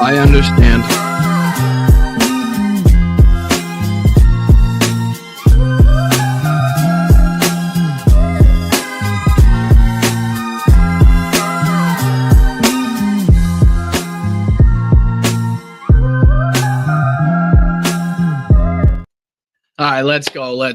I understand. All right, let's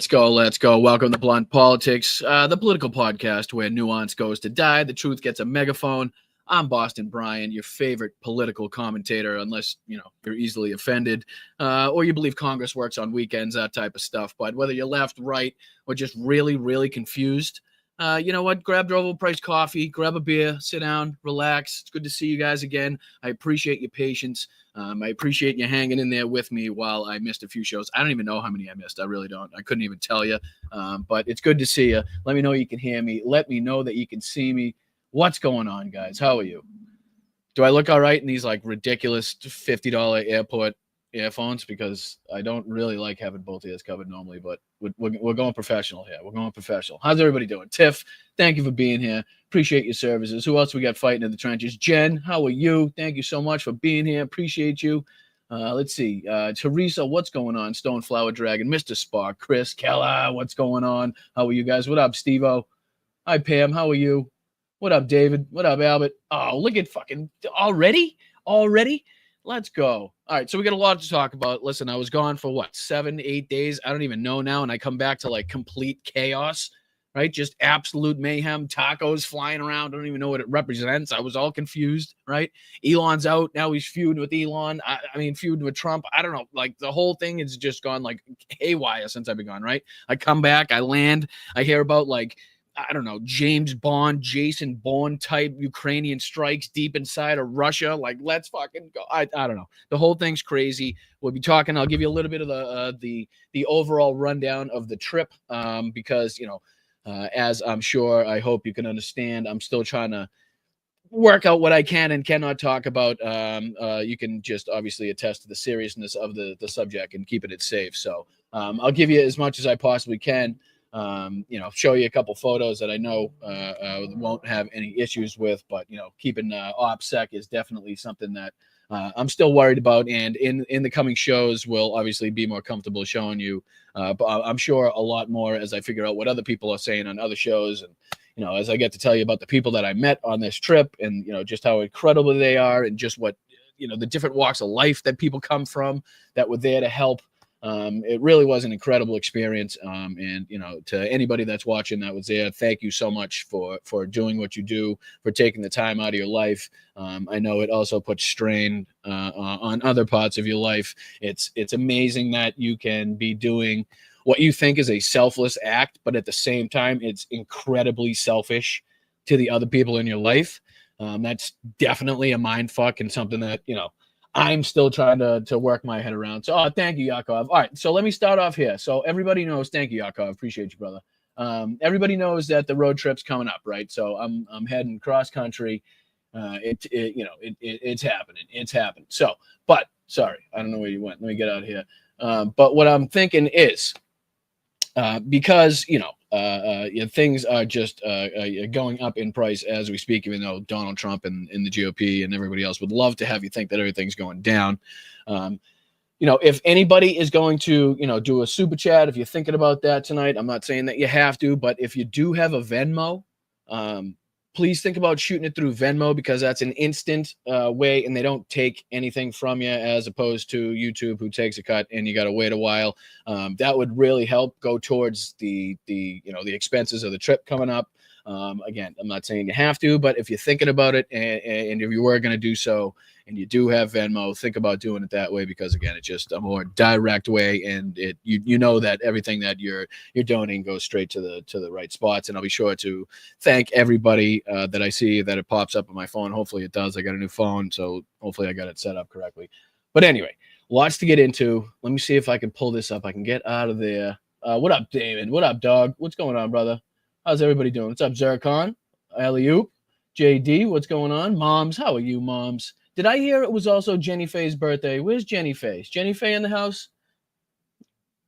go. Welcome to Blunt Politics, the political podcast where nuance goes to die, the truth gets a megaphone. I'm Boston Brian, your favorite political commentator, unless, you're easily offended or you believe Congress works on weekends, that type of stuff. But whether you're left, right, or just really, really confused, you know what? Grab your overpriced coffee, grab a beer, sit down, relax. It's good to see you guys again. I appreciate your patience. I appreciate you hanging in there with me while I missed a few shows. I don't even know how many I missed. I really don't. I couldn't even tell you. But it's good to see you. Let me know you can hear me. Let me know that you can see me. What's going on, guys? How are you? Do I look all right in these ridiculous $50 airport earphones? Because I don't really like having both ears covered normally, but we're going professional here. We're going professional. How's everybody doing? Tiff, thank you for being here. Appreciate your services. Who else we got fighting in the trenches? Jen, how are you? Thank you so much for being here. Appreciate you. Let's see. Teresa, what's going on? Stoneflower Dragon, Mr. Spark, Chris, Keller, what's going on? How are you guys? What up, Steve-O? Hi, Pam. How are you? What up, David? What up, Albert? Oh, look at fucking already? Let's go. All right, so we got a lot to talk about. Listen, I was gone for 7-8 days? I don't even know now, and I come back to complete chaos, right? Just absolute mayhem, tacos flying around. I don't even know what it represents. I was all confused, right? Elon's out. Now he's feuding with Elon. I mean, feuding with Trump. I don't know. The whole thing has just gone haywire since I've been gone, right? I come back, I land, I hear about I don't know, James Bond, Jason Bourne type Ukrainian strikes deep inside of Russia. Let's fucking go. I don't know. The whole thing's crazy. We'll be talking. I'll give you a little bit of the overall rundown of the trip because, as I'm sure, I hope you can understand, I'm still trying to work out what I can and cannot talk about. You can just obviously attest to the seriousness of the subject and keeping it safe. So I'll give you as much as I possibly can. Show you a couple photos that I know won't have any issues with, but keeping OPSEC is definitely something that I'm still worried about. And in the coming shows, we'll obviously be more comfortable showing you, but I'm sure a lot more as I figure out what other people are saying on other shows, and as I get to tell you about the people that I met on this trip, and just how incredible they are, and just what the different walks of life that people come from that were there to help. It really was an incredible experience. And, to anybody that's watching that was there, thank you so much for doing what you do, for taking the time out of your life. I know it also puts strain on other parts of your life. It's amazing that you can be doing what you think is a selfless act, but at the same time, it's incredibly selfish to the other people in your life. That's definitely a mind fuck and something that, I'm still trying to work my head around. So, thank you, Yakov. All right, so let me start off here. So everybody knows, thank you, Yakov. Appreciate you, brother. Everybody knows that the road trip's coming up, right? So I'm heading cross country. It's happening. It's happening. So, but sorry, I don't know where you went. Let me get out of here. But what I'm thinking is, because things are just going up in price as we speak, even though Donald Trump and the GOP and everybody else would love to have you think that everything's going down. If anybody is going to, do a super chat, if you're thinking about that tonight, I'm not saying that you have to, but if you do have a Venmo, please think about shooting it through Venmo, because that's an instant way, and they don't take anything from you, as opposed to YouTube, who takes a cut and you got to wait a while. That would really help go towards the expenses of the trip coming up. Again, I'm not saying you have to, but if you're thinking about it, and if you were going to do so, and you do have Venmo, think about doing it that way, because again, it's just a more direct way, and you know that everything that you're donating goes straight to the right spots. And I'll be sure to thank everybody that I see that it pops up on my phone. Hopefully it does. I got a new phone, so hopefully I got it set up correctly. But anyway, lots to get into. Let me see if I can pull this up. I can get out of there. What up, David? What up, dog? What's going on, brother? How's everybody doing? What's up, Zircon? Alley-oop? JD, what's going on? Moms, how are you, moms? Did I hear it was also Jenny Faye's birthday? Where's Jenny Faye? Is Jenny Faye in the house?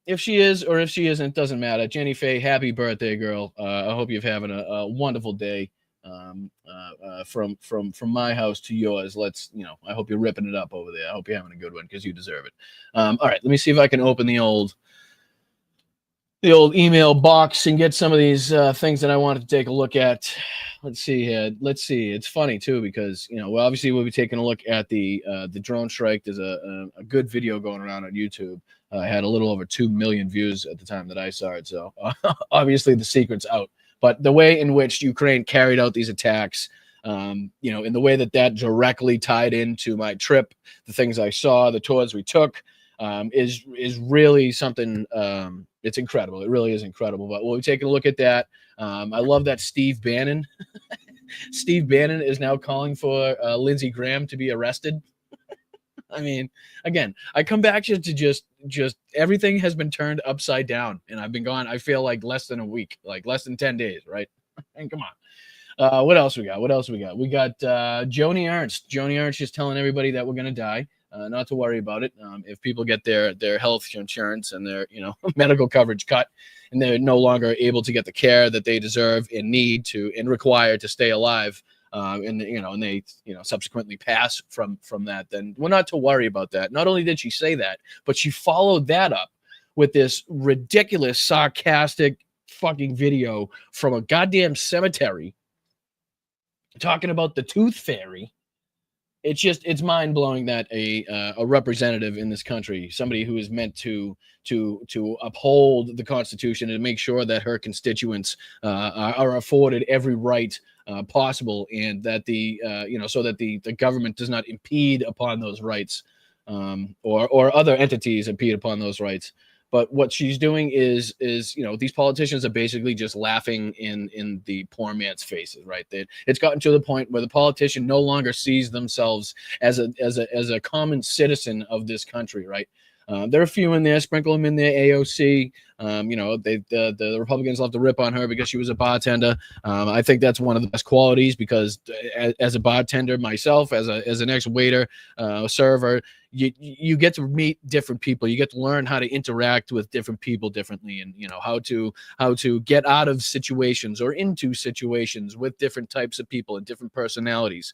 If she is, or if she isn't, doesn't matter. Jenny Faye, happy birthday, girl. I hope you're having a wonderful day. From my house to yours. I hope you're ripping it up over there. I hope you're having a good one, because you deserve it. All right, let me see if I can open the old email box and get some of these things that I wanted to take a look at. Let's see here. Let's see. It's funny too, because obviously we'll be taking a look at the drone strike. There's a good video going around on YouTube. I had a little over 2 million views at the time that I saw it. So obviously the secret's out. But the way in which Ukraine carried out these attacks, in the way that directly tied into my trip, the things I saw, the tours we took, is really something. It's incredible. It really is incredible. But we'll be taking a look at that. I love that Steve Bannon. Steve Bannon is now calling for Lindsey Graham to be arrested. I mean, again, I come back to just everything has been turned upside down, and I've been gone. I feel like less than a week, like less than 10 days, right? And come on. What else we got? We got Joanie Ernst. Joanie Ernst is telling everybody that we're going to die. Not to worry about it. If people get their health insurance and their medical coverage cut, and they're no longer able to get the care that they deserve and need to and require to stay alive, and they subsequently pass from that, then we're not to worry about that. Not only did she say that, but she followed that up with this ridiculous, sarcastic fucking video from a goddamn cemetery talking about the tooth fairy. It's mind-blowing that a representative in this country, somebody who is meant to uphold the Constitution and make sure that her constituents are afforded every right possible, and that so that the government does not impede upon those rights, or other entities impede upon those rights. But what she's doing is these politicians are basically just laughing in the poor man's faces, right? It's gotten to the point where the politician no longer sees themselves as a common citizen of this country, right? There are a few in there, sprinkle them in there. AOC, the Republicans love to rip on her because she was a bartender. I think that's one of the best qualities, because as a bartender myself, as an ex-waiter, server, you get to meet different people. You get to learn how to interact with different people differently, and how to get out of situations or into situations with different types of people and different personalities.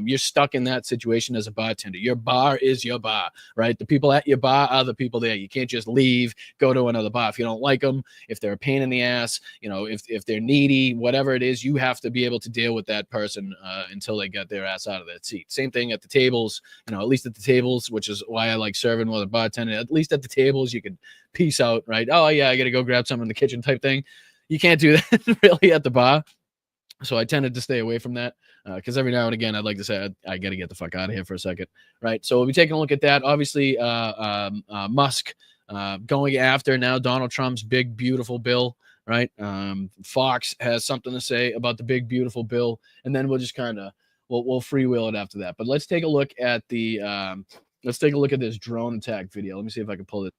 You're stuck in that situation as a bartender. Your bar is your bar, right? The people at your bar are the people there. You can't just leave, go to another bar. If you don't like them, if they're a pain in the ass, if they're needy, whatever it is, you have to be able to deal with that person until they get their ass out of that seat. Same thing at the tables, at least at the tables, which is why I like serving with a bartender. At least at the tables, you can peace out, right? Oh yeah, I got to go grab something in the kitchen type thing. You can't do that really at the bar. So I tended to stay away from that, because every now and again, I'd like to say, I got to get the fuck out of here for a second, right? So we'll be taking a look at that. Obviously, Musk going after now Donald Trump's big, beautiful bill, right? Fox has something to say about the big, beautiful bill, and then we'll just kind of we'll freewheel it after that. But let's take a look at this drone attack video. Let me see if I can pull it.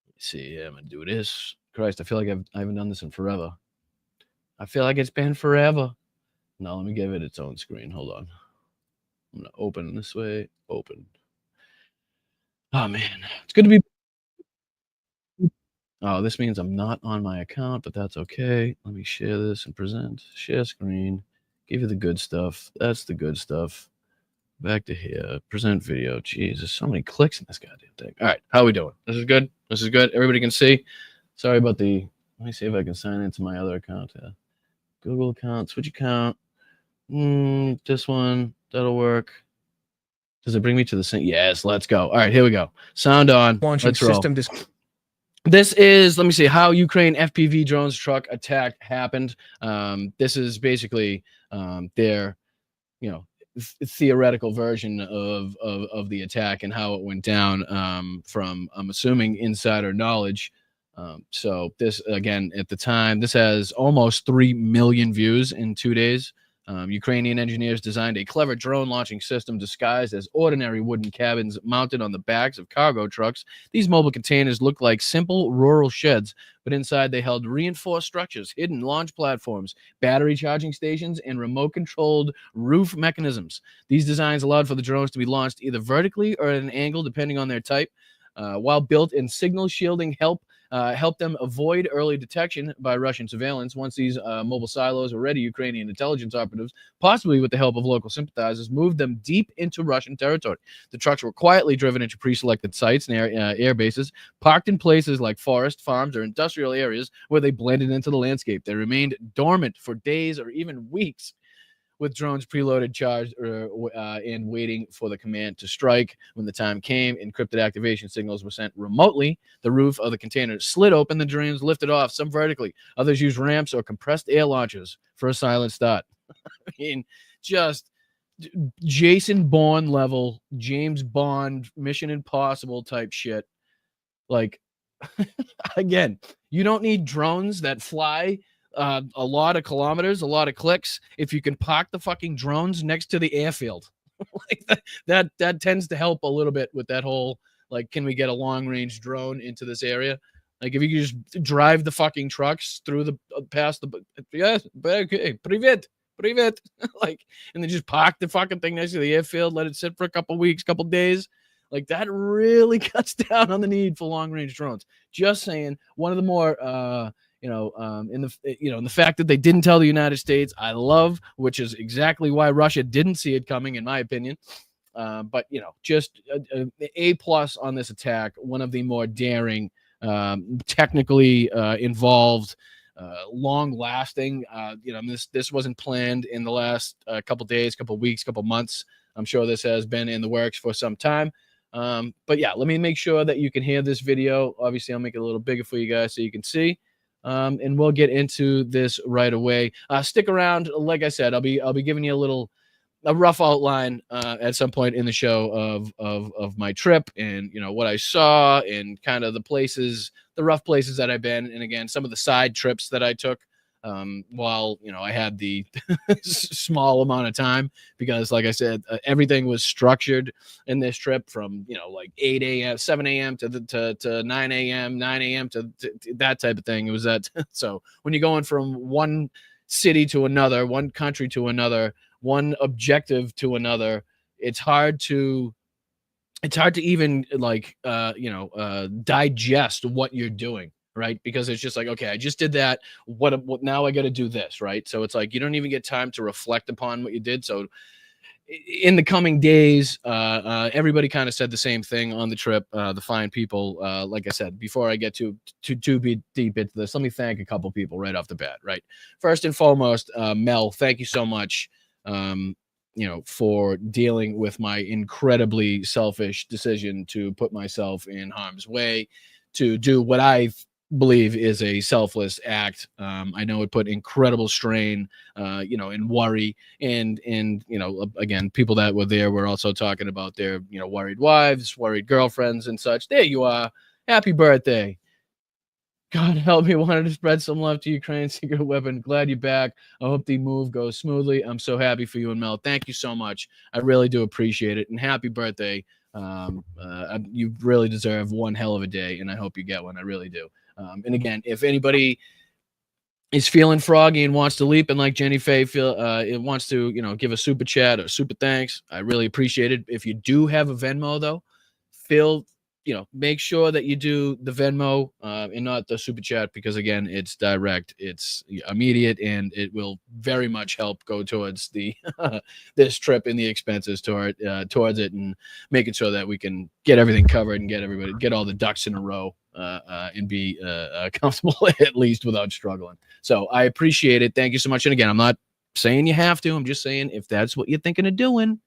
Let's see, yeah, I'm gonna do this. Christ, I feel like I haven't done this in forever. I feel like it's been forever. No, let me give it its own screen. Hold on. I'm gonna open this way. Open. Oh man, it's good to be. Oh, this means I'm not on my account, but that's okay. Let me share this and present. Share screen. Give you the good stuff. That's the good stuff. Back to here. Present video. Jeez, there's so many clicks in this goddamn thing. All right, how are we doing? This is good. This is good. Everybody can see. Sorry about the. Let me see if I can sign into my other account. Google account, switch account. This one, that'll work. Does it bring me to the same? Yes, let's go. All right, here we go. Sound on. Launching Let's roll. system This is, let me see, how Ukraine FPV drones truck attack happened. This is basically their, theoretical version of the attack and how it went down from, I'm assuming, insider knowledge. So this, again, at the time, this has almost 3 million views in 2 days. Ukrainian engineers designed a clever drone launching system disguised as ordinary wooden cabins mounted on the backs of cargo trucks. These mobile containers looked like simple rural sheds, but inside they held reinforced structures, hidden launch platforms, battery charging stations, and remote-controlled roof mechanisms. These designs allowed for the drones to be launched either vertically or at an angle, depending on their type. While built-in signal shielding helped them avoid early detection by Russian surveillance. Once these mobile silos were ready, Ukrainian intelligence operatives, possibly with the help of local sympathizers, moved them deep into Russian territory. The trucks were quietly driven into pre-selected sites near air bases, parked in places like forest, farms, or industrial areas where they blended into the landscape. They remained dormant for days or even weeks, with drones preloaded, charged, and waiting for the command to strike. When the time came, encrypted activation signals were sent remotely. The roof of the container slid open, the drones lifted off, some vertically. Others used ramps or compressed air launchers for a silent start. I mean, just Jason Bourne level, James Bond, Mission Impossible type shit. Like, again, you don't need drones that fly a lot of kilometers, a lot of clicks, if you can park the fucking drones next to the airfield. Like that tends to help a little bit with that whole, like, can we get a long range drone into this area? Like, if you could just drive the fucking trucks through the past the yes, okay, privet, like, and then just park the fucking thing next to the airfield, let it sit for a couple weeks, couple days. Like, that really cuts down on the need for long range drones. Just saying, one of the more in the fact that they didn't tell the United States, I love, which is exactly why Russia didn't see it coming, in my opinion. But just a plus on this attack. One of the more daring, technically involved, long lasting. This wasn't planned in the last couple days, couple weeks, couple months. I'm sure this has been in the works for some time. But yeah, let me make sure that you can hear this video. Obviously, I'll make it a little bigger for you guys so you can see. And we'll get into this right away. Stick around. Like I said, I'll be giving you a rough outline at some point in the show of my trip and what I saw and kind of the rough places that I've been, and again some of the side trips that I took while I had the small amount of time, because like I said, everything was structured in this trip from like 8 a.m. 7 a.m. to 9 a.m. 9 a.m. to that type of thing. It was that. So when you're going from one city to another, one country to another, one objective to another, it's hard to even digest what you're doing, right? Because it's just like, okay, I just did that. What now? I got to do this, right? So it's like you don't even get time to reflect upon what you did. So in the coming days, everybody kind of said the same thing on the trip. The fine people, like I said, before I get too deep into this, let me thank a couple people right off the bat. Right, first and foremost, Mel, thank you so much. For dealing with my incredibly selfish decision to put myself in harm's way, to do what I believe is a selfless act. I know it put incredible strain, and worry, and again, people that were there were also talking about their, worried wives, worried girlfriends and such. There you are. Happy birthday. God help me, wanted to spread some love to Ukraine's secret weapon. Glad you're back. I hope the move goes smoothly. I'm so happy for you and Mel. Thank you so much. I really do appreciate it. And happy birthday. You really deserve one hell of a day, and I hope you get one. I really do. And again, if anybody is feeling froggy and wants to leap, and like Jenny Faye it wants to, give a super chat or super thanks, I really appreciate it. If you do have a Venmo, though, feel make sure that you do the Venmo and not the super chat, because again, it's direct, it's immediate, and it will very much help go towards the this trip and the expenses towards it, and making sure that we can get everything covered and get all the ducks in a row and be comfortable at least without struggling. So I appreciate it. Thank you so much. And again, I'm not saying you have to. I'm just saying if that's what you're thinking of doing,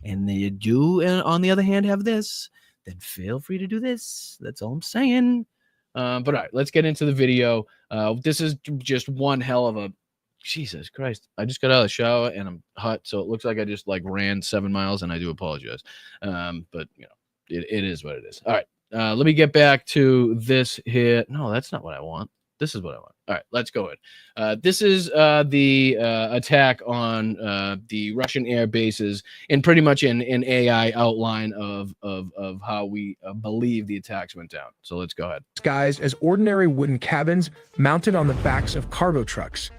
and you do, and on the other hand, have this, then feel free to do this. That's all I'm saying. But all right, let's get into the video. This is just one hell of a, Jesus Christ. I just got out of the shower and I'm hot, so it looks like I just ran 7 miles, and I do apologize. But it is what it is. All right, let me get back to this here. No, that's not what I want. This is what I want. All right, let's go in. This is the attack on the Russian air bases, and pretty much an AI outline of how we believe the attacks went down. So let's go ahead. Guys, as ordinary wooden cabins mounted on the backs of cargo trucks.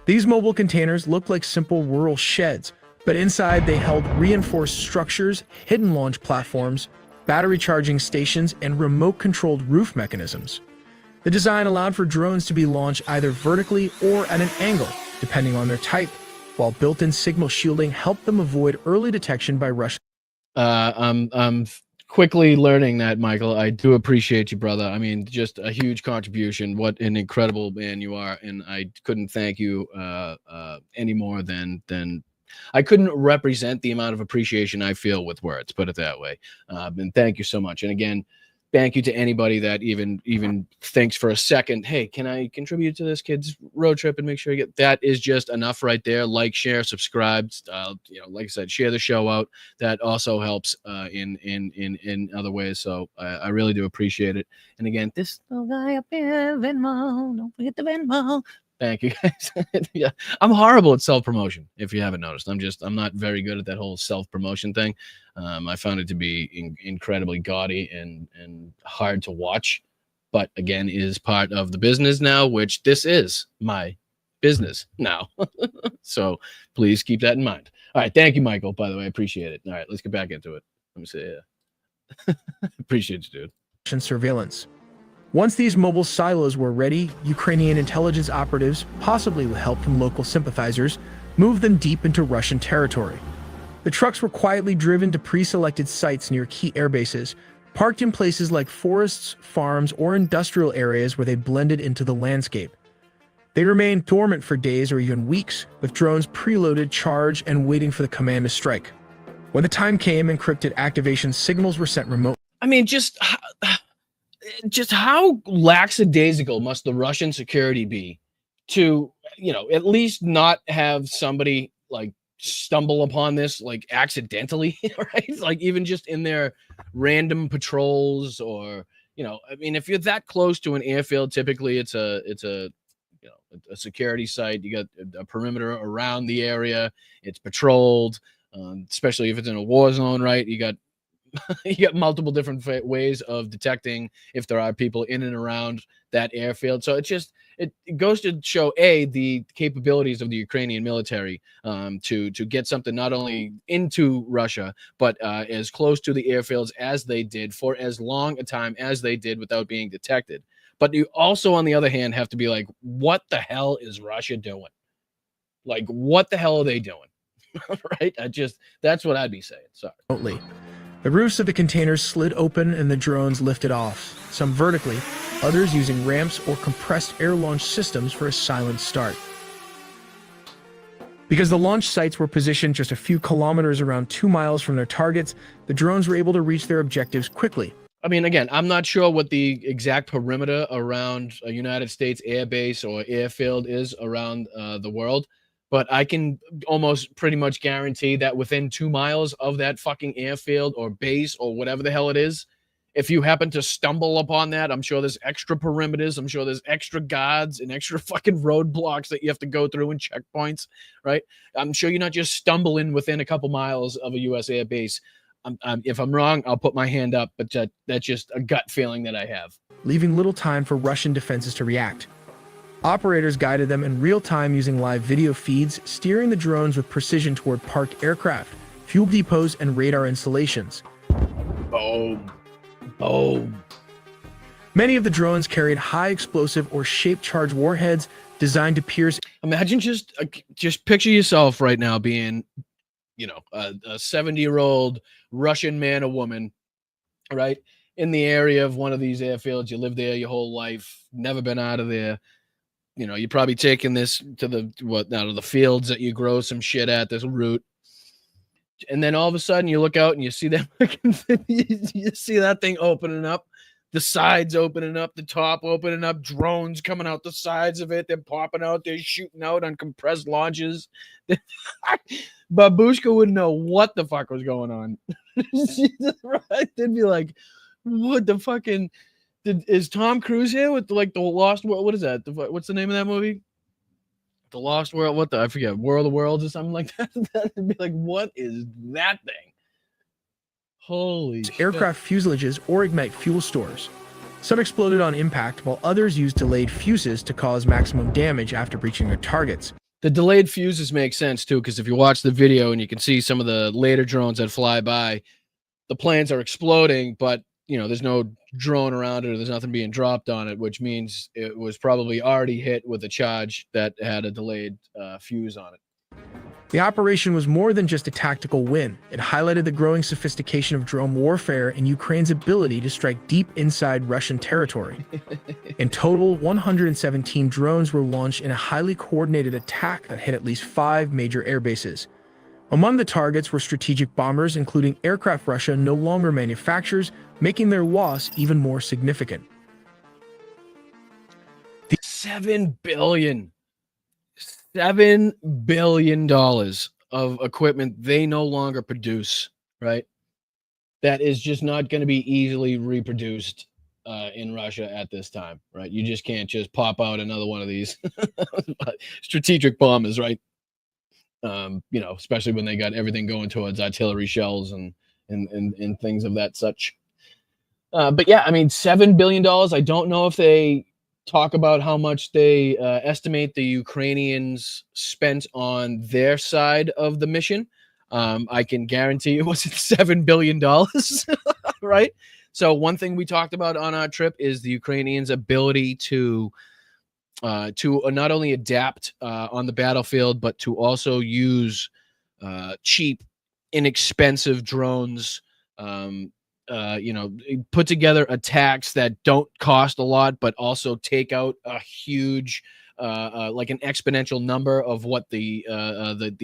These mobile containers looked like simple rural sheds, but inside they held reinforced structures, hidden launch platforms, battery charging stations, and remote-controlled roof mechanisms. The design allowed for drones to be launched either vertically or at an angle, depending on their type, while built-in signal shielding helped them avoid early detection by Russian. I'm quickly learning that, Michael. I do appreciate you, brother. I mean, just a huge contribution. What an incredible man you are, and I couldn't thank you any more than I couldn't represent the amount of appreciation I feel with words, put it that way. And thank you so much. And again, thank you to anybody that even thinks for a second, hey, can I contribute to this kid's road trip and make sure you get that? Is just enough right there. Like, share, subscribe. Like I said, share the show out. That also helps in other ways. So I really do appreciate it. And again, this little guy up here, Venmo, don't forget the Venmo. Thank you guys. Yeah, I'm horrible at self-promotion. If you haven't noticed, I'm not very good at that whole self-promotion thing. I found it to be incredibly gaudy and hard to watch, but again, is part of the business now, which this is my business now. So please keep that in mind. All right. Thank you, Michael, by the way. I appreciate it. All right, let's get back into it. Let me say, appreciate you, dude. Surveillance. Once these mobile silos were ready, Ukrainian intelligence operatives, possibly with help from local sympathizers, moved them deep into Russian territory. The trucks were quietly driven to pre-selected sites near key airbases, parked in places like forests, farms, or industrial areas where they blended into the landscape. They remained dormant for days or even weeks, with drones preloaded, charged, and waiting for the command to strike. When the time came, encrypted activation signals were sent remotely. I mean, just how lackadaisical must the Russian security be to, at least not have somebody stumble upon this accidentally, right? Like even just in their random patrols, or I mean, if you're that close to an airfield, typically it's a security site. You got a perimeter around the area. It's patrolled, especially if it's in a war zone, right? You got multiple different ways of detecting if there are people in and around that airfield. So it goes to show the capabilities of the Ukrainian military to get something not only into Russia, but as close to the airfields as they did for as long a time as they did without being detected. But you also, on the other hand, have to be like, what the hell is Russia doing? Like, what the hell are they doing? Right? That's what I'd be saying. Sorry. The roofs of the containers slid open and the drones lifted off, some vertically, others using ramps or compressed air launch systems for a silent start. Because the launch sites were positioned just a few kilometers around 2 miles from their targets, the drones were able to reach their objectives quickly. I mean, again, I'm not sure what the exact perimeter around a United States air base or airfield is around the world, but I can almost pretty much guarantee that within 2 miles of that fucking airfield or base or whatever the hell it is, if you happen to stumble upon that, I'm sure there's extra perimeters. I'm sure there's extra guards and extra fucking roadblocks that you have to go through and checkpoints, right? I'm sure you're not just stumbling within a couple miles of a U.S. air base. If I'm wrong, I'll put my hand up, but that's just a gut feeling that I have. Leaving little time for Russian defenses to react. Operators guided them in real time using live video feeds, steering the drones with precision toward parked aircraft, fuel depots, and radar installations. Boom. Oh, Many of the drones carried high explosive or shape-charged warheads designed to pierce. imagine just picture yourself right now being, you know, a 70-year-old Russian man or woman, right, in the area of one of these airfields. You live there your whole life, never been out of there. You know, you're probably taking this to the fields that you grow some shit at, this route. And then all of a sudden you look out and you see that you see that thing opening up, the sides opening up, the top opening up, drones coming out the sides of it. They're popping out, they're shooting out on compressed launches. Babushka wouldn't know what the fuck was going on. Right? They'd be like, what the fucking is Tom Cruise here with like the Lost World? What is that? What's the name of that movie? The Lost World, what the I forget, World of Worlds or something like that. That'd be like, what is that thing? Holy aircraft fuselages or ignite fuel stores. Some exploded on impact, while others used delayed fuses to cause maximum damage after reaching their targets. The delayed fuses make sense too, because if you watch the video and you can see some of the later drones that fly by, the planes are exploding, but you know, there's no drone around it or there's nothing being dropped on it, which means it was probably already hit with a charge that had a delayed fuse on it. The operation was more than just a tactical win. It highlighted the growing sophistication of drone warfare and Ukraine's ability to strike deep inside Russian territory. In total, 117 drones were launched in a highly coordinated attack that hit at least 5 major air bases. Among the targets were strategic bombers, including aircraft Russia no longer manufactures, making their loss even more significant. $7 billion of equipment they no longer produce, right? That is just not going to be easily reproduced in Russia at this time, right? You just can't just pop out another one of these strategic bombers, right? You know, especially when they got everything going towards artillery shells and things of that such. But yeah, I mean, $7 billion. I don't know if they talk about how much they estimate the Ukrainians spent on their side of the mission. I can guarantee you it wasn't $7 billion, right? So one thing we talked about on our trip is the Ukrainians' ability to not only adapt on the battlefield, but to also use cheap, inexpensive drones, you know, put together attacks that don't cost a lot, but also take out a huge, like an exponential number of what the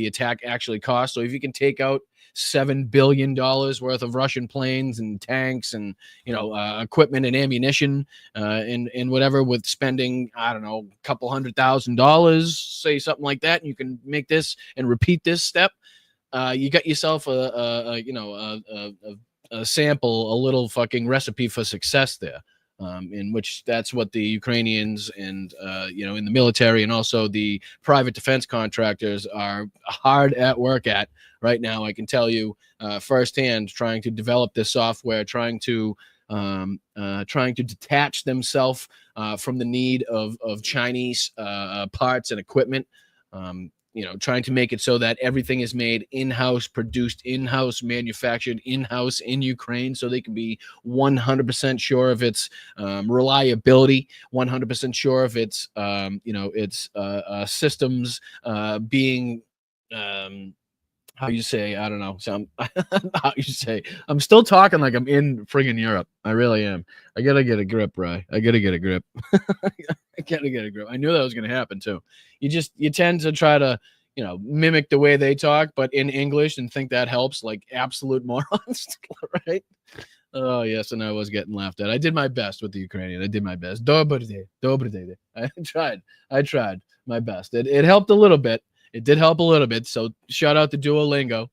attack actually costs. So if you can take out $7 billion worth of Russian planes and tanks and, you know, equipment and ammunition and whatever with spending, I don't know, a couple $100,000, say something like that, and you can make this and repeat this step, you got yourself a sample, a little fucking recipe for success there. In which that's what the Ukrainians and, you know, in the military and also the private defense contractors are hard at work at right now. I can tell you firsthand, trying to develop this software, trying to detach themselves from the need of Chinese parts and equipment. You know, trying to make it so that everything is made in-house, produced in-house, manufactured in-house in Ukraine, so they can be 100% sure of its reliability, 100% sure of its, you know, its systems being, how you say, I don't know, so how you say, I'm still talking like I'm in friggin' Europe. I really am. I gotta get a grip, Ray. I gotta get a grip. I gotta get a grip. I knew that was gonna happen too. You tend to try to, you know, mimic the way they talk, but in English, and think that helps, like absolute morons, right? Oh yes, and I was getting laughed at. I did my best with the Ukrainian. I did my best. Dobry day. I tried my best. It helped a little bit. It did help a little bit. So shout out to Duolingo.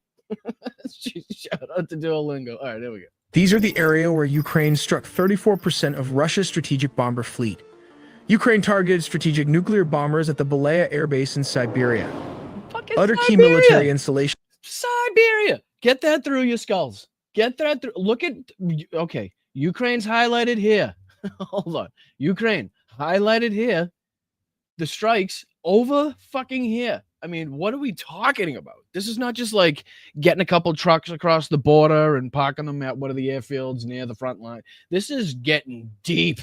Shout out to Duolingo. All right, there we go. These are the area where Ukraine struck 34% of Russia's strategic bomber fleet. Ukraine targeted strategic nuclear bombers at the Belaya Air Base in Siberia. Other key military installations. Siberia. Get that through your skulls. Get that through. Look at, okay, Ukraine's highlighted here. Hold on. Ukraine highlighted here. The strikes over fucking here. I mean, what are we talking about? This is not just like getting a couple trucks across the border and parking them at one of the airfields near the front line. This is getting deep.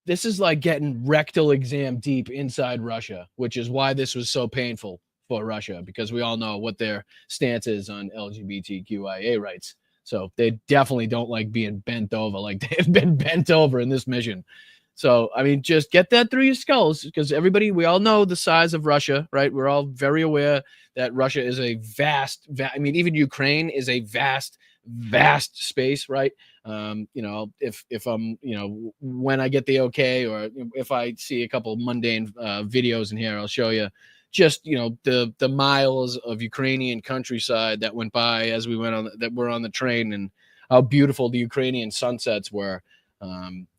This is like getting rectal exam deep inside Russia, which is why this was so painful for Russia, because we all know what their stance is on LGBTQIA rights. So they definitely don't like being bent over like they've been bent over in this mission. So, I mean, just get that through your skulls, because everybody, we all know the size of Russia, right? We're all very aware that Russia is a vast, I mean, even Ukraine is a vast, vast space, right? You know, if I'm, you know, when I get the okay, or if I see a couple of mundane videos in here, I'll show you just, you know, the miles of Ukrainian countryside that went by as we went on, that were on the train, and how beautiful the Ukrainian sunsets were.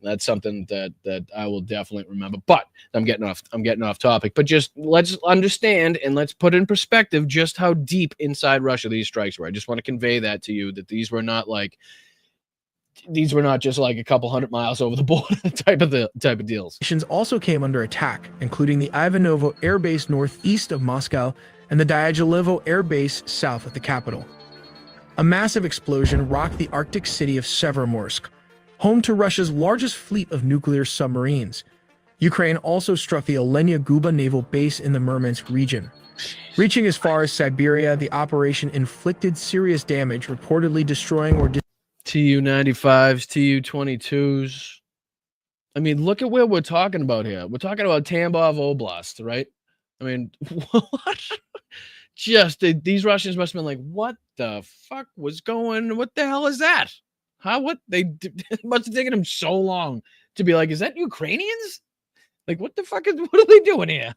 That's something that I will definitely remember. But I'm getting off topic. But just let's understand and let's put in perspective just how deep inside Russia these strikes were. I just want to convey that to you, that these were not just like a couple hundred miles over the border type of deals. Stations also came under attack, including the Ivanovo Air Base northeast of Moscow and the Dyagilevo Air Base south of the capital. A massive explosion rocked the Arctic city of Severomorsk, home to Russia's largest fleet of nuclear submarines. Ukraine also struck the Olenya Guba naval base in the Murmansk region. Reaching as far as Siberia, the operation inflicted serious damage, reportedly destroying or Tu-95s, Tu-22s. I mean, look at where we're talking about here. We're talking about Tambov Oblast, right? I mean, what? Just these Russians must have been like, what the fuck was going? What the hell is that? How? What? It must have taken them so long to be like, is that Ukrainians? Like, what the fuck what are they doing here?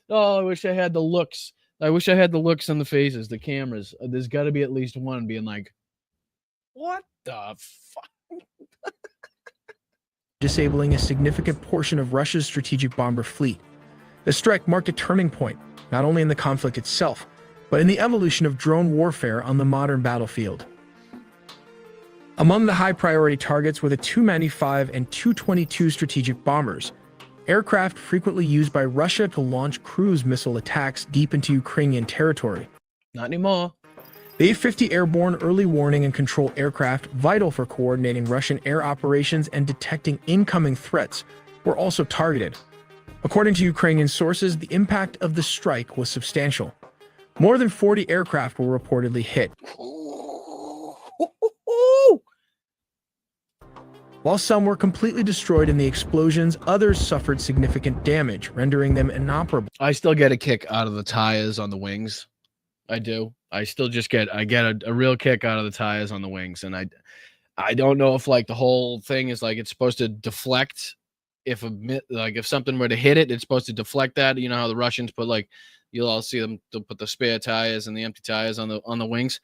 Oh, I wish I had the looks. I wish I had the looks on the faces, the cameras. There's got to be at least one being like, what the fuck? disabling a significant portion of Russia's strategic bomber fleet. The strike marked a turning point, not only in the conflict itself, but in the evolution of drone warfare on the modern battlefield. Among the high-priority targets were the Tu-95 and Tu-22 strategic bombers, aircraft frequently used by Russia to launch cruise missile attacks deep into Ukrainian territory. Not anymore. The A-50 airborne early warning and control aircraft, vital for coordinating Russian air operations and detecting incoming threats, were also targeted. According to Ukrainian sources, the impact of the strike was substantial. More than 40 aircraft were reportedly hit. While some were completely destroyed in the explosions, others suffered significant damage, rendering them inoperable. I still get a kick out of the tires on the wings. I do. I still just get a real kick out of the tires on the wings, and I don't know if like the whole thing is like it's supposed to deflect. If something were to hit it, it's supposed to deflect that. You know how the Russians put, like, you'll all see them, they'll put the spare tires and the empty tires on the wings.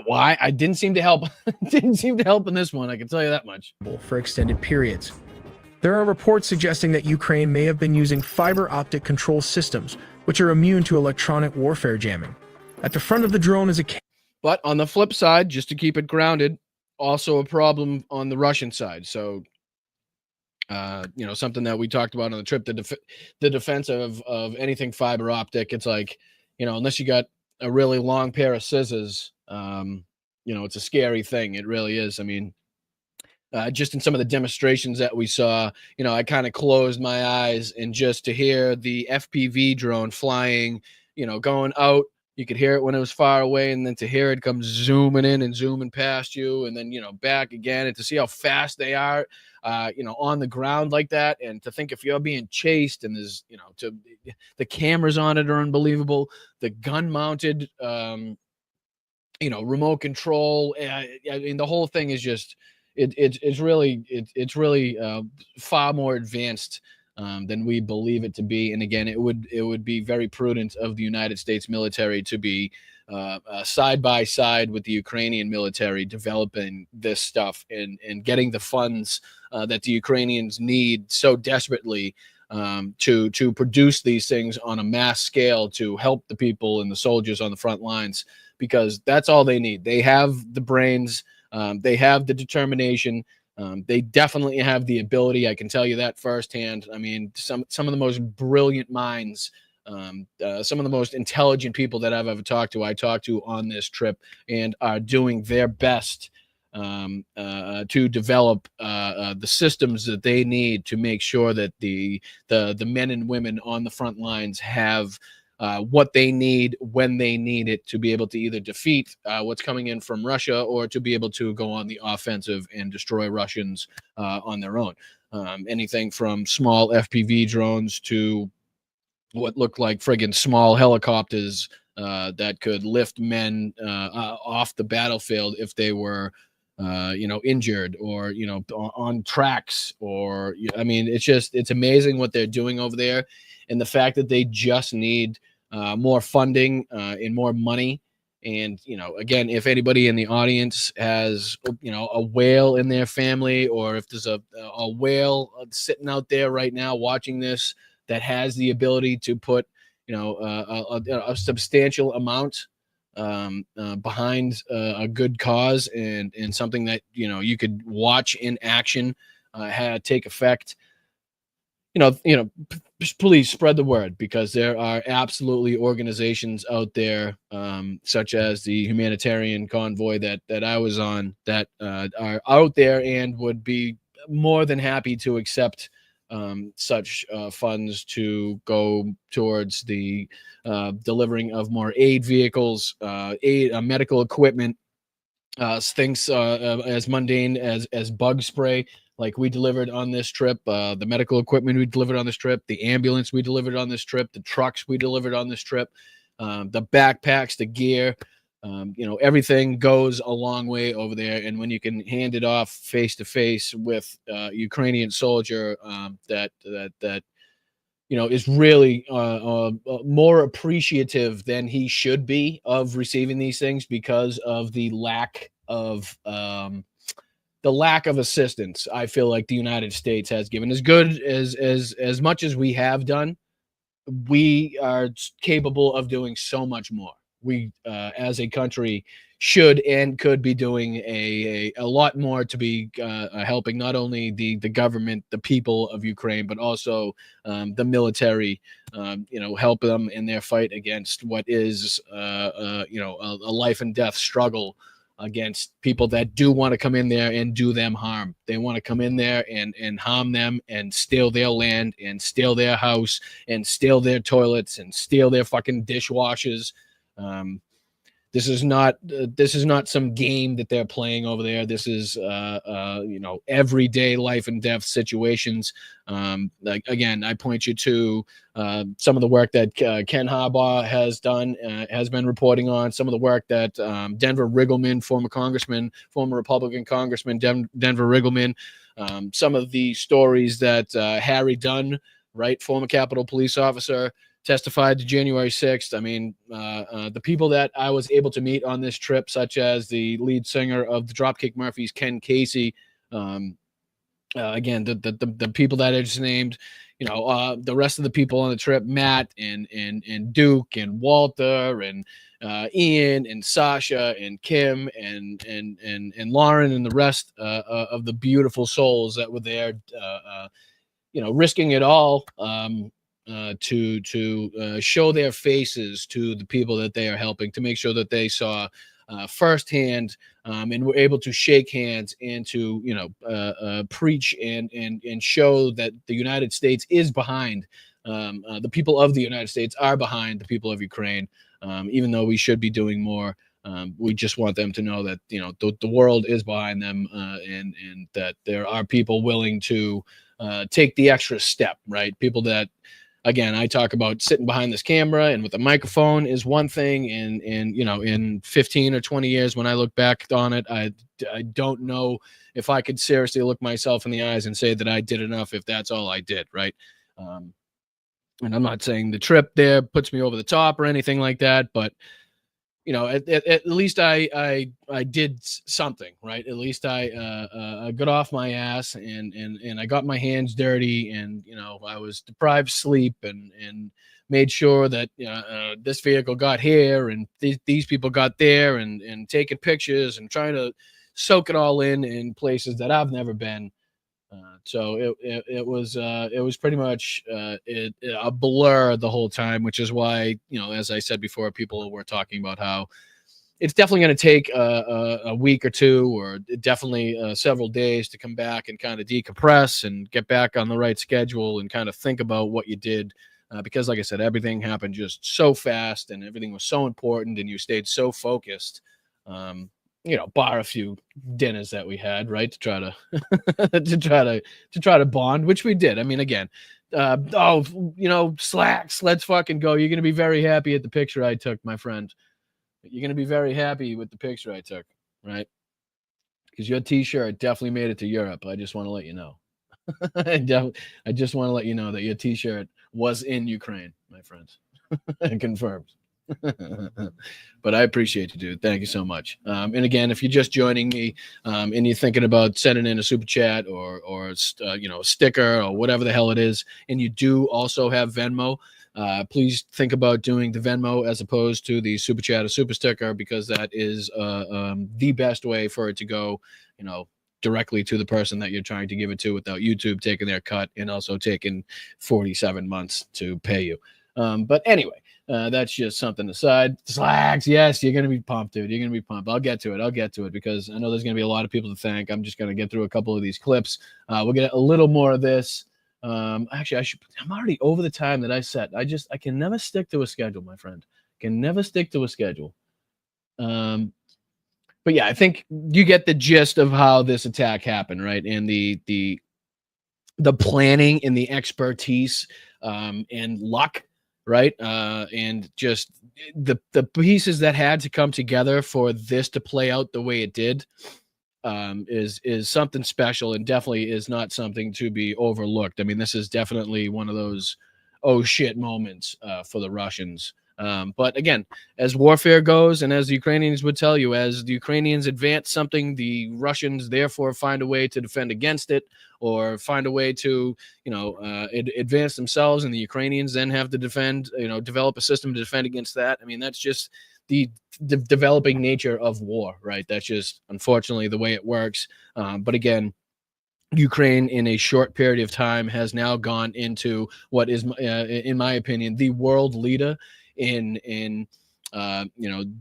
Why? I didn't seem to help. Didn't seem to help in this one, I can tell you that much. For extended periods. There are reports suggesting that Ukraine may have been using fiber optic control systems, which are immune to electronic warfare jamming. At the front of the drone is a... But on the flip side, just to keep it grounded, also a problem on the Russian side. So, you know, something that we talked about on the trip, the defense of anything fiber optic. It's like, you know, unless you got a really long pair of scissors, you know, it's a scary thing. It really is. I mean, just in some of the demonstrations that we saw, you know, I kind of closed my eyes, and just to hear the FPV drone flying, you know, going out, you could hear it when it was far away, and then to hear it come zooming in and zooming past you, and then, you know, back again, and to see how fast they are, you know, on the ground like that, and to think if you're being chased and there's, you know, the cameras on it are unbelievable, the gun mounted, you know, remote control. I mean, the whole thing is just, it's really far more advanced than we believe it to be. And again, it would be very prudent of the United States military to be side by side with the Ukrainian military, developing this stuff and getting the funds that the Ukrainians need so desperately to produce these things on a mass scale to help the people and the soldiers on the front lines, because that's all they need. They have the brains, they have the determination. They definitely have the ability. I can tell you that firsthand. I mean, some of the most brilliant minds Some of the most intelligent people that I've ever talked to, I talked to on this trip, and are doing their best to develop the systems that they need to make sure that the men and women on the front lines have what they need when they need it to be able to either defeat what's coming in from Russia, or to be able to go on the offensive and destroy Russians on their own. Anything from small FPV drones to what looked like friggin' small helicopters that could lift men off the battlefield if they were injured, or on tracks, or I mean, it's amazing what they're doing over there, and the fact that they just need more funding and more money. And again, if anybody in the audience has a whale in their family, or if there's a whale sitting out there right now watching this that has the ability to put a substantial amount behind a good cause, and something that you could watch in action take effect, please spread the word, because there are absolutely organizations out there, such as the Humanitarian convoy that I was on, that are out there and would be more than happy to accept such funds to go towards the delivering of more aid vehicles, medical equipment, things as mundane as bug spray, like we delivered on this trip, the medical equipment we delivered on this trip, the ambulance we delivered on this trip, the trucks we delivered on this trip, the backpacks, the gear, everything goes a long way over there. And when you can hand it off face to face with a Ukrainian soldier that is really more appreciative than he should be of receiving these things, because of the lack of assistance I feel like the United States has given. As good as much as we have done, we are capable of doing so much more. We as a country should and could be doing a lot more to be helping not only the government, the people of Ukraine, but also the military, help them in their fight against what is a life and death struggle against people that do want to come in there and do them harm. They want to come in there and harm them, and steal their land, and steal their house, and steal their toilets, and steal their fucking dishwashers. This is not some game that they're playing over there. This is everyday life and death situations. Like, again, I point you to some of the work that Ken Harbaugh has done, has been reporting on, some of the work that Denver Riggleman, former Republican Congressman Denver Riggleman, some of the stories that Harry Dunn, right, former Capitol Police officer, testified to January 6th. I mean, the people that I was able to meet on this trip, such as the lead singer of the Dropkick Murphys, Ken Casey, again, the people that I just named, the rest of the people on the trip, Matt and Duke and Walter and Ian and Sasha and Kim and Lauren and the rest of the beautiful souls that were there, risking it all, to show their faces to the people that they are helping, to make sure that they saw firsthand, and were able to shake hands and to preach and show that the United States is behind, the people of the United States are behind the people of Ukraine, even though we should be doing more. We just want them to know that the world is behind them, and that there are people willing to take the extra step, right? People that, again, I talk about sitting behind this camera and with a microphone is one thing. And in 15 or 20 years, when I look back on it, I don't know if I could seriously look myself in the eyes and say that I did enough if that's all I did, right? And I'm not saying the trip there puts me over the top or anything like that, but at least I did something, right? At least I got off my ass and I got my hands dirty, and I was deprived sleep and made sure that this vehicle got here and these people got there, and taking pictures and trying to soak it all in places that I've never been. So it was pretty much a blur the whole time, which is why, as I said before, people were talking about how it's definitely going to take a week or two, or definitely several days to come back and kind of decompress and get back on the right schedule and kind of think about what you did. Because, like I said, everything happened just so fast and everything was so important, and you stayed so focused. Bar a few dinners that we had, right, to try to to try to bond, which we did. I mean, again, slacks, let's fucking go. You're gonna be very happy at the picture I took, my friend. You're gonna be very happy with the picture I took, right? Because your T-shirt definitely made it to Europe. I just want to let you know. I just want to let you know that your T-shirt was in Ukraine, my friends. Confirmed. But I appreciate you, dude. Thank you so much. And again, if you're just joining me and you're thinking about sending in a super chat or a sticker or whatever the hell it is, and you do also have Venmo, please think about doing the Venmo as opposed to the super chat or super sticker, because that is the best way for it to go, directly to the person that you're trying to give it to without YouTube taking their cut and also taking 47 months to pay you. But anyway. That's just something aside. Slacks, yes, you're gonna be pumped, dude. You're gonna be pumped. I'll get to it because I know there's gonna be a lot of people to thank. I'm just gonna get through a couple of these clips. We'll get a little more of this. Actually, I'm already over the time that I set. I can never stick to a schedule, my friend. Can never stick to a schedule. But yeah, I think you get the gist of how this attack happened, right? And the planning and the expertise and luck, right? And just the pieces that had to come together for this to play out the way it did is something special, and definitely is not something to be overlooked. I mean, this is definitely one of those oh shit moments for the Russians. But again, as warfare goes, and as the Ukrainians would tell you, as the Ukrainians advance something, the Russians therefore find a way to defend against it, or find a way to, advance themselves, and the Ukrainians then have to defend, develop a system to defend against that. I mean, that's just the developing nature of war, right? That's just unfortunately the way it works. But again, Ukraine in a short period of time has now gone into what is, in my opinion, the world leader in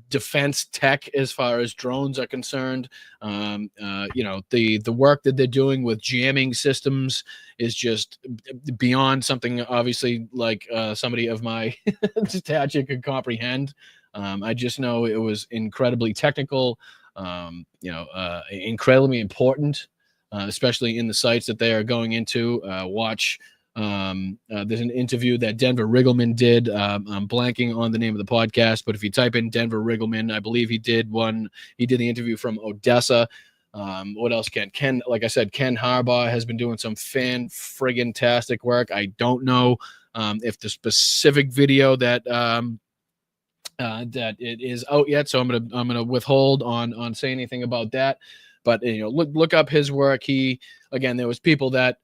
defense tech as far as drones are concerned. The work that they're doing with jamming systems is just beyond something, obviously, like somebody of my stature could comprehend. I just know it was incredibly technical, incredibly important, especially in the sites that they are going into. There's an interview that Denver Riggleman did. I'm blanking on the name of the podcast, but if you type in Denver Riggleman, I believe he did the interview from Odessa. What else? Ken, like I said, Ken Harbaugh has been doing some fan-friggin-tastic work. I don't know if the specific video that it is out yet, so I'm gonna withhold on saying anything about that. But look up his work. There was people that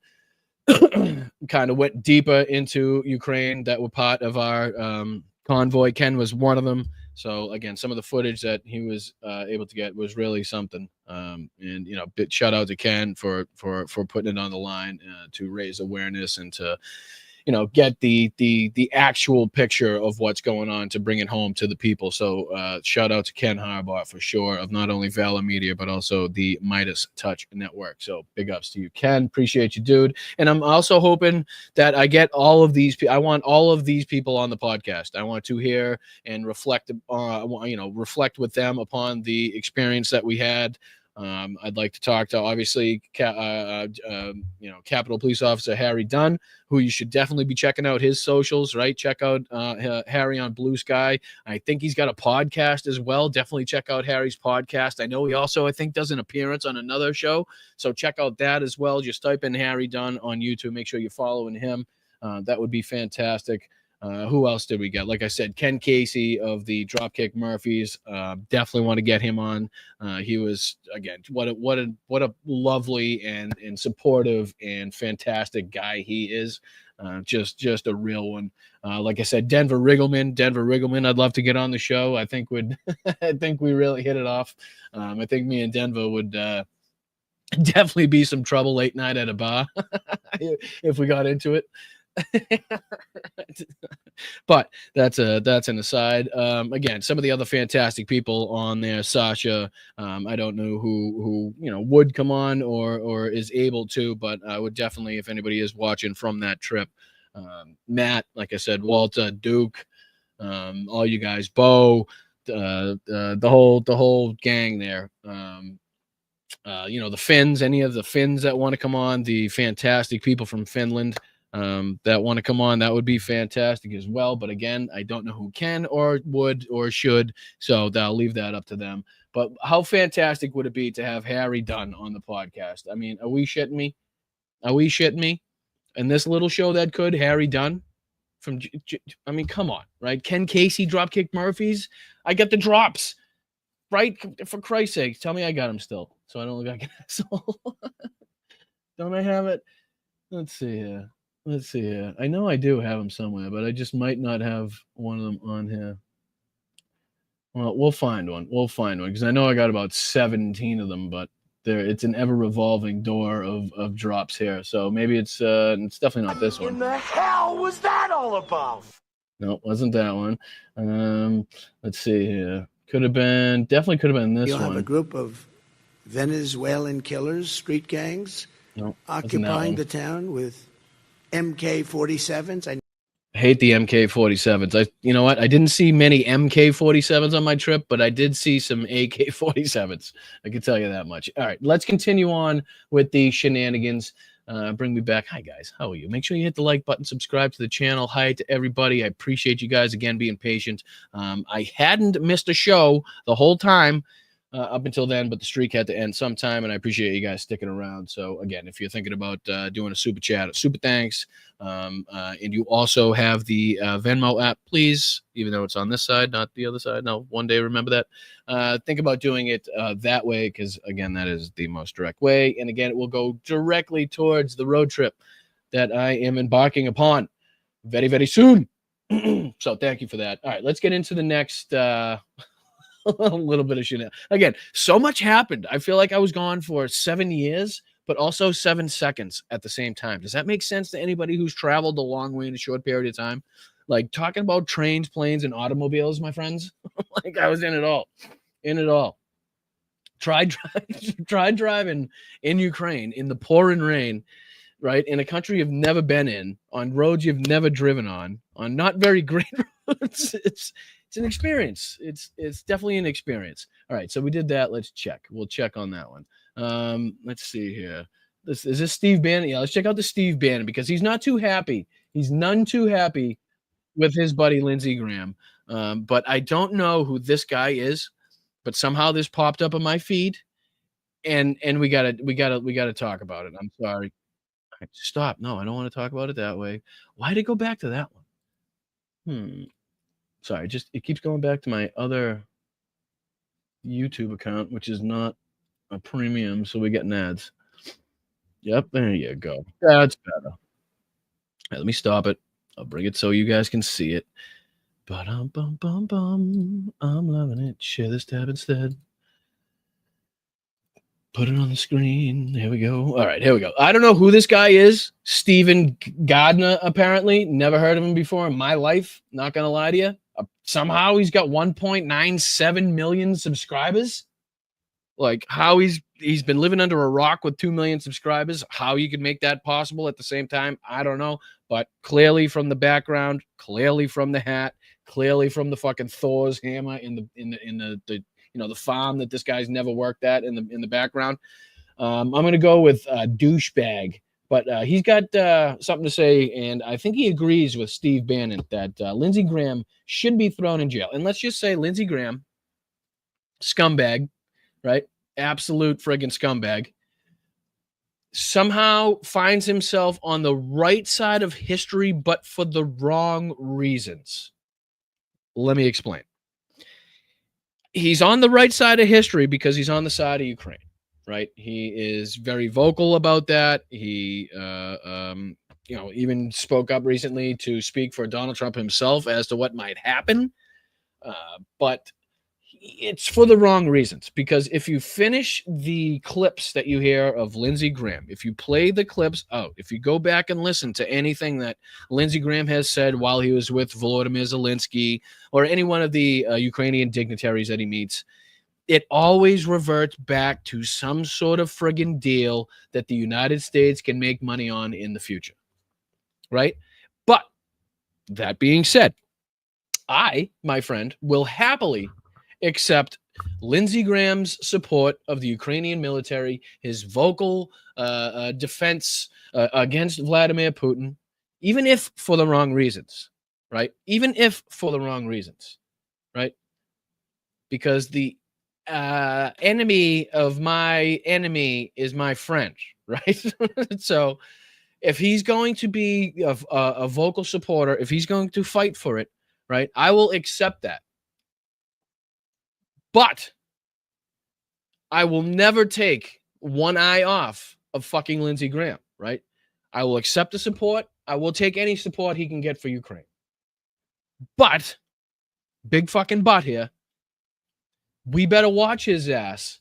kind of went deeper into Ukraine that were part of our convoy. Ken was one of them. So again, some of the footage that he was able to get was really something. Big shout out to Ken for putting it on the line to raise awareness and to get the actual picture of what's going on, to bring it home to the people. So shout out to Ken Harbaugh for sure, of not only Valor Media, but also the Midas Touch Network. So big ups to you, Ken. Appreciate you, dude. And I'm also hoping that I get all of these. I want all of these people on the podcast. I want to hear and reflect, reflect with them upon the experience that we had. I'd like to talk to, obviously, Capitol Police Officer Harry Dunn, who you should definitely be checking out his socials, right? Check out Harry on Blue Sky. I think he's got a podcast as well. Definitely check out Harry's podcast. I know he also, I think, does an appearance on another show. So check out that as well. Just type in Harry Dunn on YouTube. Make sure you're following him. That would be fantastic. Who else did we get? Like I said, Ken Casey of the Dropkick Murphys. Definitely want to get him on. He was, again, what a lovely and supportive and fantastic guy he is. Just a real one. Like I said, Denver Riggleman. I'd love to get on the show. I think I think we really hit it off. I think me and Denver would Definitely be some trouble late night at a bar if we got into it. But that's an aside. Again, some of the other fantastic people on there, Sasha. I don't know who would come on or is able to, but I would definitely, if anybody is watching from that trip, Matt, like I said, Walter, Duke, all you guys, Bo, the whole gang there. The Finns, any of the Finns that want to come on, the fantastic people from Finland that want to come on, that would be fantastic as well. But again, I don't know who can or would or should, so I'll leave that up to them. But how fantastic would it be to have Harry Dunn on the podcast? I mean, are we shitting me? Are we shitting me? And this little show that could, Harry Dunn from, I mean, come on, right? Ken Casey, Dropkick Murphys. I get the drops. Right? For Christ's sake, tell me I got him still, so I don't look like an asshole. Don't I have it? Let's see here. I know I do have him somewhere, but I just might not have one of them on here. Well, we'll find one. Because I know I got about 17 of them, but it's an ever-revolving door of drops here. So maybe it's definitely not this one. In the hell was that all about? No, wasn't that one. Let's see here. Definitely could have been this one. You'll have a group of Venezuelan killers, street gangs, occupying the town with MK-47s. I hate the MK-47s. You know what? I didn't see many MK-47s on my trip, but I did see some AK-47s. I can tell you that much. All right, let's continue on with the shenanigans. Bring me back. Hi, guys. How are you? Make sure you hit the like button, subscribe to the channel. Hi to everybody. I appreciate you guys, again, being patient. I hadn't missed a show the whole time up until then, but the streak had to end sometime, and I appreciate you guys sticking around. So, again, if you're thinking about doing a super chat, super thanks, and you also have the Venmo app, please, even though it's on this side, not the other side. No, one day, remember that. Think about doing it that way because, again, that is the most direct way. And, again, it will go directly towards the road trip that I am embarking upon very, very soon. So thank you for that. All right, let's get into the next a little bit of shit. Again, so much happened. I feel like I was gone for 7 years, but also 7 seconds at the same time. Does that make sense to anybody who's traveled a long way in a short period of time? Like talking about trains, planes, and automobiles, my friends. Like I was in it all. Tried driving in Ukraine in the pouring rain, right? In a country you've never been in, on roads you've never driven on not very great roads. It's an experience. It's definitely an experience. All right, so we did that. Let's check. We'll check on that one. Let's see here. Is this Steve Bannon? Yeah, let's check out the Steve Bannon because he's not too happy. He's none too happy with his buddy Lindsey Graham. But I don't know who this guy is. But somehow this popped up on my feed, and we gotta talk about it. I'm sorry. Stop. No, I don't want to talk about it that way. Why did it go back to that one? Sorry, it keeps going back to my other YouTube account, which is not a premium, so we're getting ads. Yep, there you go. That's better. All right, let me stop it. I'll bring it so you guys can see it. I'm loving it. Share this tab instead. Put it on the screen. There we go. All right, here we go. I don't know who this guy is. Stephen Gardner, apparently. Never heard of him before in my life. Not going to lie to you. Somehow he's got 1.97 million subscribers. Like how he's been living under a rock with 2 million subscribers. How you could make that possible at the same time, I don't know. But clearly from the background, clearly from the hat, clearly from the fucking Thor's hammer in the farm that this guy's never worked at in the background. I'm gonna go with douchebag, but he's got something to say, and I think he agrees with Steve Bannon that Lindsey Graham should be thrown in jail. And let's just say Lindsey Graham, scumbag, right? Absolute friggin' scumbag. Somehow finds himself on the right side of history, but for the wrong reasons. Let me explain. He's on the right side of history because he's on the side of Ukraine, right? He is very vocal about that. He, even spoke up recently to speak for Donald Trump himself as to what might happen. But it's for the wrong reasons. Because if you finish the clips that you hear of Lindsey Graham, if you play the clips out, if you go back and listen to anything that Lindsey Graham has said while he was with Volodymyr Zelensky or any one of the Ukrainian dignitaries that he meets, it always reverts back to some sort of friggin' deal that the United States can make money on in the future, right? But that being said, I, my friend, will happily accept Lindsey Graham's support of the Ukrainian military, his vocal defense against Vladimir Putin, even if for the wrong reasons, right? Even if for the wrong reasons, right? Because the enemy of my enemy is my friend, right? So if he's going to be a vocal supporter, if he's going to fight for it, right, I will accept that. But I will never take one eye off of fucking Lindsey Graham, right? I will accept the support. I will take any support he can get for Ukraine. But, big fucking but here, we better watch his ass,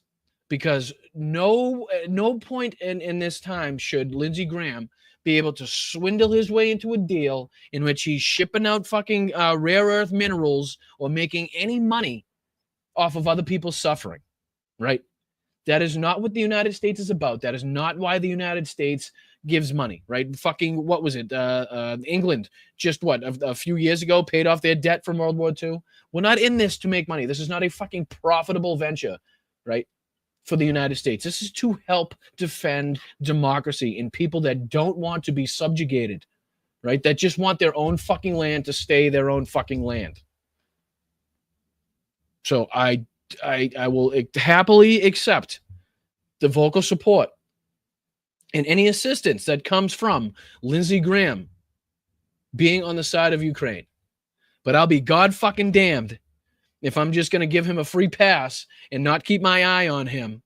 because no point in this time should Lindsey Graham be able to swindle his way into a deal in which he's shipping out fucking rare earth minerals or making any money off of other people's suffering, right? That is not what the United States is about. That is not why the United States gives money, right? Fucking, what was it? England just a few years ago paid off their debt from World War II. We're not in this to make money. This is not a fucking profitable venture, right? For the United States. This is to help defend democracy and people that don't want to be subjugated, right? That just want their own fucking land to stay their own fucking land. So I will happily accept the vocal support and any assistance that comes from Lindsey Graham being on the side of Ukraine. But I'll be God fucking damned if I'm just going to give him a free pass and not keep my eye on him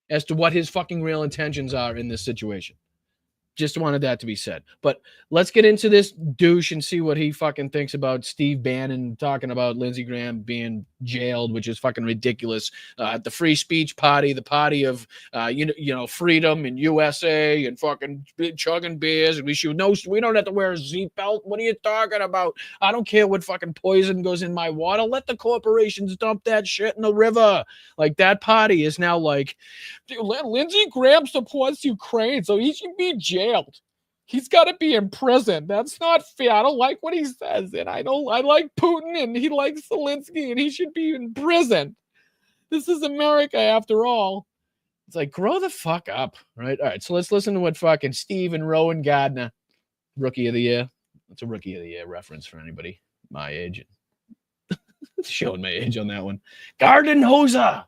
as to what his fucking real intentions are in this situation. Just wanted that to be said. But let's get into this douche and see what he fucking thinks about Steve Bannon talking about Lindsey Graham being jailed, which is fucking ridiculous. The free speech party, the party of freedom in USA and fucking chugging beers, and we don't have to wear a seatbelt. What are you talking about? I don't care what fucking poison goes in my water. Let the corporations dump that shit in the river. Like, that party is now like, Lindsey Graham supports Ukraine, so he should be jailed. He's got to be in prison. That's not fair. I don't like what he says, and I like Putin, and he likes Zelensky, and he should be in prison. This is America, after all. It's like, grow the fuck up, right? All right, so let's listen to what fucking Steve and Rowan Gardner, Rookie of the Year. That's a Rookie of the Year reference for anybody my age. Showing my age on that one. Garden Hoser.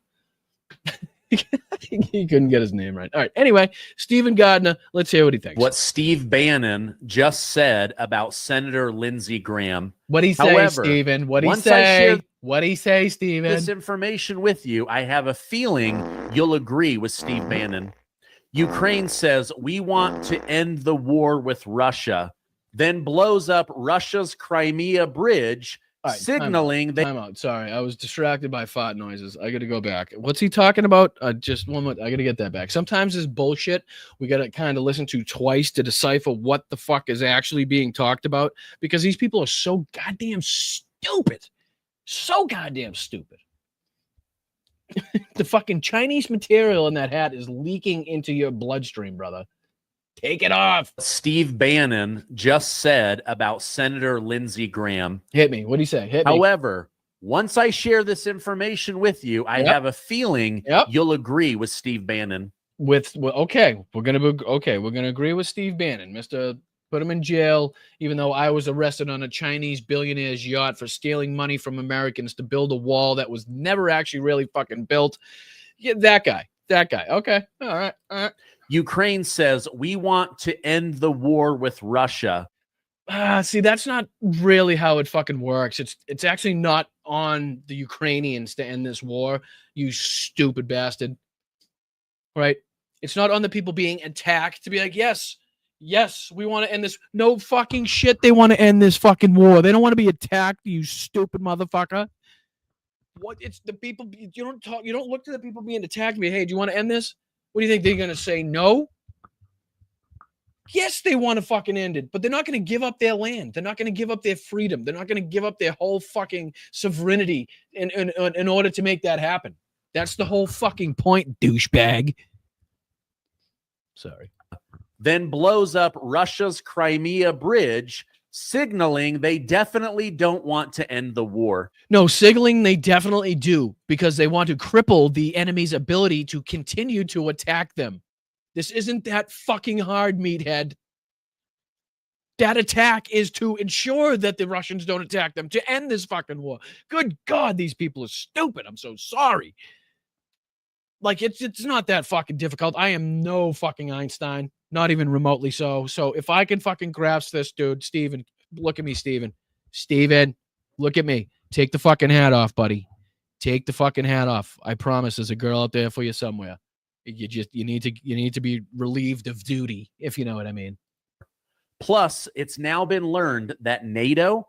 He couldn't get his name right. All right. Anyway, Stephen Gardner, let's hear what he thinks. What Steve Bannon just said about Senator Lindsey Graham. What'd he say, However, Stephen? What'd he once I say? share What'd he say, Stephen? this information with you, I have a feeling you'll agree with Steve Bannon. Ukraine says we want to end the war with Russia, then blows up Russia's Crimea bridge, right, signaling time out. Sorry, I was distracted by fart noises. I got to go back. What's he talking about? Just one more. I got to get that back. Sometimes this bullshit we got to kind of listen to twice to decipher what the fuck is actually being talked about, because these people are so goddamn stupid. So goddamn stupid. The fucking Chinese material in that hat is leaking into your bloodstream, brother. Take it off. Steve Bannon just said about Senator Lindsey Graham. Hit me. What do you say? Hit me. However, once I share this information with you, I have a feeling you'll agree with Steve Bannon. We're gonna agree with Steve Bannon, Mr. Put him in jail, even though I was arrested on a Chinese billionaire's yacht for stealing money from Americans to build a wall that was never actually really fucking built. Yeah, that guy. Okay. All right. Ukraine says we want to end the war with Russia. See, that's not really how it fucking works. It's actually not on the Ukrainians to end this war, you stupid bastard. Right? It's not on the people being attacked to be like, yes, we want to end this. No fucking shit. They want to end this fucking war. They don't want to be attacked, you stupid motherfucker. What? It's the people. You don't talk. You don't look to the people being attacked. Me, hey, do you want to end this? What do you think they're gonna say? No. Yes, they want to fucking end it, but they're not going to give up their land. They're not going to give up their freedom. They're not going to give up their whole fucking sovereignty in order to make that happen. That's the whole fucking point, douchebag. Sorry. Then blows up Russia's Crimea bridge, signaling they definitely don't want to end the war. No, signaling they definitely do, because they want to cripple the enemy's ability to continue to attack them. This isn't that fucking hard, meathead. That attack is to ensure that the Russians don't attack them, to end this fucking war. Good God, these people are stupid. I'm so sorry. Like, it's not that fucking difficult. I am no fucking Einstein, not even remotely so. So if I can fucking grasp this, dude, Steven, look at me, Steven. Steven, look at me. Take the fucking hat off, buddy. Take the fucking hat off. I promise there's a girl out there for you somewhere. You need to be relieved of duty, if you know what I mean. Plus, it's now been learned that NATO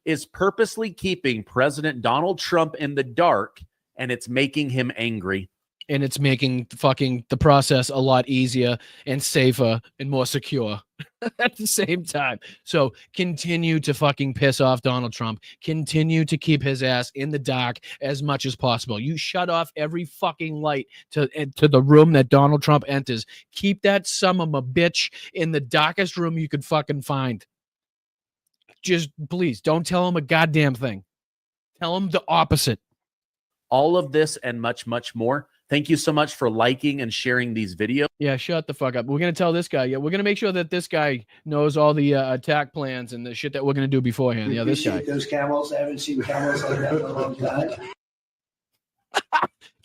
is purposely keeping President Donald Trump in the dark, and it's making him angry. And it's making fucking the process a lot easier and safer and more secure at the same time. So continue to fucking piss off Donald Trump. Continue to keep his ass in the dark as much as possible. You shut off every fucking light to the room that Donald Trump enters. Keep that son of a bitch in the darkest room you could fucking find. Just please don't tell him a goddamn thing. Tell him the opposite. All of this and much, much more. Thank you so much for liking and sharing these videos. Yeah, shut the fuck up. We're going to tell this guy. Yeah, we're going to make sure that this guy knows all the attack plans and the shit that we're going to do beforehand. Yeah, this guy. Those camels. I haven't seen camels like that in a long time.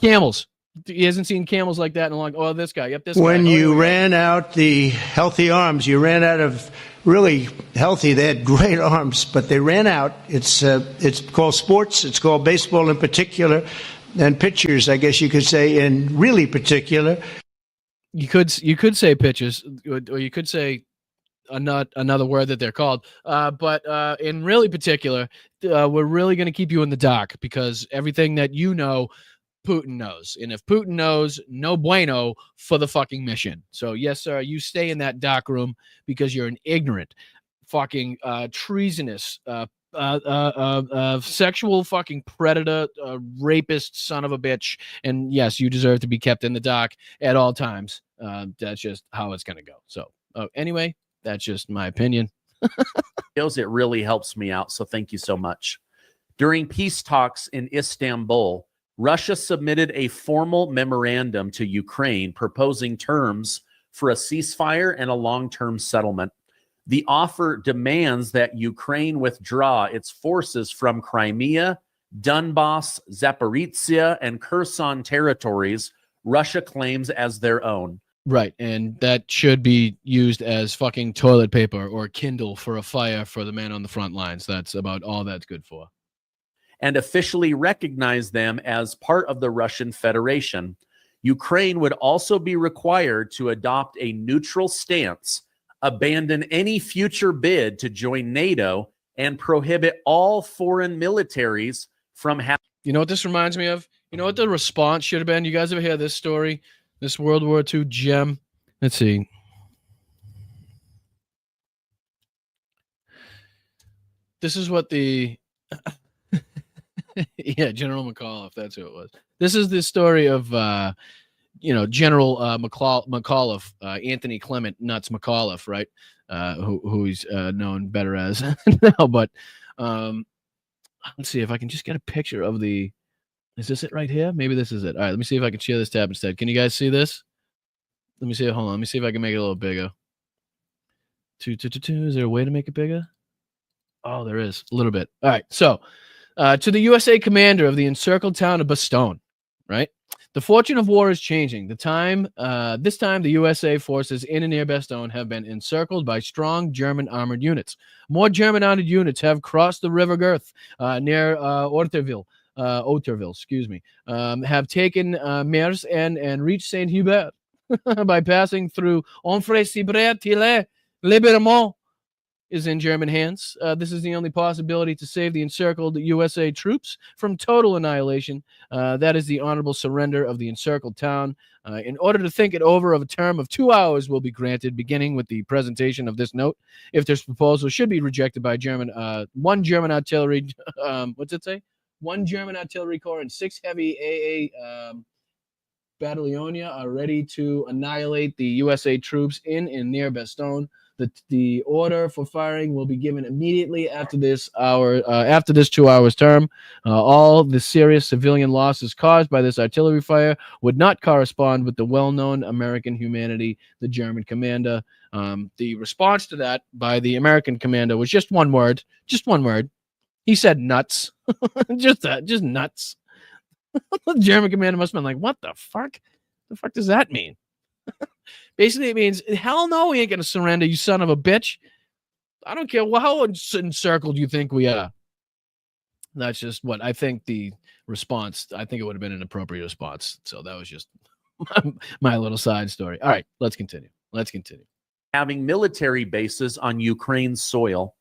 Camels. He hasn't seen camels like that in a long. Oh, this guy. Yep, this guy. When you ran out the healthy arms, you ran out of really healthy. They had great arms, but they ran out. It's called sports. It's called baseball in particular. And pitchers, I guess you could say, in really particular. You could say pitchers, or you could say another word that they're called. But in really particular, we're really going to keep you in the dark, because everything that you know, Putin knows. And if Putin knows, no bueno for the fucking mission. So yes, sir, you stay in that dark room because you're an ignorant, fucking treasonous, sexual fucking predator, rapist son of a bitch, and yes, you deserve to be kept in the dark at all times. That's just how it's gonna go. So anyway, that's just my opinion. It really helps me out, so thank you so much. During peace talks in Istanbul, Russia submitted a formal memorandum to Ukraine proposing terms for a ceasefire and a long-term settlement. The offer demands that Ukraine withdraw its forces from Crimea, Donbass, Zaporizhia, and Kherson territories Russia claims as their own. Right, and that should be used as fucking toilet paper or kindle for a fire for the man on the front lines. That's about all that's good for. And officially recognize them as part of the Russian Federation. Ukraine would also be required to adopt a neutral stance, abandon any future bid to join NATO, and prohibit all foreign militaries from having. You know what this reminds me of? You know what the response should have been? You guys ever hear this story? This World War II gem? Let's see. This is what the... yeah, General McAuliffe, that's who it was. This is the story of... General McAuliffe, Anthony Clement Nuts McAuliffe, right? Who he's known better as now. But let's see if I can just get a picture of the. Is this it right here? Maybe this is it. All right, let me see if I can share this tab instead. Can you guys see this? Let me see. Hold on. Let me see if I can make it a little bigger. Is there a way to make it bigger? Oh, there is a little bit. All right. So, to the USA commander of the encircled town of Bastogne, right? The fortune of war is changing. This time, the USA forces in and near Bastogne have been encircled by strong German armored units. More German armored units have crossed the River Gurth near Oterville, have taken Mers and reached Saint Hubert by passing through Onfray-Cibré-Tillet, Libermont, is in German hands. This is the only possibility to save the encircled USA troops from total annihilation. That is the honorable surrender of the encircled town. In order to think it over, of a term of 2 hours will be granted, beginning with the presentation of this note. If this proposal should be rejected by one German artillery, what's it say? One German artillery corps and 6 heavy AA battaglia are ready to annihilate the USA troops in and near Bastogne. The order for firing will be given immediately after this 2 hours term. All the serious civilian losses caused by this artillery fire would not correspond with the well-known American humanity, the German commander. The response to that by the American commander was just one word. He said nuts. just nuts. The German commander must have been like, what the fuck? The fuck does that mean? Basically, it means, hell no, we ain't going to surrender, you son of a bitch. I don't care how encircled you think we are. That's just what I think the response, I think it would have been an appropriate response. So that was just my little side story. All right, let's continue. Having military bases on Ukraine's soil.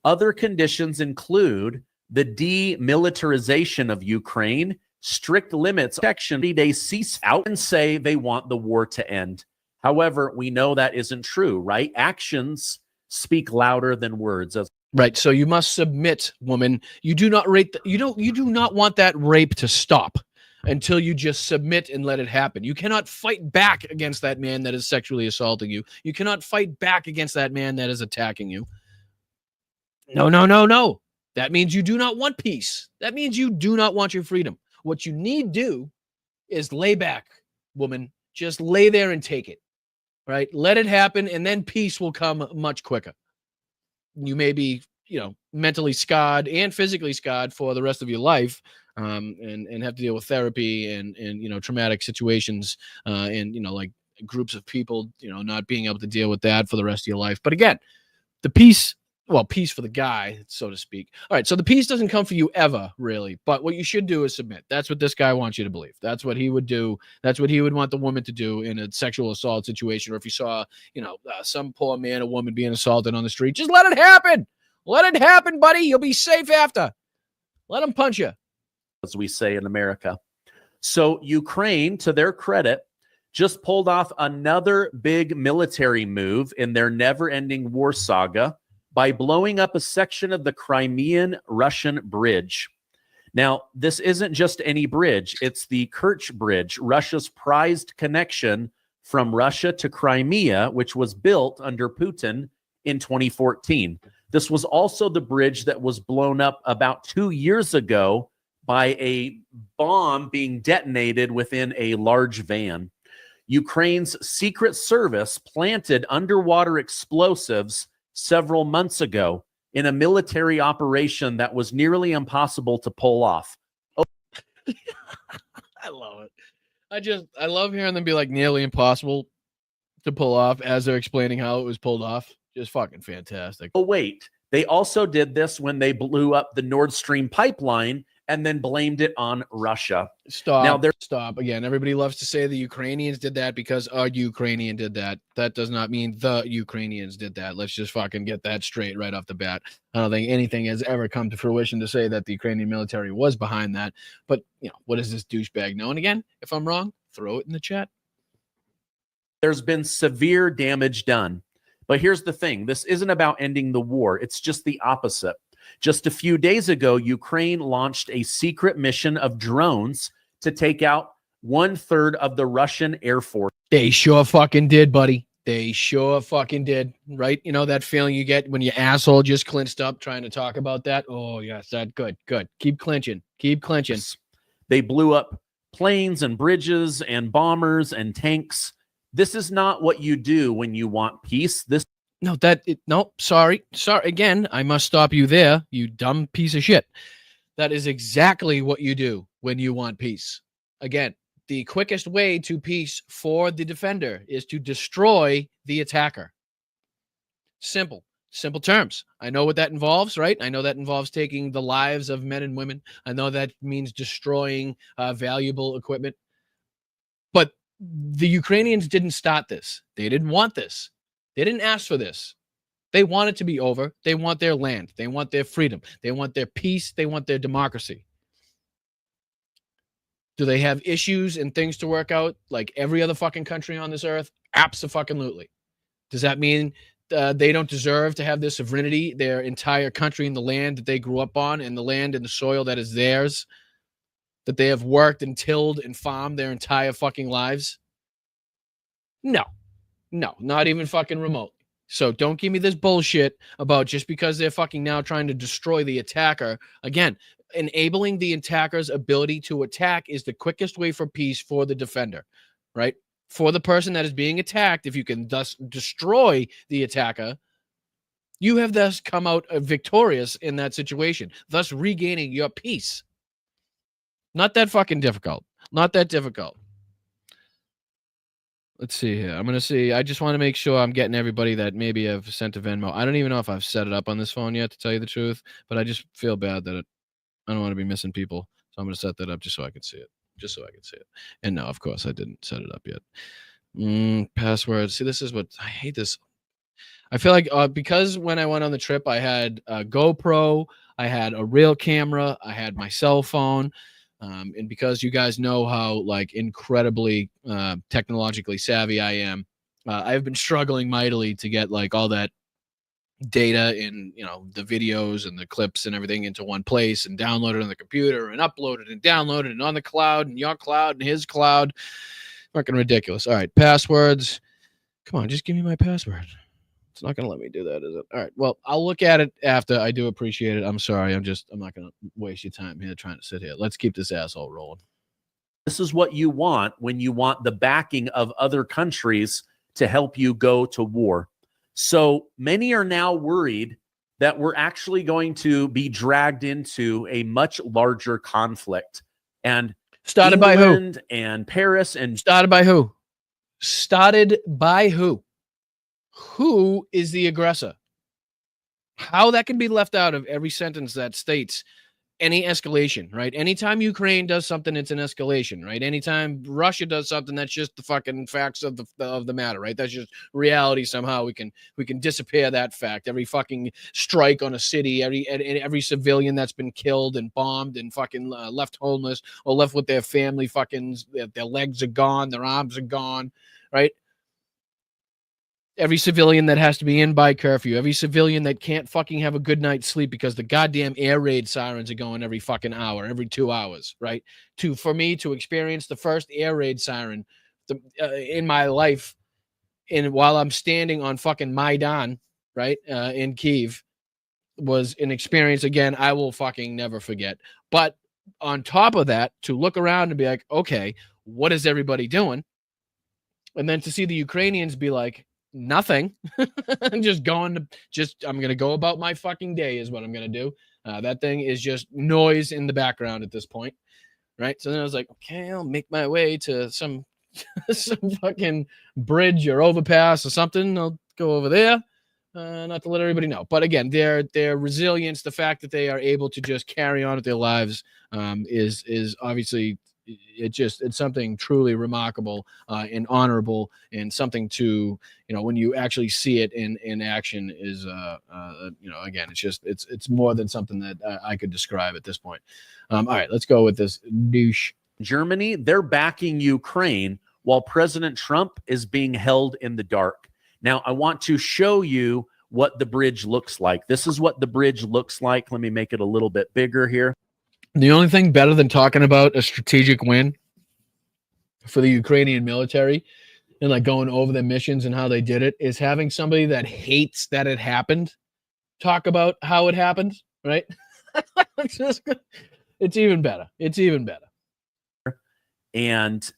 Other conditions include the demilitarization of Ukraine, strict limits, protection, 30-day ceasefire, and say they want the war to end. However, we know that isn't true, right? Actions speak louder than words. Right. So you must submit, woman. You do not rape. You do not want that rape to stop until you just submit and let it happen. You cannot fight back against that man that is sexually assaulting you. You cannot fight back against that man that is attacking you. No. That means you do not want peace. That means you do not want your freedom. What you need to do is lay back, woman. Just lay there and take it. Right? Let it happen, and then peace will come much quicker. You may be, mentally scarred and physically scarred for the rest of your life, and have to deal with therapy and traumatic situations, and like groups of people, not being able to deal with that for the rest of your life. But again, the peace for the guy, so to speak. All right, so the peace doesn't come for you ever, really. But what you should do is submit. That's what this guy wants you to believe. That's what he would do. That's what he would want the woman to do in a sexual assault situation. Or if you saw, some poor man or woman being assaulted on the street, just let it happen. Let it happen, buddy. You'll be safe after. Let him punch you. As we say in America. So Ukraine, to their credit, just pulled off another big military move in their never-ending war saga by blowing up a section of the Crimean Russian bridge. Now, this isn't just any bridge. It's the Kerch Bridge, Russia's prized connection from Russia to Crimea, which was built under Putin in 2014. This was also the bridge that was blown up about 2 years ago by a bomb being detonated within a large van. Ukraine's Secret Service planted underwater explosives several months ago in a military operation that was nearly impossible to pull off. Oh. I love it. I love hearing them be like nearly impossible to pull off as they're explaining how it was pulled off. Just fucking fantastic. Oh, wait. They also did this when they blew up the Nord Stream pipeline and then blamed it on Russia. Stop. Again, everybody loves to say the Ukrainians did that because a Ukrainian did that. That does not mean the Ukrainians did that. Let's just fucking get that straight right off the bat. I don't think anything has ever come to fruition to say that the Ukrainian military was behind that. But, what is this douchebag known again? If I'm wrong, throw it in the chat. There's been severe damage done. But here's the thing. This isn't about ending the war. It's just the opposite. Just a few days ago, Ukraine launched a secret mission of drones to take out 1/3 of the Russian Air Force. They sure fucking did, buddy. They sure fucking did. Right? That feeling you get when your asshole just clenched up trying to talk about that? Oh, yes, that good. Keep clenching. They blew up planes and bridges and bombers and tanks. This is not what you do when you want peace. Sorry. Again, I must stop you there, you dumb piece of shit. That is exactly what you do when you want peace. Again, the quickest way to peace for the defender is to destroy the attacker. Simple terms. I know what that involves, right? I know that involves taking the lives of men and women. I know that means destroying valuable equipment. But the Ukrainians didn't start this. They didn't want this. They didn't ask for this. They want it to be over. They want their land. They want their freedom. They want their peace. They want their democracy. Do they have issues and things to work out like every other fucking country on this earth? Abso-fucking-lutely. Does that mean they don't deserve to have their sovereignty, their entire country and the land that they grew up on and the land and the soil that is theirs, that they have worked and tilled and farmed their entire fucking lives? No, not even fucking remotely. So don't give me this bullshit about just because they're fucking now trying to destroy the attacker. Again, enabling the attacker's ability to attack is the quickest way for peace for the defender, right? For the person that is being attacked, if you can thus destroy the attacker, you have thus come out victorious in that situation, thus regaining your peace. Not that fucking difficult. Not that difficult. Let's see here. I'm going to see. I just want to make sure I'm getting everybody that maybe have sent a Venmo. I don't even know if I've set it up on this phone yet, to tell you the truth, but I just feel bad that I don't want to be missing people. So I'm going to set that up just so I can see it. And no, of course, I didn't set it up yet. Password. See, this is what I hate this. I feel like because when I went on the trip, I had a GoPro, I had a real camera, I had my cell phone. And because you guys know how like incredibly technologically savvy I am, I've been struggling mightily to get like all that data and, you know, the videos and the clips and everything into one place and download it on the computer and upload it and download it and on the cloud and your cloud and his cloud. Fucking ridiculous. All right, passwords. Come on, just give me my password. It's not going to let me do that, is it? All right. Well, I'll look at it after. I do appreciate it. I'm sorry. I'm not going to waste your time here trying to sit here. Let's keep this asshole rolling. This is what you want when you want the backing of other countries to help you go to war. So many are now worried that we're actually going to be dragged into a much larger conflict. And started England by who? And Paris and started by who? Started by who? Who is the aggressor? How that can be left out of every sentence that states any escalation, right? Anytime Ukraine does something, it's an escalation, right? Anytime Russia does something, that's just the fucking facts of the matter, right? That's just reality. Somehow we can disappear that fact. Every fucking strike on a city, every civilian that's been killed and bombed and fucking left homeless or left with their family, fucking their legs are gone, their arms are gone, right? Every civilian that has to be in by curfew, every civilian that can't fucking have a good night's sleep because the goddamn air raid sirens are going every fucking hour, every 2 hours, right? For me to experience the first air raid siren in my life, while I'm standing on fucking Maidan, right, in Kyiv, was an experience, again, I will fucking never forget. But on top of that, to look around and be like, okay, what is everybody doing? And then to see the Ukrainians be like, nothing. I'm going to go about my fucking day is what I'm going to do. That thing is just noise in the background at this point. Right. So then I was like, okay, I'll make my way to some fucking bridge or overpass or something. I'll go over there. Not to let everybody know. But again, their resilience, the fact that they are able to just carry on with their lives is obviously, it's something truly remarkable and honorable, and something to, when you actually see it in action is, again, it's more than something that I could describe at this point. All right, let's go with this douche. Germany, they're backing Ukraine while President Trump is being held in the dark. Now, I want to show you what the bridge looks like. This is what the bridge looks like. Let me make it a little bit bigger here. The only thing better than talking about a strategic win for the Ukrainian military and like going over their missions and how they did it is having somebody that hates that it happened talk about how it happened, right? It's even better. It's even better. And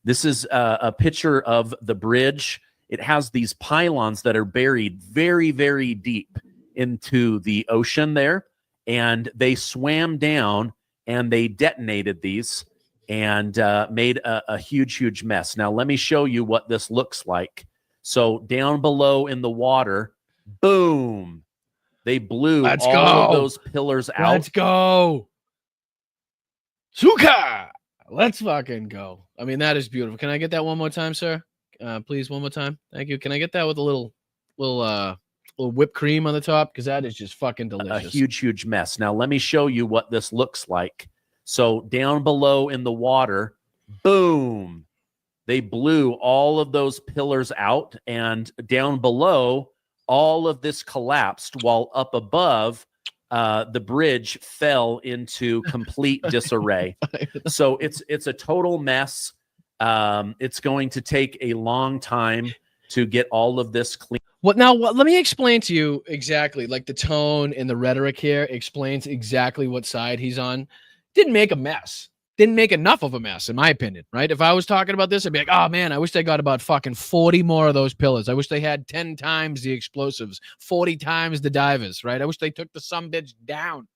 this is a picture of the bridge. It has these pylons that are buried very, very deep into the ocean there. And they swam down and they detonated these and made a huge, huge mess. Now, let me show you what this looks like. So down below in the water, boom, they blew all of those pillars out. Let's go. Suka! Let's fucking go. I mean, that is beautiful. Can I get that one more time, sir? Please, one more time. Thank you. Can I get that with a little little whipped cream on the top, because that is just fucking A delicious. huge mess. Now, let me show you what this looks like. So down below in the water, boom, they blew all of those pillars out, and down below, all of this collapsed, while up above, the bridge fell into complete disarray. So it's a total mess. It's going to take a long time to get all of this clean. Let me explain to you exactly, like the tone and the rhetoric here explains exactly what side he's on. Didn't make a mess. Didn't make enough of a mess, in my opinion, right? If I was talking about this, I'd be like, oh man, I wish they got about fucking 40 more of those pillars. I wish they had 10 times the explosives, 40 times the divers, right? I wish they took the sumbitch down,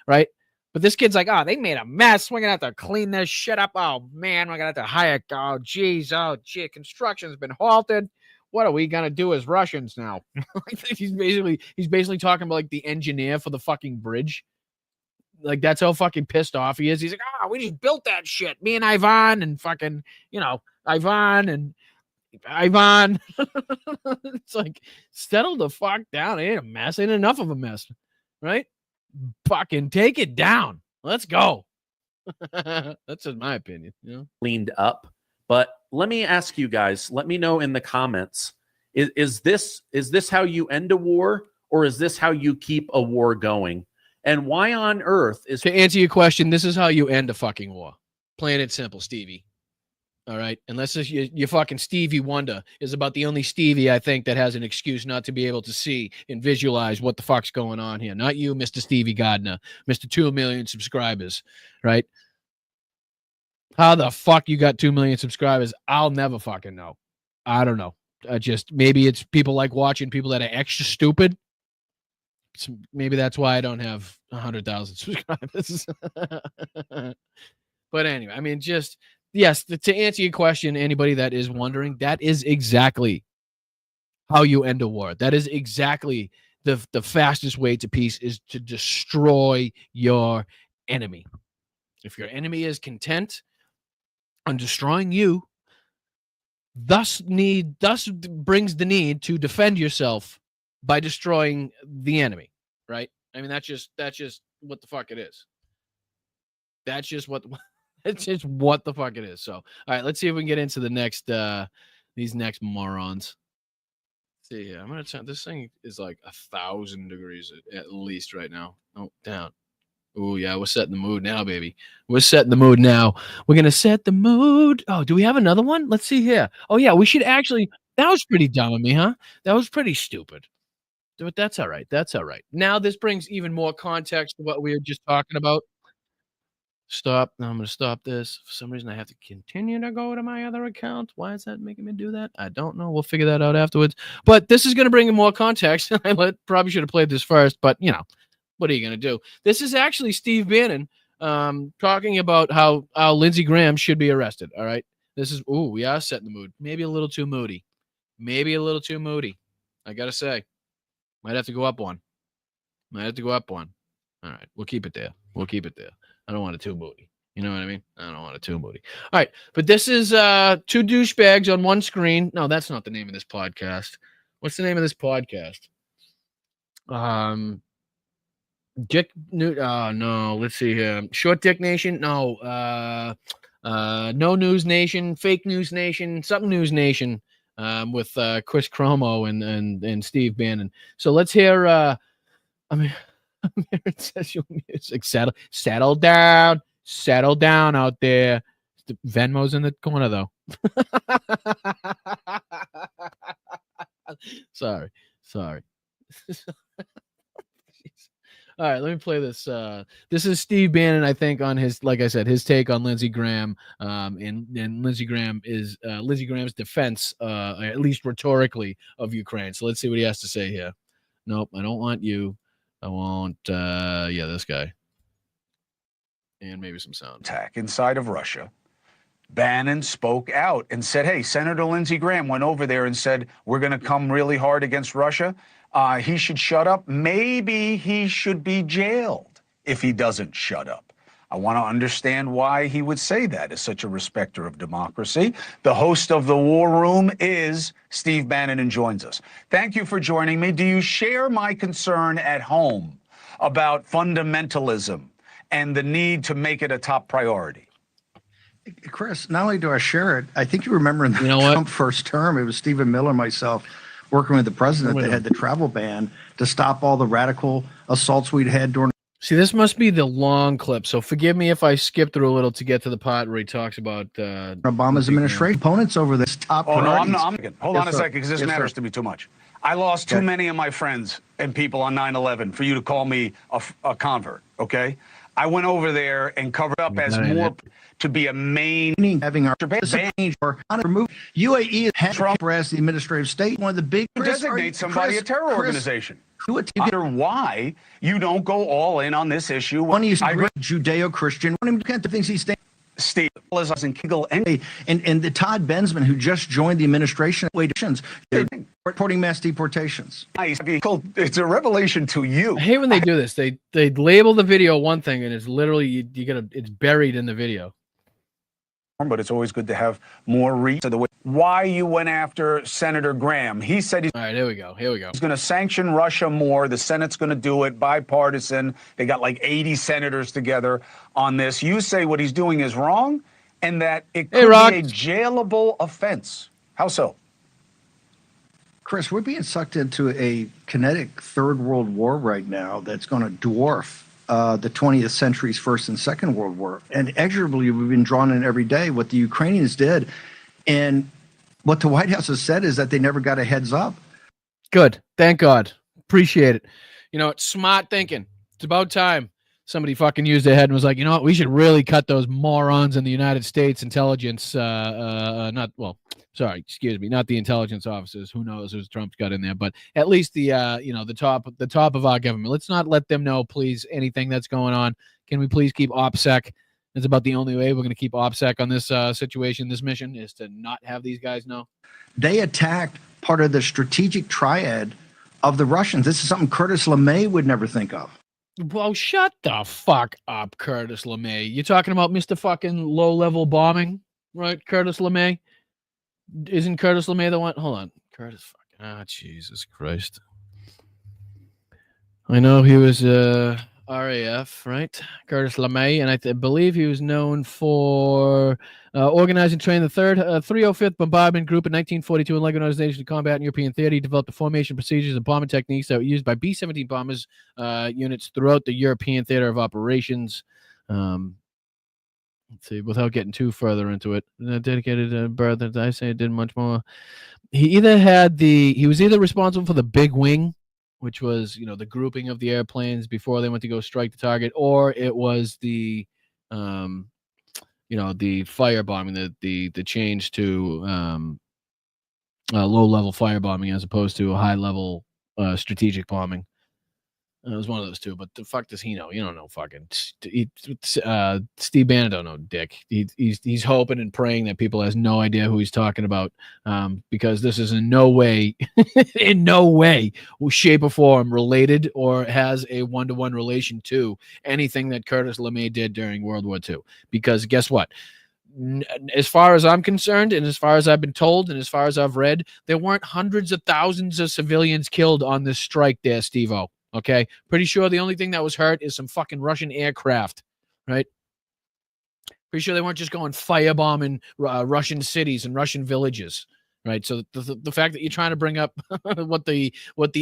right? But this kid's like, oh, they made a mess. We're going to have to clean this shit up. Oh man, we're going to have to hire, oh geez, construction's been halted. What are we gonna do as Russians now? he's basically talking about like the engineer for the fucking bridge. Like that's how fucking pissed off he is. He's like, oh, we just built that shit. Me and Ivan and fucking, Ivan. It's like, settle the fuck down. It ain't a mess. Ain't enough of a mess, right? Fucking take it down. Let's go. That's in my opinion. Cleaned up. But let me ask you guys, let me know in the comments, is this how you end a war, or is this how you keep a war going? And why on earth is... To answer your question, this is how you end a fucking war. Plain and simple, Stevie. All right? Unless you fucking Stevie Wonder is about the only Stevie, I think, that has an excuse not to be able to see and visualize what the fuck's going on here. Not you, Mr. Stevie Gardner, Mr. 2 million subscribers, right? How the fuck you got 2 million subscribers? I'll never fucking know. I don't know. Maybe it's people like watching people that are extra stupid. So maybe that's why I don't have 100,000 subscribers. But anyway, I mean, yes, to answer your question, anybody that is wondering, that is exactly how you end a war. That is exactly the fastest way to peace, is to destroy your enemy. If your enemy is content on destroying you, thus brings the need to defend yourself by destroying the enemy, right? I mean, that's just what the fuck it is. That's just what the fuck it is. So, all right, let's see if we can get into the next these next morons. Let's see here. I'm gonna turn this thing is like 1,000 degrees at least right now. Oh, down. Oh, yeah, we're setting the mood now, baby. We're setting the mood now. We're going to set the mood. Oh, do we have another one? Let's see here. Oh, yeah, we should actually. That was pretty dumb of me, huh? That was pretty stupid. But that's all right. That's all right. Now this brings even more context to what we were just talking about. Stop. Now I'm going to stop this. For some reason, I have to continue to go to my other account. Why is that making me do that? I don't know. We'll figure that out afterwards. But this is going to bring in more context. I probably should have played this first, but, what are you going to do? This is actually Steve Bannon talking about how Lindsey Graham should be arrested. All right. We are setting the mood. Maybe a little too moody. I got to say, might have to go up one. All right. We'll keep it there. I don't want it too moody. You know what I mean? I don't want it too moody. All right. But this is two douchebags on one screen. No, that's not the name of this podcast. What's the name of this podcast? Dick no, let's see here. Short Dick Nation? No. No News Nation, Fake News Nation, something News Nation, with Chris Cuomo and Steve Bannon. So let's hear it says your music. Settle down out there. The Venmo's in the corner though. Sorry. All right, let me play this. This is Steve Bannon, I think, on his, like I said, his take on Lindsey Graham, and Lindsey Graham's defense, at least rhetorically, of Ukraine. So let's see what he has to say here. Nope, I don't want you. I want, this guy, and maybe some sound. Attack inside of Russia. Bannon spoke out and said, hey, Senator Lindsey Graham went over there and said, we're going to come really hard against Russia. He should shut up. Maybe he should be jailed if he doesn't shut up. I want to understand why he would say that as such a respecter of democracy. The host of The War Room is Steve Bannon and joins us. Thank you for joining me. Do you share my concern at home about fundamentalism and the need to make it a top priority? Chris, not only do I share it, I think you remember in the Trump first term, it was Stephen Miller and myself working with the president that had the travel ban to stop all the radical assaults we'd had during. See, this must be the long clip, so forgive me if I skip through a little to get to the part where he talks about Obama's administration. Opponents over this top. Oh, no, I'm not. Hold on a second, because this matters to me too much. I lost too many of my friends and people on 9/11 for you to call me a convert, okay? I went over there and covered up as more to be a main having our change or remove UAE has Trump as the administrative state, one of the big designate somebody a terror organization. I wonder why you don't go all in on this issue. One is Judeo-Christian. One of the things he's saying. Steve, and Kegel and the Todd Bensman, who just joined the administration, reporting mass deportations. It's a revelation to you. I hate when they do this. They label the video one thing, and it's literally it's buried in the video. But it's always good to have more reach to the way. Why you went after Senator Graham? He said all right, here we go. He's going to sanction Russia more. The Senate's going to do it, bipartisan. They got like 80 senators together on this. You say what he's doing is wrong, and that it could be a jailable offense. How so? Chris, we're being sucked into a kinetic third world war right now that's going to dwarf the 20th century's First and Second World War. And inexorably, we've been drawn in every day what the Ukrainians did. And what the White House has said is that they never got a heads up. Good. Thank God. Appreciate it. You know, it's smart thinking. It's about time somebody fucking used their head and was like, you know what, we should really cut those morons in the United States intelligence, not the intelligence officers. Who knows who Trump's got in there, but at least the the top of our government. Let's not let them know, please, anything that's going on. Can we please keep OPSEC? It's about the only way we're going to keep OPSEC on this situation, this mission, is to not have these guys know. They attacked part of the strategic triad of the Russians. This is something Curtis LeMay would never think of. Well, shut the fuck up, Curtis LeMay. You're talking about Mr. fucking low-level bombing, right, Curtis LeMay? Isn't Curtis LeMay the one? Hold on. Curtis fucking... Jesus Christ. I know he was RAF, right? Curtis LeMay, and I believe he was known for organizing and training the 305th Bombardment Group in 1942 in Leg Organization to combat in European theater. He developed the formation procedures and bombing techniques that were used by B-17 bombers units throughout the European theater of operations. Let's see, without getting too further into it, dedicated birth, as I say, it did much more. He was either responsible for the big wing, which was, the grouping of the airplanes before they went to go strike the target, or it was the, the firebombing, the change to low-level firebombing as opposed to a high-level strategic bombing. It was one of those two, but the fuck does he know? You don't know fucking Steve Bannon don't know dick. He's hoping and praying that people has no idea who he's talking about, because this is in no way, shape or form related or has a one-to-one relation to anything that Curtis LeMay did during World War II. Because guess what? As far as I'm concerned, and as far as I've been told, and as far as I've read, there weren't hundreds of thousands of civilians killed on this strike there, Steve-O. Okay, pretty sure the only thing that was hurt is some fucking Russian aircraft, right? Pretty sure they weren't just going firebombing Russian cities and Russian villages, right? So the fact that you're trying to bring up what the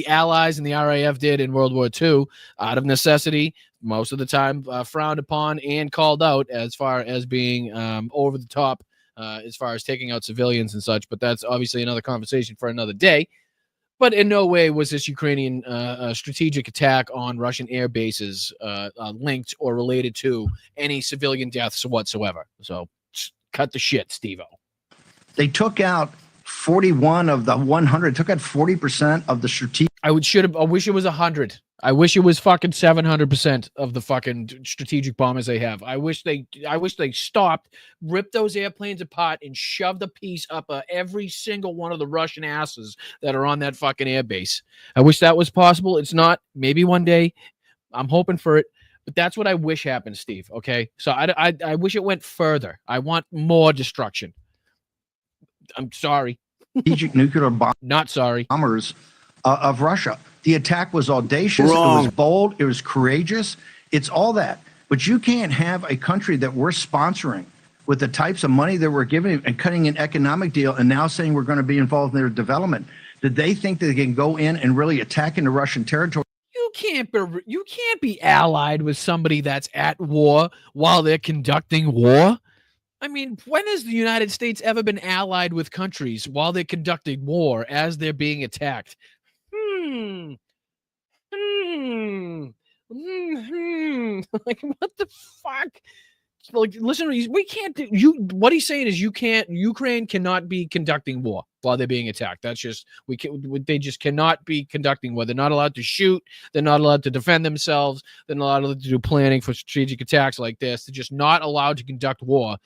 Allies and the RAF did in World War II out of necessity, most of the time frowned upon and called out as far as being over the top, as far as taking out civilians and such. But that's obviously another conversation for another day. But in no way was this Ukrainian strategic attack on Russian air bases linked or related to any civilian deaths whatsoever. So cut the shit, Steve-O. They took out 41 of the 100, took out 40% of the strategic. I wish it was 100. I wish it was fucking 700% of the fucking strategic bombers they have. I wish they stopped, ripped those airplanes apart, and shoved a piece up every single one of the Russian asses that are on that fucking airbase. I wish that was possible. It's not. Maybe one day. I'm hoping for it. But that's what I wish happened, Steve. Okay, so I wish it went further. I want more destruction. I'm sorry. Strategic nuclear Not sorry. bombers of Russia. The attack was audacious. Wrong. It was bold. It was courageous. It's all that. But you can't have a country that we're sponsoring with the types of money that we're giving and cutting an economic deal and now saying we're going to be involved in their development. Did they think that they can go in and really attack into Russian territory? You can't be allied with somebody that's at war while they're conducting war. I mean, when has the United States ever been allied with countries while they're conducting war as they're being attacked? Like, what the fuck? Like, listen, we can't do what he's saying is Ukraine cannot be conducting war while they're being attacked. That's just, they just cannot be conducting war. They're not allowed to shoot. They're not allowed to defend themselves. They're not allowed to do planning for strategic attacks like this. They're just not allowed to conduct war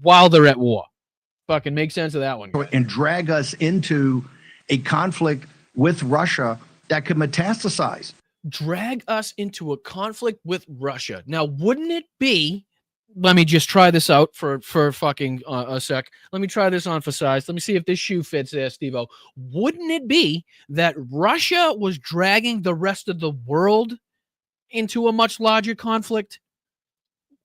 while they're at war. Fucking make sense of that one, guys. And drag us into a conflict with Russia that could metastasize. Drag us into a conflict with Russia. Now, wouldn't it be, let me just try this out for fucking a sec. Let me try this on for size. Let me see if this shoe fits there, Steve-O. Wouldn't it be that Russia was dragging the rest of the world into a much larger conflict?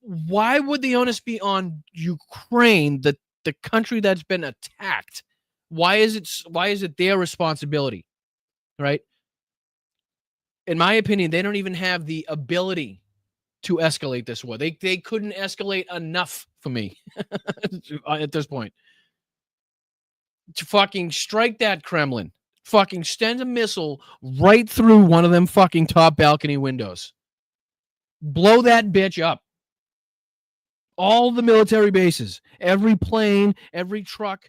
Why would the onus be on Ukraine, the country that's been attacked? Why is it their responsibility? Right? In my opinion, they don't even have the ability to escalate this war. They couldn't escalate enough for me at this point. To fucking strike that Kremlin. Fucking send a missile right through one of them fucking top balcony windows. Blow that bitch up. All the military bases, every plane, every truck,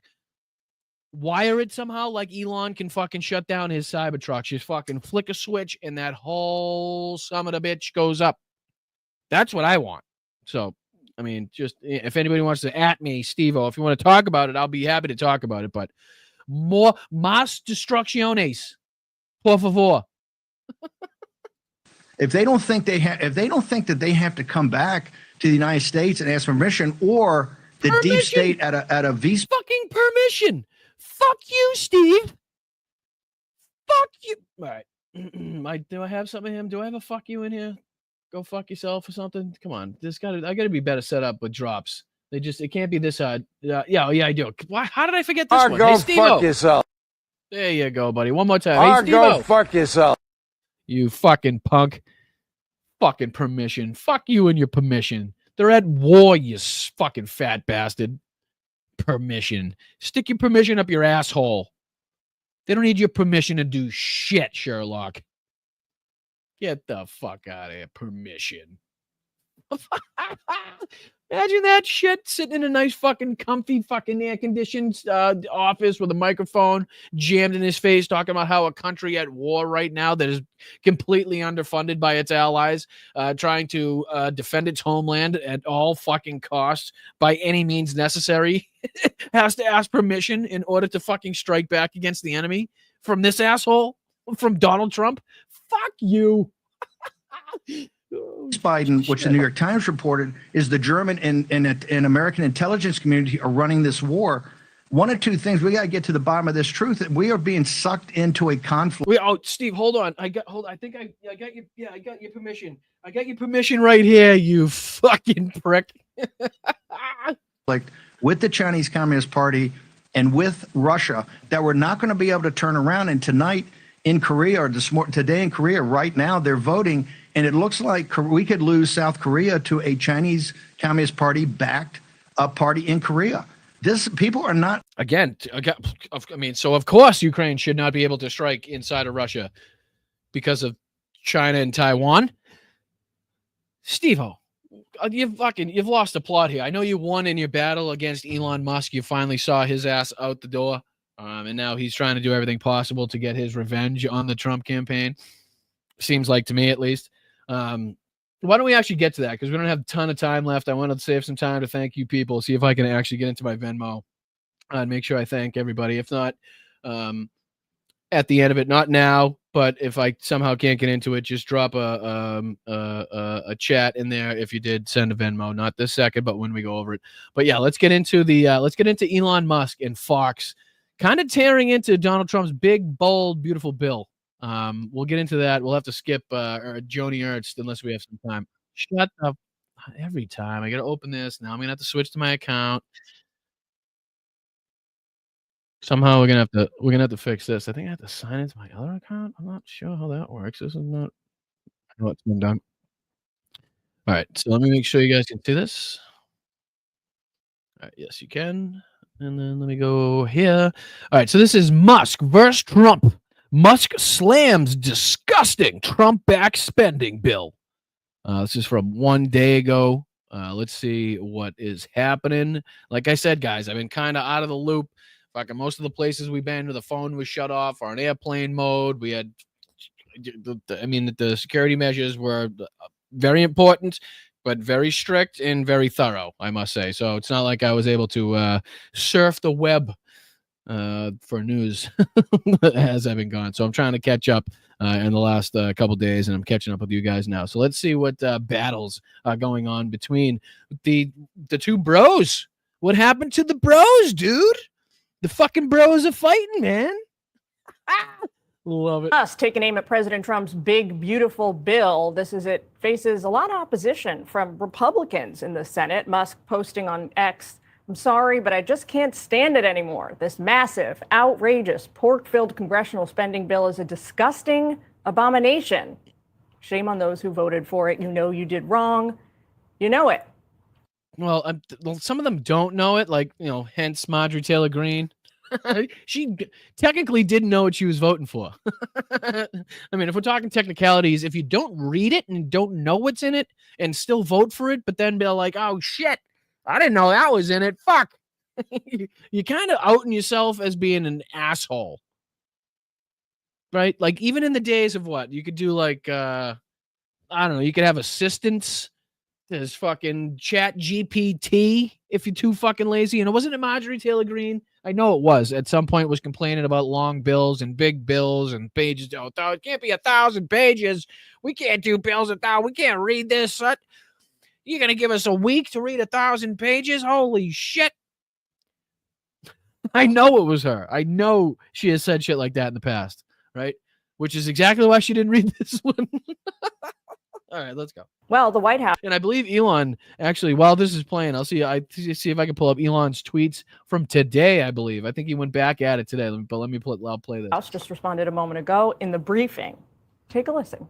wire it somehow like Elon can fucking shut down his Cybertruck. Just fucking flick a switch and that whole son of a bitch goes up. That's what I want. So, I mean, just if anybody wants to at me, Steve-O, if you want to talk about it, I'll be happy to talk about it. But more más destrucciones, por favor. If they don't think that they have to come back to the United States and ask permission, or the deep state at a visa fucking permission. Fuck you, Steve. Fuck you. All right. Do I have something in him? Do I have a fuck you in here? Go fuck yourself or something? Come on. I gotta be better set up with drops. It can't be this hard. Yeah, I do. Why? How did I forget this one? Go Hey, Steve-O. fuck yourself. There you go, buddy. One more time. Hey, Go Steve-O. fuck yourself. You fucking punk. Fucking permission. Fuck you and your permission. They're at war, you fucking fat bastard. Permission. Stick your permission up your asshole. They don't need your permission to do shit, Sherlock. Get the fuck out of here. Permission. Imagine that shit sitting in a nice fucking comfy fucking air-conditioned office with a microphone jammed in his face talking about how a country at war right now that is completely underfunded by its allies, trying to defend its homeland at all fucking costs by any means necessary, has to ask permission in order to fucking strike back against the enemy from this asshole, from Donald Trump. Fuck you. Biden, which the New York Times reported, is the German and American intelligence community are running this war. One of two things, we got to get to the bottom of this truth, that we are being sucked into a conflict. Steve, hold on. I got your permission. I got your permission right here, you fucking prick. Like with the Chinese Communist Party and with Russia, that we're not going to be able to turn around. And tonight in Korea, or today in Korea, right now, they're voting. And it looks like we could lose South Korea to a Chinese Communist Party backed party in Korea. People are not. Again, I mean, so of course Ukraine should not be able to strike inside of Russia because of China and Taiwan. Steve-O, you've lost the plot here. I know you won in your battle against Elon Musk. You finally saw his ass out the door. And now he's trying to do everything possible to get his revenge on the Trump campaign. Seems like to me, at least. Why don't we actually get to that? Because we don't have a ton of time left. I wanted to save some time to thank you people, see if I can actually get into my Venmo and make sure I thank everybody. If not, at the end of it. Not now, but if I somehow can't get into it, just drop a chat in there if you did send a Venmo. Not this second, but when we go over it. But yeah, let's get into Elon Musk and Fox kind of tearing into Donald Trump's big, bold, beautiful bill. We'll get into that. We'll have to skip Joanie Ernst unless we have some time. Shut up. Every time I gotta open this. Now I'm gonna have to switch to my account. Somehow we're gonna have to fix this. I think I have to sign into my other account. I'm not sure how that works. This is not how it's been done. All right, so let me make sure you guys can see this. All right, yes, you can. And then let me go here. All right, so this is Musk versus Trump. Musk slams disgusting Trump-backed spending bill. This is from 1 day ago. Let's see what is happening. Like I said, guys, I've been kind of out of the loop. Fucking most of the places we've been, the phone was shut off, or on airplane mode. We had, the security measures were very important, but very strict and very thorough, I must say. So it's not like I was able to surf the web for news as I've been gone. So I'm trying to catch up in the last couple days, and I'm catching up with you guys now. So let's see what battles are going on between the two bros. What happened to the bros, dude? The fucking bros are fighting, man. Love it. Us taking aim at President Trump's big, beautiful bill. It faces a lot of opposition from Republicans in the Senate. Musk posting on X, "I'm sorry, but I just can't stand it anymore. This massive, outrageous, pork-filled congressional spending bill is a disgusting abomination. Shame on those who voted for it. You know you did wrong. You know it." Well, some of them don't know it, like, hence Marjorie Taylor Greene. She technically didn't know what she was voting for. I mean, if we're talking technicalities, if you don't read it and don't know what's in it and still vote for it, but then be like, oh, shit, I didn't know that was in it. Fuck. You're kind of outing yourself as being an asshole. Right? Like, even in the days of what? You could do, like, I don't know, you could have assistants. There's fucking Chat GPT if you're too fucking lazy. And it wasn't Marjorie Taylor Greene. I know it was. At some point was complaining about long bills and big bills and pages. Oh, it can't be 1,000 pages. We can't do bills 1,000. We can't read this. You're going to give us a week to read 1,000 pages? Holy shit. I know it was her. I know she has said shit like that in the past, right? Which is exactly why she didn't read this one. All right, let's go. Well, the White House. And I believe Elon, actually, while this is playing, I'll see if I can pull up Elon's tweets from today, I believe. I think he went back at it today, but I'll play this. House just responded a moment ago in the briefing. Take a listen.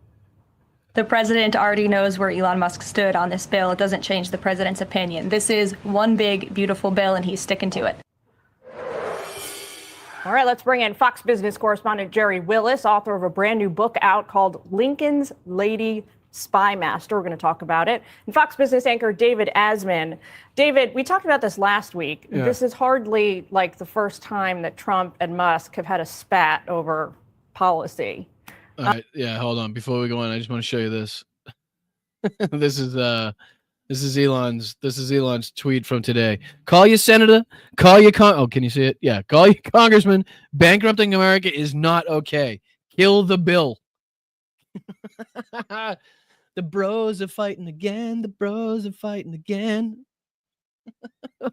The president already knows where Elon Musk stood on this bill. It doesn't change the president's opinion. This is one big, beautiful bill, and he's sticking to it. All right, let's bring in Fox Business correspondent Jerry Willis, author of a brand new book out called Lincoln's Lady Spy Master. We're going to talk about it. And Fox Business anchor David Asman. David, we talked about this last week. Yeah. This is hardly like the first time that Trump and Musk have had a spat over policy. All right, yeah, hold on. Before we go on, I just want to show you this. This is Elon's tweet from today. Call your senator, call your can you see it? Yeah, call your congressman. Bankrupting America is not okay. Kill the bill. The bros are fighting again. The bros are fighting again.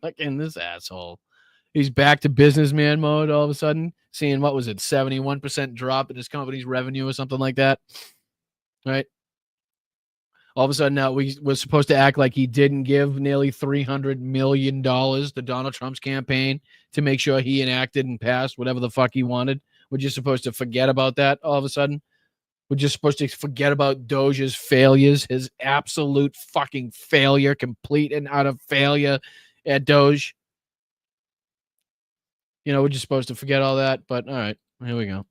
Fucking this asshole. He's back to businessman mode all of a sudden, seeing, what was it, 71% drop in his company's revenue or something like that. Right? All of a sudden now we were supposed to act like he didn't give nearly $300 million to Donald Trump's campaign to make sure he enacted and passed whatever the fuck he wanted. We're just supposed to forget about that all of a sudden. We're just supposed to forget about Doge's failures, his absolute fucking failure, complete and utter failure at Doge. We're just supposed to forget all that, but all right, here we go.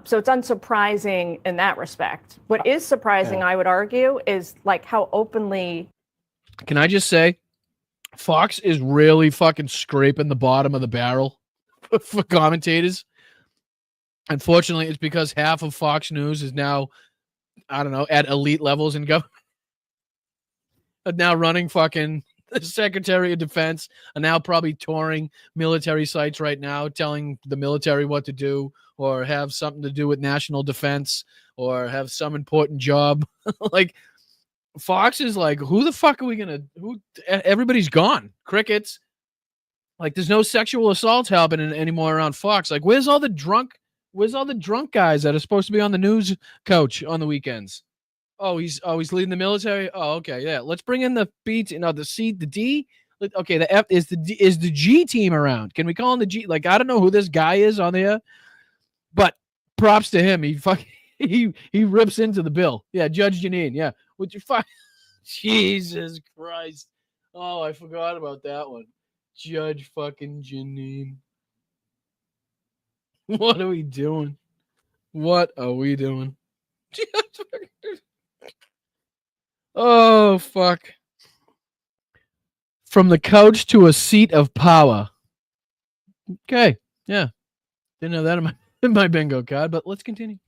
So it's unsurprising in that respect. What is surprising, I would argue, is like how openly. Can I just say, Fox is really fucking scraping the bottom of the barrel for commentators. Unfortunately, it's because half of Fox News is now, I don't know, at elite levels in government. Now running fucking the Secretary of Defense are now probably touring military sites right now, telling the military what to do, or have something to do with national defense, or have some important job. Like, Fox is like, who the fuck are we gonna? Everybody's gone. Crickets. Like, there's no sexual assaults happening anymore around Fox. Like, where's all the drunk guys that are supposed to be on the news coach on the weekends? Oh, he's leading the military. Oh, okay, yeah. Let's bring in the B team. No, the C, the D. Okay, the F is the G team around. Can we call him the G? Like, I don't know who this guy is on there, but props to him. He rips into the bill. Yeah, Judge Janine. Yeah, would you fuck? Jesus Christ! Oh, I forgot about that one. Judge fucking Janine. What are we doing? What are we doing? Oh, fuck. From the couch to a seat of power. Okay, yeah. Didn't know that in my bingo card, but let's continue.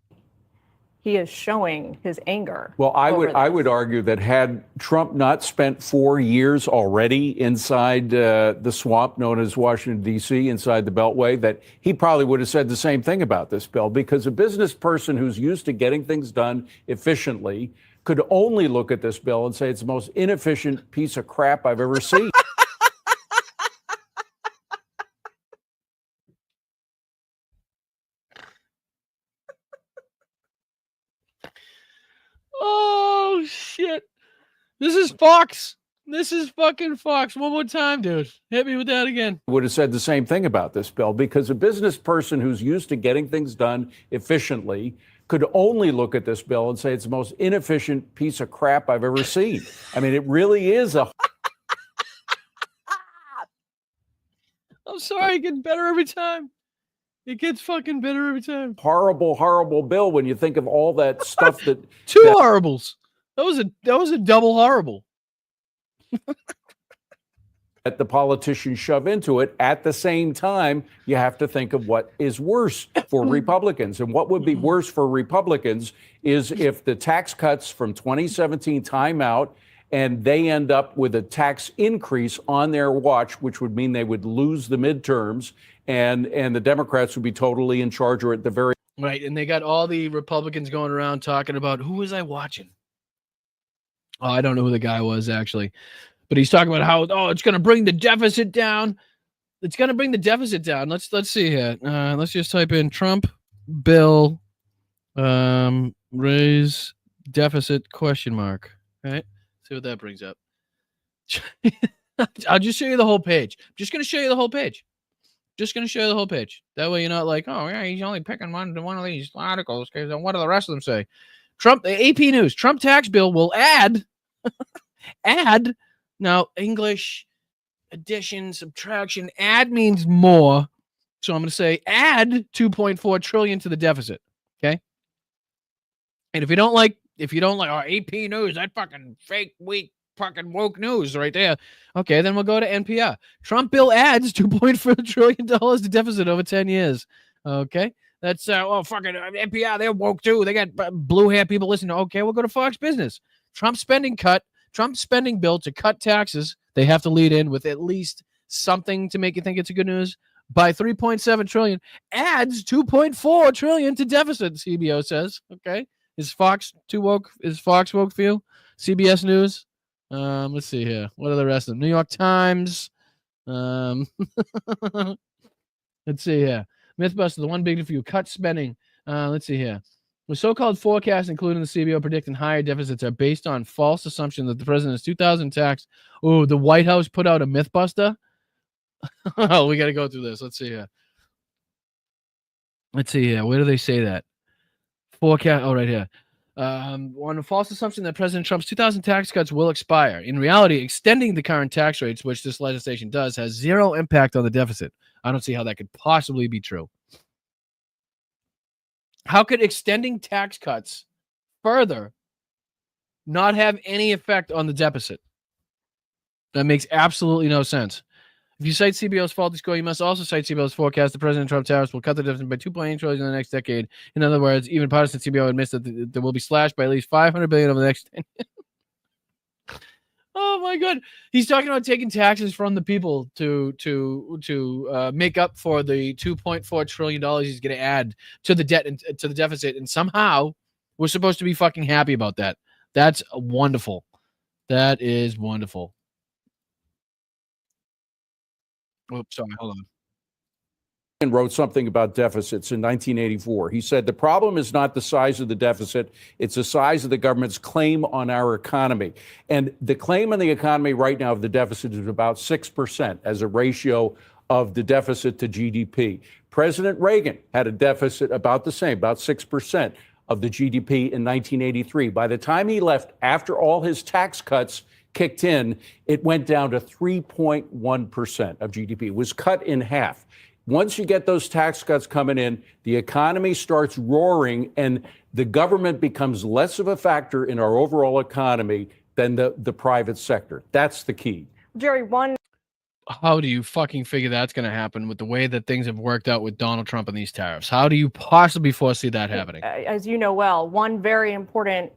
He is showing his anger. Well, I would argue that had Trump not spent 4 years already inside the swamp known as Washington, D.C., inside the Beltway, that he probably would have said the same thing about this bill, because a business person who's used to getting things done efficiently could only look at this bill and say it's the most inefficient piece of crap I've ever seen. Oh, shit. This is Fox. This is fucking Fox. One more time, dude. Hit me with that again. Would have said the same thing about this bill, because a business person who's used to getting things done efficiently could only look at this bill and say it's the most inefficient piece of crap I've ever seen. I mean, it really is a... I'm sorry, it gets better every time. It gets fucking better every time. Horrible, horrible bill when you think of all that stuff that... Two horribles. That was a double horrible. That the politicians shove into it. At the same time, you have to think of what is worse for Republicans. And what would be worse for Republicans is if the tax cuts from 2017 time out and they end up with a tax increase on their watch, which would mean they would lose the midterms, and the Democrats would be totally in charge, or at the very... Right, and they got all the Republicans going around talking about, who was I watching? Oh, I don't know who the guy was, actually. But he's talking about how, it's going to bring the deficit down. It's going to bring the deficit down. Let's see here. Let's just type in Trump bill raise deficit question mark. All right. See what that brings up. I'll just show you the whole page. Just going to show you the whole page. Just going to show you the whole page. That way you're not like, oh, yeah, he's only picking one of these articles. Because what do the rest of them say? Trump, AP News, Trump tax bill will add, now English addition, subtraction, add means more. So I'm going to say add 2.4 trillion to the deficit. Okay. And if you don't like our AP News, that fucking fake, weak, fucking woke news right there. Okay, then we'll go to NPR. Trump bill adds $2.4 trillion to deficit over 10 years. Okay. That's, fucking NPR, they're woke too. They got blue hair people listening. Okay, we'll go to Fox Business. Trump spending bill to cut taxes. They have to lead in with at least something to make you think it's a good news. By 3.7 trillion, adds 2.4 trillion to deficit, CBO says. Okay. Is Fox woke for you? CBS News. Let's see here. What are the rest of them? New York Times. Let's see here. Mythbuster, the one big for you. Cut spending. Let's see here. The so-called forecasts, including the CBO, predicting higher deficits are based on false assumption that the president's 2000 tax. Oh, the White House put out a Mythbuster? Oh, we got to go through this. Let's see here. Where do they say that? Forecast. Oh, right here. On a false assumption that President Trump's 2000 tax cuts will expire. In reality, extending the current tax rates, which this legislation does, has zero impact on the deficit. I don't see how that could possibly be true. How could extending tax cuts further not have any effect on the deficit? That makes absolutely no sense. If you cite CBO's faulty score, you must also cite CBO's forecast that President Trump tariffs will cut the deficit by 2.8 trillion in the next decade. In other words, even partisan CBO admits that there will be slashed by at least $500 billion over the next 10 years. Oh my God, he's talking about taking taxes from the people to make up for the $2.4 trillion he's going to add to the debt and to the deficit, and somehow we're supposed to be fucking happy about that. That's wonderful. That is wonderful. Oops, sorry, hold on. And wrote something about deficits in 1984. He said, the problem is not the size of the deficit, it's the size of the government's claim on our economy. And the claim on the economy right now of the deficit is about 6% as a ratio of the deficit to GDP. President Reagan had a deficit about the same, about 6% of the GDP in 1983. By the time he left, after all his tax cuts kicked in, it went down to 3.1% of GDP. It was cut in half. Once you get those tax cuts coming in, the economy starts roaring and the government becomes less of a factor in our overall economy than the private sector. That's the key. Jerry, how do you fucking figure that's going to happen with the way that things have worked out with Donald Trump and these tariffs? How do you possibly foresee that happening? As you know well, one very important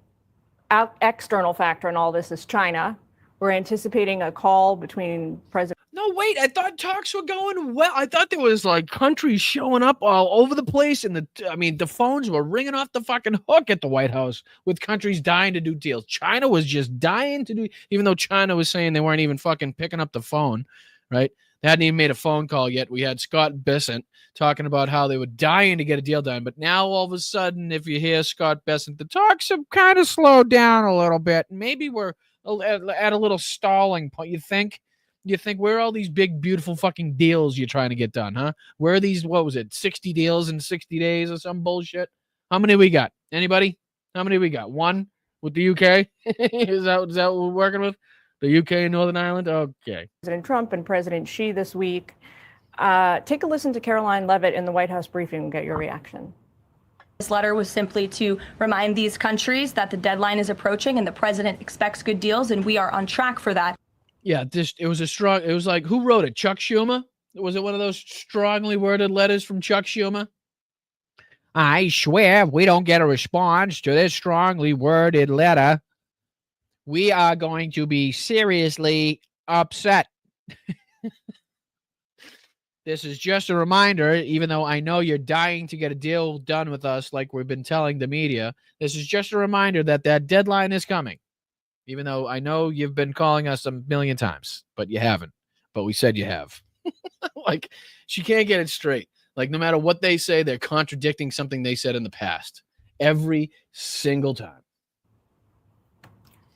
external factor in all this is China. We're anticipating a call between President. No, wait, I thought talks were going well. I thought there was like countries showing up all over the place. And the phones were ringing off the fucking hook at the White House with countries dying to do deals. China was just dying to do, even though China was saying they weren't even fucking picking up the phone, right? They hadn't even made a phone call yet. We had Scott Bessent talking about how they were dying to get a deal done. But now all of a sudden, if you hear Scott Bessent, the talks have kind of slowed down a little bit. Maybe we're at a little stalling point. You think where are all these big, beautiful fucking deals you're trying to get done, huh? Where are these, 60 deals in 60 days or some bullshit? How many we got? Anybody? How many we got? One with the UK? Is that what we're working with? The UK and Northern Ireland? Okay. President Trump and President Xi this week. Take a listen to Caroline Leavitt in the White House briefing and get your reaction. This letter was simply to remind these countries that the deadline is approaching and the president expects good deals, and we are on track for that. Yeah, it was like, who wrote it? Chuck Schumer? Was it one of those strongly worded letters from Chuck Schumer? I swear, if we don't get a response to this strongly worded letter, we are going to be seriously upset. This is just a reminder, even though I know you're dying to get a deal done with us like we've been telling the media, this is just a reminder that deadline is coming. Even though I know you've been calling us a million times, but you haven't. But we said you have. Like, she can't get it straight. Like, no matter what they say, they're contradicting something they said in the past. Every single time.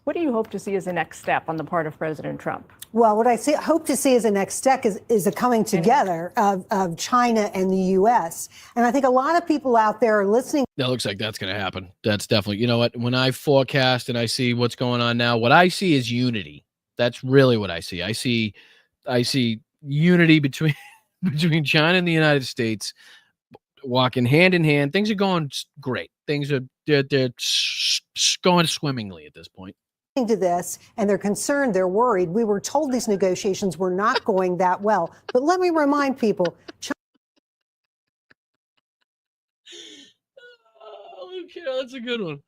What do you hope to see as the next step on the part of President Trump? Well, what I hope to see as a next step is a coming together of China and the U.S. And I think a lot of people out there are listening. That looks like that's going to happen. That's definitely, you know what? When I forecast and I see what's going on now, what I see is unity. That's really what I see. I see unity between China and the United States walking hand in hand. Things are going great. Things are they're going swimmingly at this point. To this, and they're concerned, they're worried. We were told these negotiations were not going that well. But let me remind people, okay, that's a good one.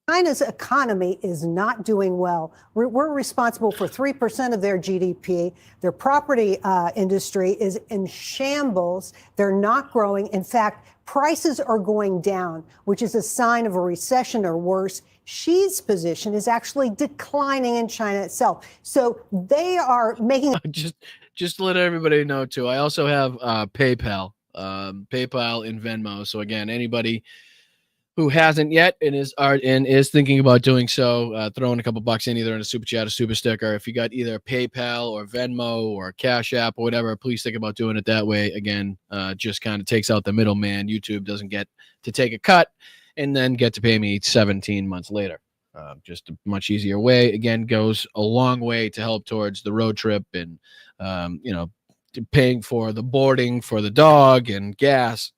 China's economy is not doing well. We're responsible for 3% of their GDP. Their property industry is in shambles. They're not growing. In fact, prices are going down, which is a sign of a recession or worse. Xi's position is actually declining in China itself. So they are making just to let everybody know too. I also have PayPal and Venmo. So again, anybody who hasn't yet and is thinking about doing so, throwing a couple bucks in either in a super chat or super sticker. If you got either PayPal or Venmo or Cash App or whatever, please think about doing it that way. Again, just kind of takes out the middleman. YouTube doesn't get to take a cut and then get to pay me 17 months later. Just a much easier way. Again, goes a long way to help towards the road trip and, paying for the boarding for the dog and gas,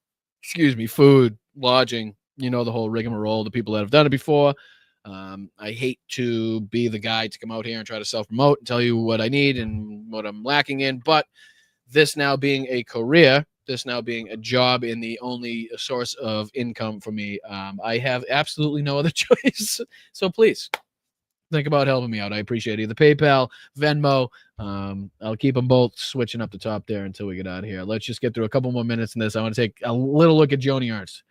food, lodging. You know, the whole rigmarole, the people that have done it before. I hate to be the guy to come out here and try to self-promote and tell you what I need and what I'm lacking in. But this now being a career, this now being a job and the only source of income for me, I have absolutely no other choice. So please think about helping me out. I appreciate either PayPal, Venmo. I'll keep them both switching up the top there until we get out of here. Let's just get through a couple more minutes in this. I want to take a little look at Joanie Ernst.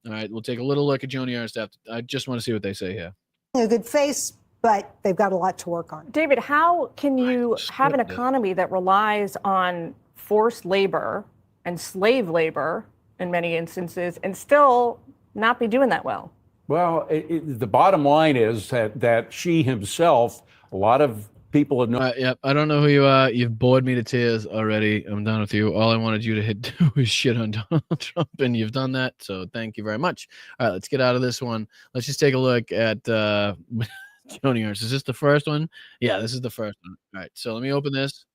All right, we'll take a little look at Joanie Ernst after. I just want to see what they say here. A good face, but they've got a lot to work on. David, how can you have an economy that relies on forced labor and slave labor in many instances and still not be doing that well? Well, the bottom line is that she himself, a lot of people have known. Yep, I don't know who you are. You've bored me to tears already. I'm done with you. All I wanted you to do is shit on Donald Trump, and you've done that. So thank you very much. All right, let's get out of this one. Let's just take a look at Joanie Ernst. Is this the first one? Yeah, this is the first one. All right, so let me open this.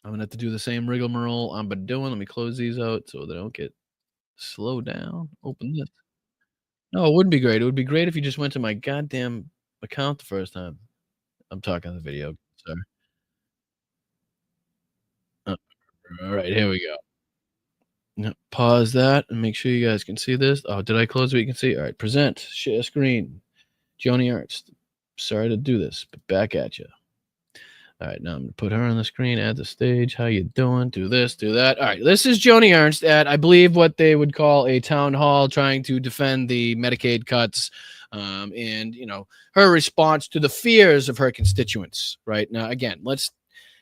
I'm gonna have to do the same rigmarole I've been doing. Let me close these out so they don't get slowed down. Open this. No, it wouldn't be great. It would be great if you just went to my goddamn account the first time. I'm talking on the video. Sorry. All right, here we go. Now, pause that and make sure you guys can see this. Oh, did I close what you can see? All right, present, share screen. Joanie Ernst. Sorry to do this, but back at you. All right, now I'm going to put her on the screen, add the stage. How you doing? Do this, do that. All right, this is Joanie Ernst at, I believe, what they would call a town hall trying to defend the Medicaid cuts and, you know, her response to the fears of her constituents, right? Now, again, let's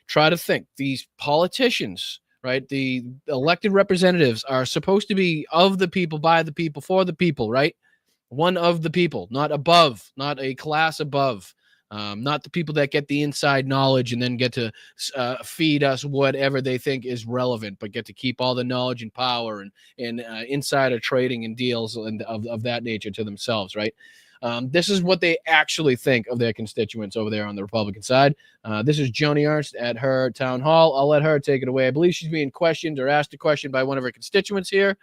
try to think. These politicians, right, the elected representatives are supposed to be of the people, by the people, for the people, right? One of the people, not above, not a class above. Not the people that get the inside knowledge and then get to feed us whatever they think is relevant, but get to keep all the knowledge and power and insider trading and deals and of that nature to themselves, right? This is what they actually think of their constituents over there on the Republican side. This is Joanie Ernst at her town hall. I'll let her take it away. I believe she's being questioned or asked a question by one of her constituents here.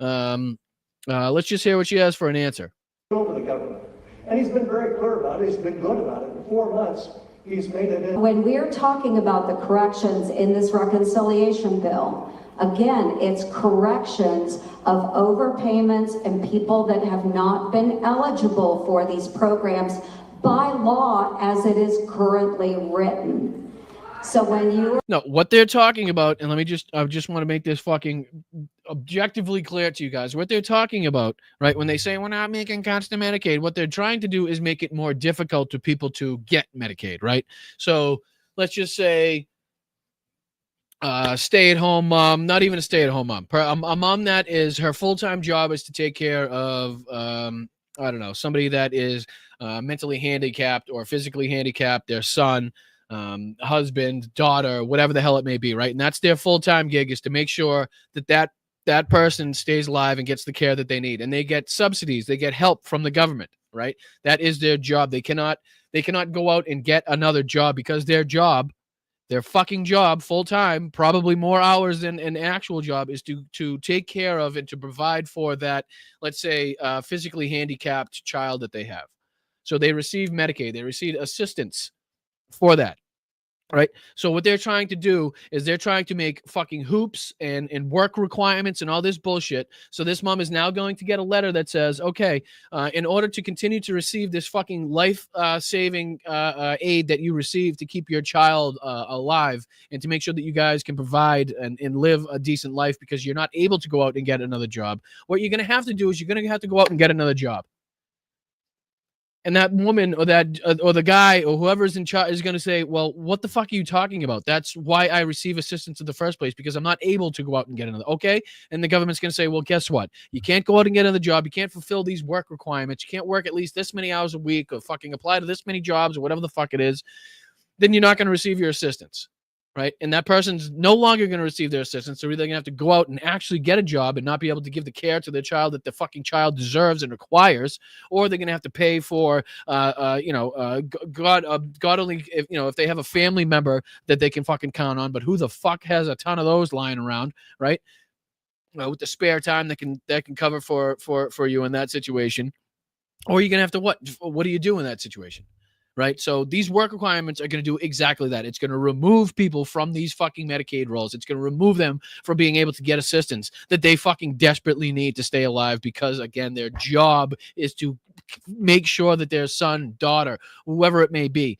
Let's just hear what she has for an answer. Over the government. And he's been very clear about it. He's been good about it. In 4 months, he's made it in. When we're talking about the corrections in this reconciliation bill, again, it's corrections of overpayments and people that have not been eligible for these programs by law as it is currently written. So when you no, what they're talking about, and I just want to make this fucking objectively clear to you guys. What they're talking about, right? When they say we're not making cuts to Medicaid, what they're trying to do is make it more difficult to people to get Medicaid, right? So let's just say stay-at-home mom, not even a stay-at-home mom, a mom that is her full-time job is to take care of I don't know, somebody that is mentally handicapped or physically handicapped, their son, husband, daughter, whatever the hell it may be, right? And that's their full-time gig, is to make sure that person stays alive and gets the care that they need. And they get subsidies, they get help from the government, right? That is their job. They cannot go out and get another job, because their fucking job, full-time, probably more hours than an actual job, is to take care of and to provide for that, let's say, physically handicapped child that they have. So they receive Medicaid, they receive assistance for that, right? So what they're trying to do is they're trying to make fucking hoops and work requirements and all this bullshit. So this mom is now going to get a letter that says, okay, in order to continue to receive this fucking life-saving aid that you receive to keep your child alive and to make sure that you guys can provide and live a decent life, because you're not able to go out and get another job, what you're going to have to do is you're going to have to go out and get another job. And that woman or the guy or whoever's in charge is going to say, well, what the fuck are you talking about? That's why I receive assistance in the first place, because I'm not able to go out and get another. Okay. And the government's going to say, well, guess what? You can't go out and get another job. You can't fulfill these work requirements. You can't work at least this many hours a week or fucking apply to this many jobs or whatever the fuck it is. Then you're not going to receive your assistance. Right. And that person's no longer going to receive their assistance. They're either going to have to go out and actually get a job and not be able to give the care to their child that the fucking child deserves and requires, or they're going to have to pay for, God only, if they have a family member that they can fucking count on. But who the fuck has a ton of those lying around, right? With the spare time that can cover for you in that situation. Or you're going to have to what do you do in that situation? right? So these work requirements are going to do exactly that. It's going to remove people from these fucking Medicaid rolls. It's going to remove them from being able to get assistance that they fucking desperately need to stay alive because, again, their job is to make sure that their son, daughter, whoever it may be,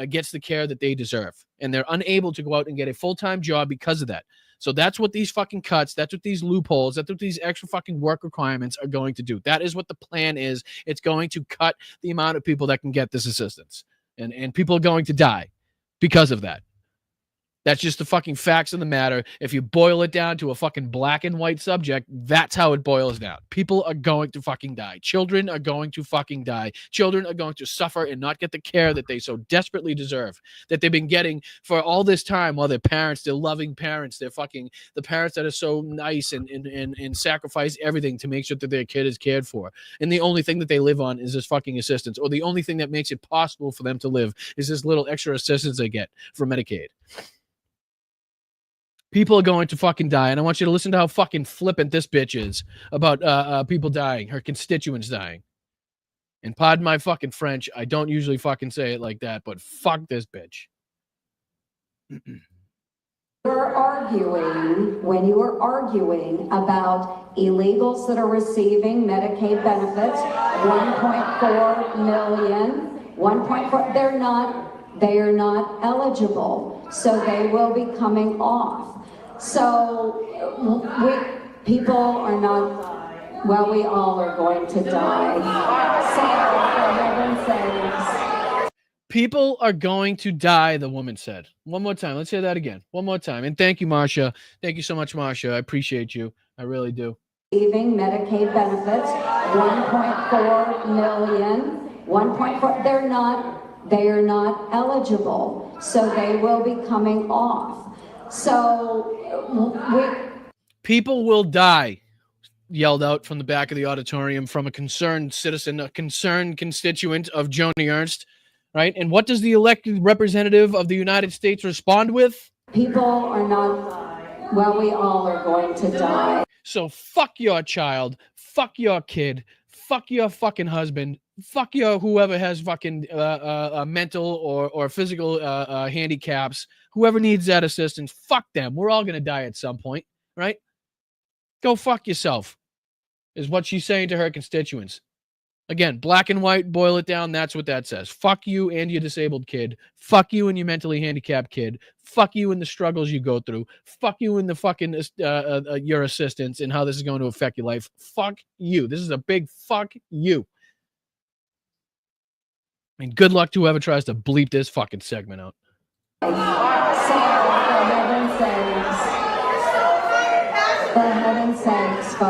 gets the care that they deserve. And they're unable to go out and get a full-time job because of that. So that's what these fucking cuts, that's what these loopholes, that's what these extra fucking work requirements are going to do. That is what the plan is. It's going to cut the amount of people that can get this assistance. And people are going to die because of that. That's just the fucking facts of the matter. If you boil it down to a fucking black and white subject, that's how it boils down. People are going to fucking die. Children are going to fucking die. Children are going to suffer and not get the care that they so desperately deserve, that they've been getting for all this time while their parents, their loving parents, they're fucking the parents that are so nice and sacrifice everything to make sure that their kid is cared for. And the only thing that they live on is this fucking assistance, or the only thing that makes it possible for them to live is this little extra assistance they get from Medicaid. People are going to fucking die, and I want you to listen to how fucking flippant this bitch is about people dying, her constituents dying. And pardon my fucking French, I don't usually fucking say it like that, but fuck this bitch. When you are arguing about illegals that are receiving Medicaid benefits, 1.4 million, 1.4, they are not eligible, so they will be coming off. So people are not, well, we all are going to die. So, for heaven's sakes. People are going to die, the woman said. One more time. Let's hear that again. One more time. And thank you, Marsha. Thank you so much, Marsha. I appreciate you. I really do. Receiving Medicaid benefits, 1.4 million, 1.4, they are not eligible, so they will be coming off. So people will die, yelled out from the back of the auditorium from a concerned citizen, a concerned constituent of Joanie Ernst, right? And what does the elected representative of the United States respond with? People are not, well, we all are going to die. So fuck your child, fuck your kid, fuck your fucking husband, fuck your whoever has fucking mental or physical handicaps, whoever needs that assistance, fuck them. We're all going to die at some point, right? Go fuck yourself, is what she's saying to her constituents. Again, black and white, boil it down, that's what that says. Fuck you and your disabled kid. Fuck you and your mentally handicapped kid. Fuck you and the struggles you go through. Fuck you and the fucking your assistance and how this is going to affect your life. Fuck you. This is a big fuck you. I mean, good luck to whoever tries to bleep this fucking segment out.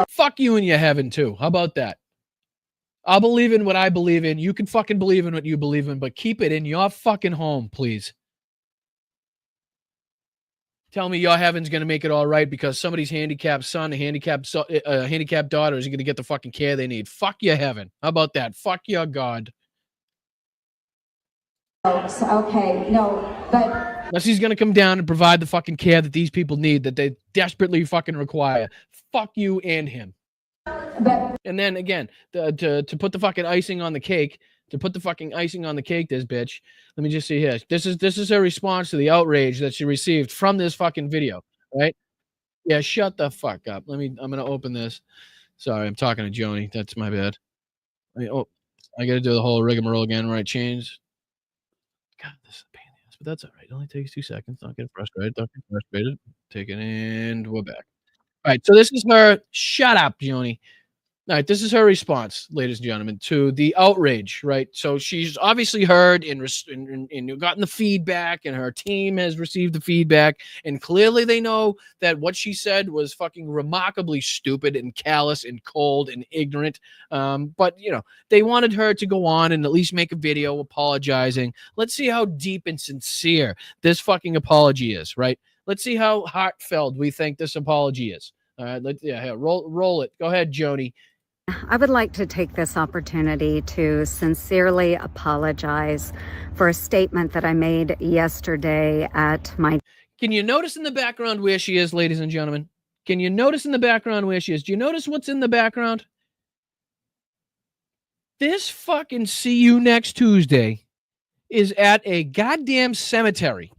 Fuck you and your heaven, too. How about that? I'll believe in what I believe in. You can fucking believe in what you believe in, but keep it in your fucking home, please. Tell me your heaven's going to make it all right because somebody's handicapped son, handicapped daughter is going to get the fucking care they need. Fuck your heaven. How about that? Fuck your God. Okay, no, but... Unless he's going to come down and provide the fucking care that these people need, that they desperately fucking require. Fuck you and him. And then again, to put the fucking icing on the cake, this bitch. Let me just see here. This is her response to the outrage that she received from this fucking video, right? Yeah, shut the fuck up. I'm gonna open this. Sorry, I'm talking to Joanie. That's my bad. I gotta do the whole rigmarole again where I change. God, this is a pain in the ass, but that's all right. It only takes 2 seconds. Don't get frustrated. Take it, and we're back. All right, so this is her. Shut up, Joanie. All right, this is her response, ladies and gentlemen, to the outrage, right? So she's obviously heard and gotten the feedback, and her team has received the feedback, and clearly they know that what she said was fucking remarkably stupid and callous and cold and ignorant. But, you know, they wanted her to go on and at least make a video apologizing. Let's see how deep and sincere this fucking apology is, right? Let's see how heartfelt we think this apology is. All right, roll it. Go ahead, Joanie. I would like to take this opportunity to sincerely apologize for a statement that I made yesterday at my... Can you notice in the background where she is, ladies and gentlemen? Can you notice in the background where she is? Do you notice what's in the background? This fucking see you next Tuesday is at a goddamn cemetery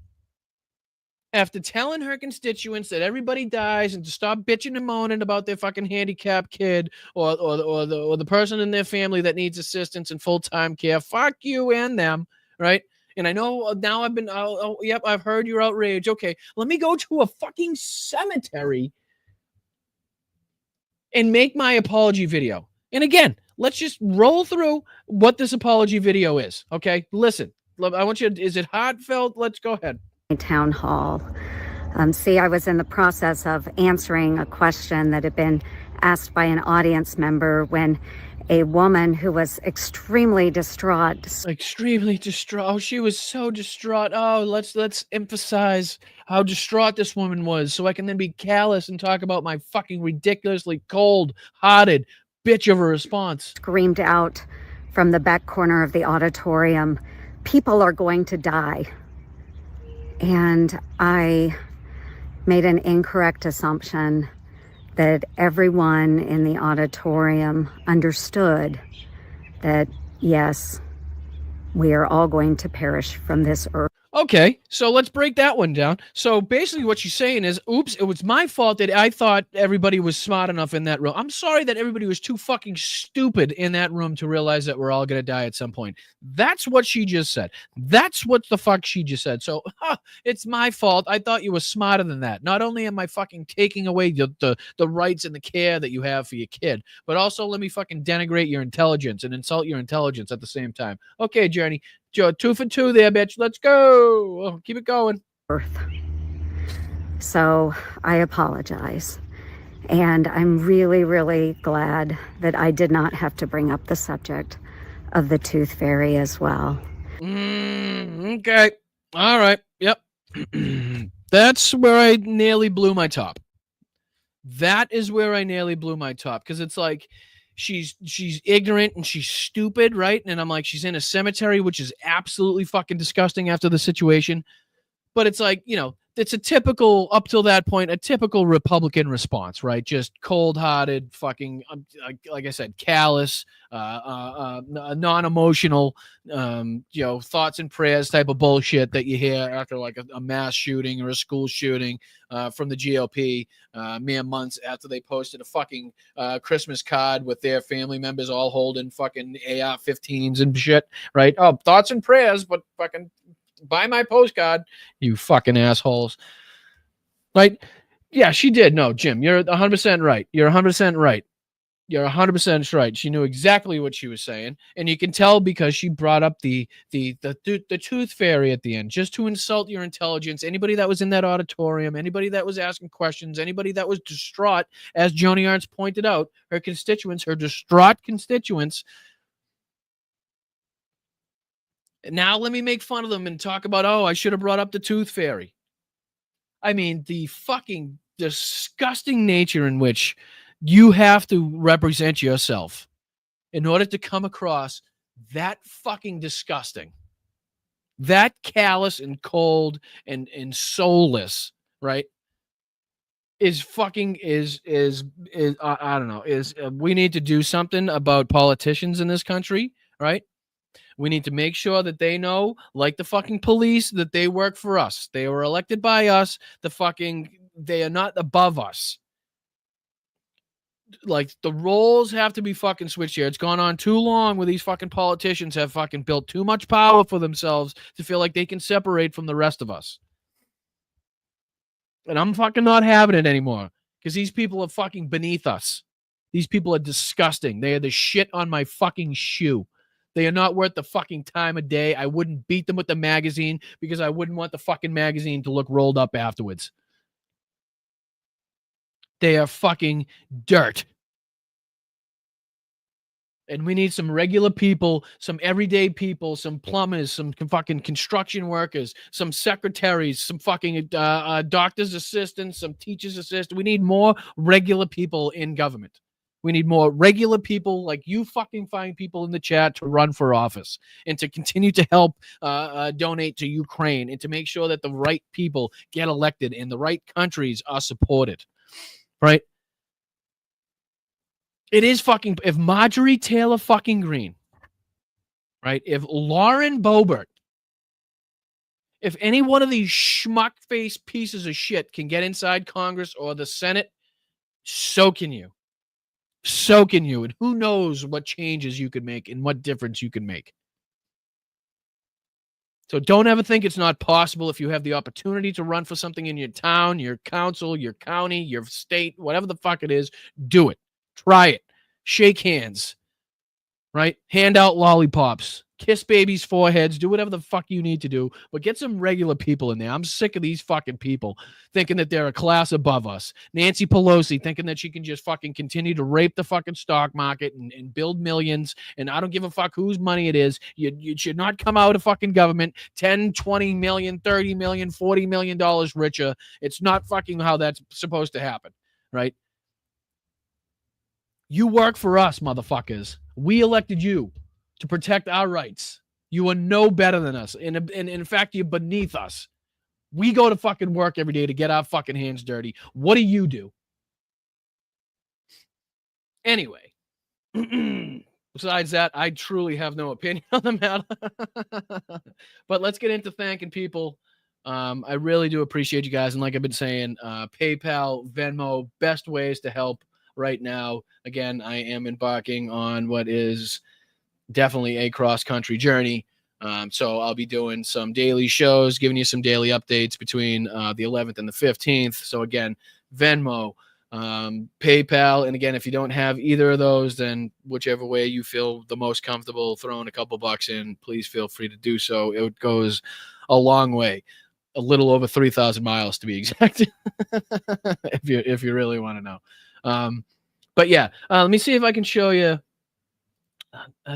after telling her constituents that everybody dies and to stop bitching and moaning about their fucking handicapped kid or the person in their family that needs assistance and full-time care. Fuck you and them, right? And I know now yep, I've heard your outrage. Okay, let me go to a fucking cemetery and make my apology video. And again, let's just roll through what this apology video is, okay? Listen, I want you to, is it heartfelt? Let's go ahead. Town hall. See, I was in the process of answering a question that had been asked by an audience member when a woman who was extremely distraught. Oh, she was so distraught. Oh, let's emphasize how distraught this woman was so I can then be callous and talk about my fucking ridiculously cold-hearted bitch of a response. Screamed out from the back corner of the auditorium, "People are going to die." And I made an incorrect assumption that everyone in the auditorium understood that, yes, we are all going to perish from this earth. Okay, so let's break that one down. So basically what she's saying is, oops, it was my fault that I thought everybody was smart enough in that room. I'm sorry that everybody was too fucking stupid in that room to realize that we're all going to die at some point. That's what she just said. That's what the fuck she just said. So it's my fault. I thought you were smarter than that. Not only am I fucking taking away the rights and the care that you have for your kid, but also let me fucking denigrate your intelligence and insult your intelligence at the same time. Okay, Joanie. Joe, 2 for 2 there, bitch. Let's go. Keep it going. So I apologize. And I'm really, really glad that I did not have to bring up the subject of the tooth fairy as well. Okay. All right. Yep. That's where I nearly blew my top. That is where I nearly blew my top, because it's like, she's ignorant and she's stupid, right? And I'm like, she's in a cemetery, which is absolutely fucking disgusting after the situation. But it's like, you know, it's a typical, up till that point, a typical Republican response, right? Just cold-hearted, fucking, like I said, callous, non-emotional, thoughts and prayers type of bullshit that you hear after like a mass shooting or a school shooting from the GOP mere months after they posted a fucking Christmas card with their family members all holding fucking AR-15s and shit, right? Oh, thoughts and prayers, but fucking buy my postcard, you fucking assholes. Like, yeah, she did. No, Jim, you're 100% right. You're 100% right. You're 100% right. She knew exactly what she was saying, and you can tell because she brought up the tooth fairy at the end, just to insult your intelligence. Anybody that was in that auditorium, anybody that was asking questions, anybody that was distraught, as Joanie Ernst pointed out, her constituents, her distraught constituents. Now let me make fun of them and talk about, oh, I should have brought up the tooth fairy. I mean, the fucking disgusting nature in which you have to represent yourself in order to come across that fucking disgusting, that callous and cold and soulless, right? Is fucking is I don't know, we need to do something about politicians in this country, right? We need to make sure that they know, like the fucking police, that they work for us. They were elected by us. They are not above us. Like, the roles have to be fucking switched here. It's gone on too long where these fucking politicians have fucking built too much power for themselves to feel like they can separate from the rest of us. And I'm fucking not having it anymore, because these people are fucking beneath us. These people are disgusting. They are the shit on my fucking shoe. They are not worth the fucking time of day. I wouldn't beat them with the magazine because I wouldn't want the fucking magazine to look rolled up afterwards. They are fucking dirt. And we need some regular people, some everyday people, some plumbers, some fucking construction workers, some secretaries, some fucking doctor's assistants, some teacher's assistants. We need more regular people in government. We need more regular people like you fucking find people in the chat to run for office and to continue to help donate to Ukraine and to make sure that the right people get elected and the right countries are supported, right? It is fucking, if Marjorie Taylor fucking Greene, right? If Lauren Boebert If any one of these schmuck-faced pieces of shit can get inside Congress or the Senate, so can you. So can you. And who knows what changes you could make and what difference you can make. So don't ever think it's not possible. If you have the opportunity to run for something in your town, your council, your county, your state, whatever the fuck it is, do it. Try it. Shake hands. Right? Hand out lollipops. Kiss babies' foreheads. Do whatever the fuck you need to do. But get some regular people in there. I'm sick of these fucking people thinking that they're a class above us. Nancy Pelosi thinking that she can just fucking continue to rape the fucking stock market and build millions. And I don't give a fuck whose money it is. You should not come out of fucking government 10, 20 million, 30 million, $40 million richer. It's not fucking how that's supposed to happen. Right? You work for us, motherfuckers. We elected you to protect our rights. You are no better than us. And in fact, you're beneath us. We go to fucking work every day to get our fucking hands dirty. What do you do? Anyway, besides that, I truly have no opinion on the matter. But let's get into thanking people. I really do appreciate you guys. And like I've been saying, PayPal, Venmo, best ways to help right now. Again, I am embarking on what is definitely a cross-country journey. So I'll be doing some daily shows, giving you some daily updates between the 11th and the 15th. So again, Venmo, PayPal. And again, if you don't have either of those, then whichever way you feel the most comfortable throwing a couple bucks in, please feel free to do so. It goes a long way. A little over 3,000 miles to be exact. if you really want to know. But yeah, let me see if I can show you.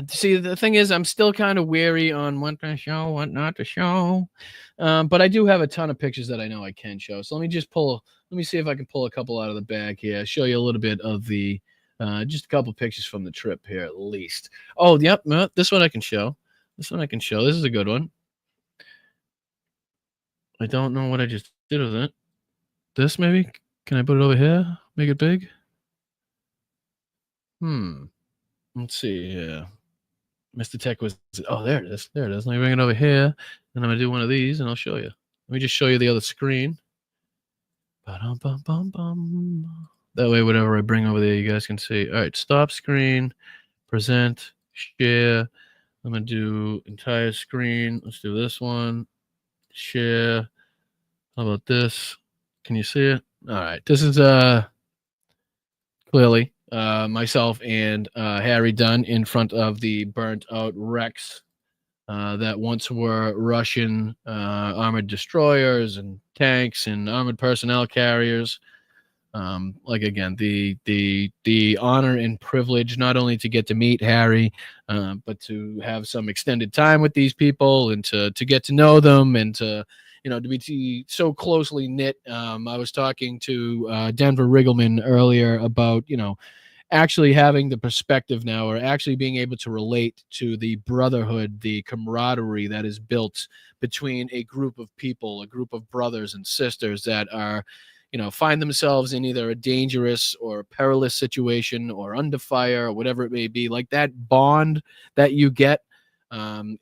See, the thing is, I'm still kind of wary on what to show, what not to show. But I do have a ton of pictures that I know I can show. So let me see if I can pull a couple out of the bag here. Show you a little bit of the, just a couple pictures from the trip here at least. Oh, yep. This one I can show. This is a good one. I don't know what I just did with it. This maybe? Can I put it over here? Make it big? Let's see here. Mr. Tech was, oh, there it is. There it is. Let me bring it over here. And I'm going to do one of these and I'll show you. Let me just show you the other screen. Ba-dum-bum-bum-bum. That way, whatever I bring over there, you guys can see. All right, stop screen, present, share. I'm going to do entire screen. Let's do this one. Share. How about this? Can you see it? All right. This is clearly myself and Harry Dunn in front of the burnt out wrecks that once were Russian armored destroyers and tanks and armored personnel carriers. Like again, the honor and privilege not only to get to meet Harry, but to have some extended time with these people and to get to know them and to to be so closely knit. I was talking to Denver Riggleman earlier about actually having the perspective now, or actually being able to relate to the brotherhood, the camaraderie that is built between a group of people, a group of brothers and sisters that are, find themselves in either a dangerous or perilous situation or under fire or whatever it may be. Like that bond that you get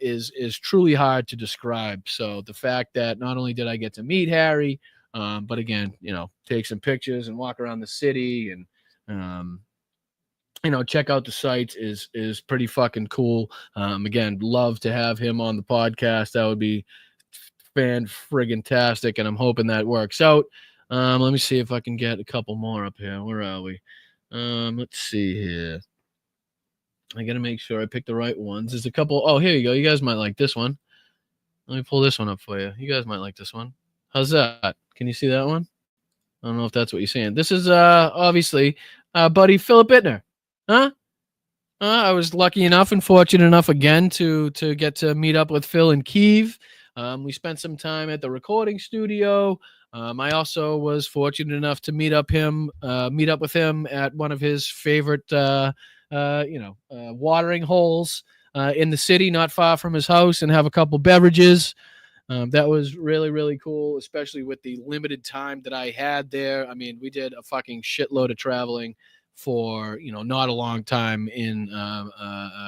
is truly hard to describe. So the fact that not only did I get to meet Harry, but again, take some pictures and walk around the city and, check out the sites is pretty fucking cool. Again, love to have him on the podcast. That would be fan-friggin-tastic, and I'm hoping that works out. Let me see if I can get a couple more up here. Where are we? Let's see here. I got to make sure I pick the right ones. There's a couple. Oh, here you go. You guys might like this one. Let me pull this one up for you. You guys might like this one. How's that? Can you see that one? I don't know if that's what you're saying. This is obviously buddy Philip Bittner. Huh? I was lucky enough and fortunate enough again to get to meet up with Phil in Kyiv. We spent some time at the recording studio. I also was fortunate enough to meet up with him at one of his favorite, watering holes in the city, not far from his house, and have a couple beverages. That was really, really cool, especially with the limited time that I had there. I mean, we did a fucking shitload of traveling for not a long time in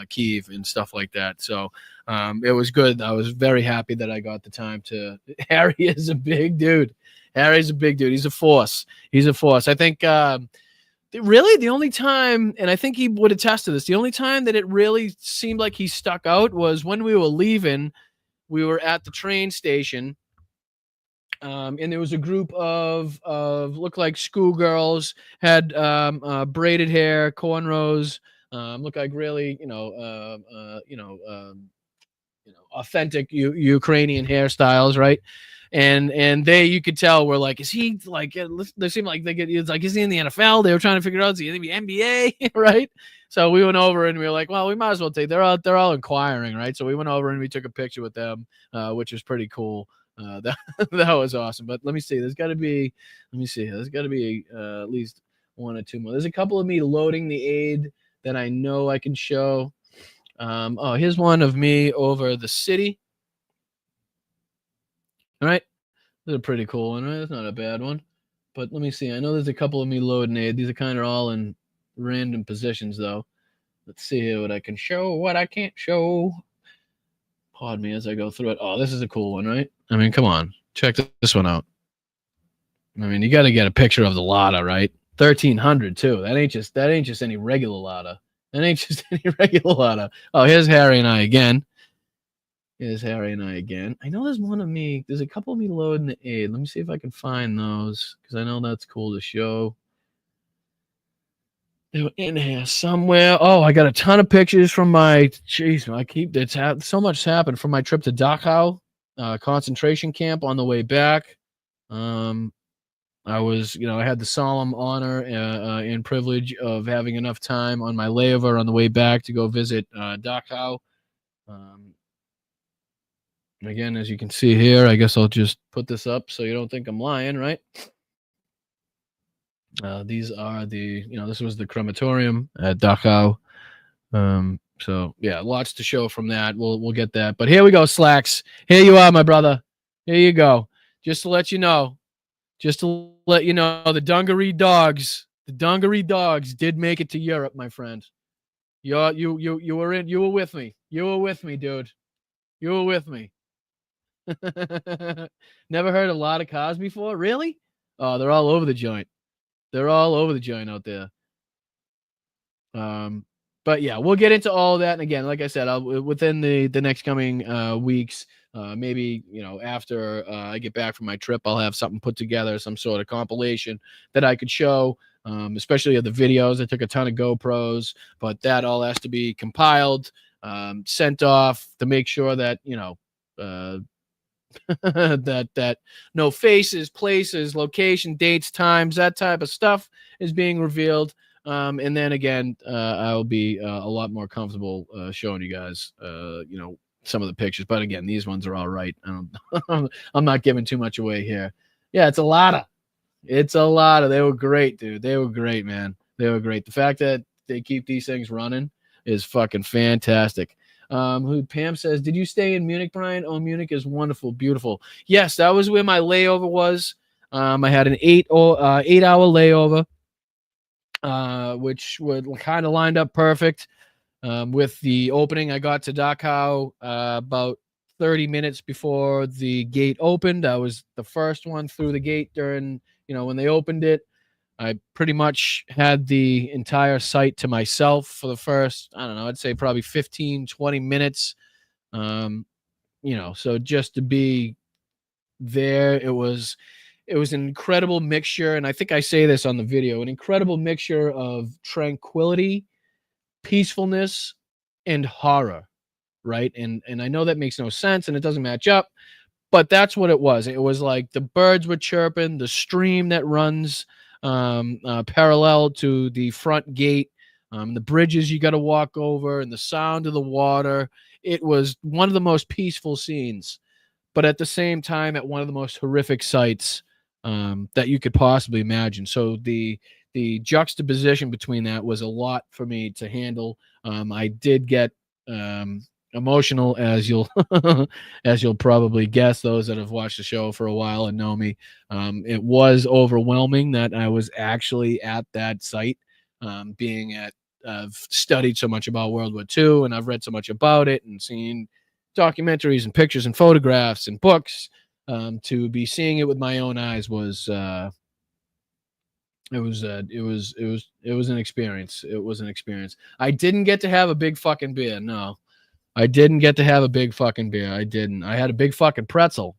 Kyiv and stuff like that. So it was good. I was very happy that I got the time to. Harry is a big dude. Harry's a big dude. He's a force. I think really the only time, and I think he would attest to this, the only time that it really seemed like he stuck out was when we were leaving. We were at the train station. And there was a group of looked like schoolgirls, had braided hair, cornrows, looked like really authentic Ukrainian hairstyles, right? And they, you could tell, were like, is he like? They seemed like it's like, is he in the NFL? They were trying to figure out, is he in the NBA, right? So we went over and we were like, well, we might as well take. They're all inquiring, right? So we went over and we took a picture with them, which was pretty cool. That was awesome. But let me see. There's got to be. Let me see. There's got to be at least one or two more. There's a couple of me loading the aid that I know I can show. Oh, here's one of me over the city. All right, this is a pretty cool one, right? That's not a bad one. But let me see. I know there's a couple of me loading aid. These are kind of all in random positions, though. Let's see here what I can show, what I can't show. Pardon me as I go through it. Oh, this is a cool one, right? I mean, come on. Check this one out. I mean, you got to get a picture of the Lada, right? 1,300 too. That ain't just any regular Lada. That ain't just any regular Lada. Oh, here's Harry and I again. I know there's one of me. There's a couple of me loading the aid. Let me see if I can find those, because I know that's cool to show. They were in here somewhere. Oh, I got a ton of pictures from my. Jeez, so much happened from my trip to Dachau concentration camp on the way back. I was, I had the solemn honor and privilege of having enough time on my layover on the way back to go visit Dachau. Again, as you can see here, I guess I'll just put this up so you don't think I'm lying, right? These are this was the crematorium at Dachau. So yeah, lots to show from that. We'll get that. But here we go, Slacks. Here you are, my brother. Here you go. Just to let you know, the Dungaree dogs did make it to Europe, my friend. You were with me. You were with me, dude. You were with me. Never heard a lot of cars before? Really? Oh, they're all over the joint. They're all over the joint out there. But yeah, we'll get into all of that. And again, like I said, within the next coming weeks, maybe, after I get back from my trip, I'll have something put together, some sort of compilation that I could show, especially of the videos. I took a ton of GoPros, but that all has to be compiled, sent off to make sure that, that no faces, places, location, dates, times, that type of stuff is being revealed. And then again, I'll be a lot more comfortable showing you guys, some of the pictures. But again, these ones are all right. I'm not giving too much away here. Yeah, it's a lot. They were great, dude. They were great, man. They were great. The fact that they keep these things running is fucking fantastic. Pam says, did you stay in Munich, Brian? Oh, Munich is wonderful, beautiful. Yes, that was where my layover was. I had an 8-hour layover, which would kind of lined up perfect with the opening. I got to Dachau about 30 minutes before the gate opened. I was the first one through the gate during, when they opened it. I pretty much had the entire site to myself for the first, I don't know, I'd say probably 15, 20 minutes. So just to be there, it was an incredible mixture. And I think I say this on the video, an incredible mixture of tranquility, peacefulness, and horror. Right. And I know that makes no sense and it doesn't match up, but that's what it was. It was like the birds were chirping, the stream that runs parallel to the front gate, the bridges you got to walk over, and the sound of the water. It was one of the most peaceful scenes, but at the same time, at one of the most horrific sights that you could possibly imagine. So the juxtaposition between that was a lot for me to handle. I did get emotional, as you'll probably guess, those that have watched the show for a while and know me. It was overwhelming that I was actually at that site. being at, I've studied so much about World War II, and I've read so much about it and seen documentaries and pictures and photographs and books. To be seeing it with my own eyes was it was an experience. It was an experience. I didn't get to have a big fucking beer. No, I didn't get to have a big fucking beer. I didn't. I had a big fucking pretzel,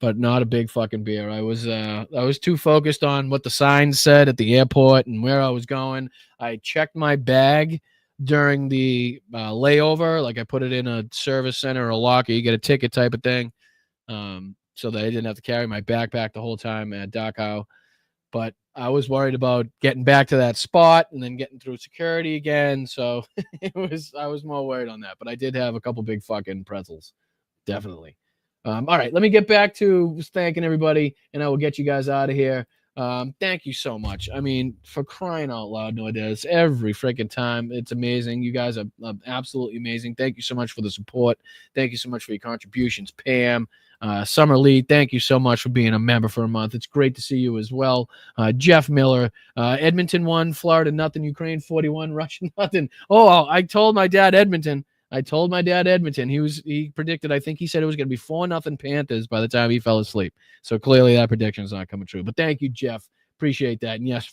but not a big fucking beer. I was too focused on what the signs said at the airport and where I was going. I checked my bag during the layover. Like I put it in a service center or a locker. You get a ticket type of thing, so that I didn't have to carry my backpack the whole time at Dachau. But I was worried about getting back to that spot and then getting through security again. So I was more worried on that. But I did have a couple big fucking pretzels, definitely. All right, let me get back to thanking everybody, and I will get you guys out of here. Thank you so much. I mean, for crying out loud, no, it is every freaking time. It's amazing. You guys are absolutely amazing. Thank you so much for the support. Thank you so much for your contributions, Pam. Summer Lee, thank you so much for being a member for a month. It's great to see you as well. Jeff Miller, Edmonton 1, Florida nothing, Ukraine 41, Russia nothing. Oh, I told my dad Edmonton. He predicted, I think he said it was going to be 4-0 Panthers by the time he fell asleep. So clearly that prediction is not coming true. But thank you, Jeff. Appreciate that. And yes,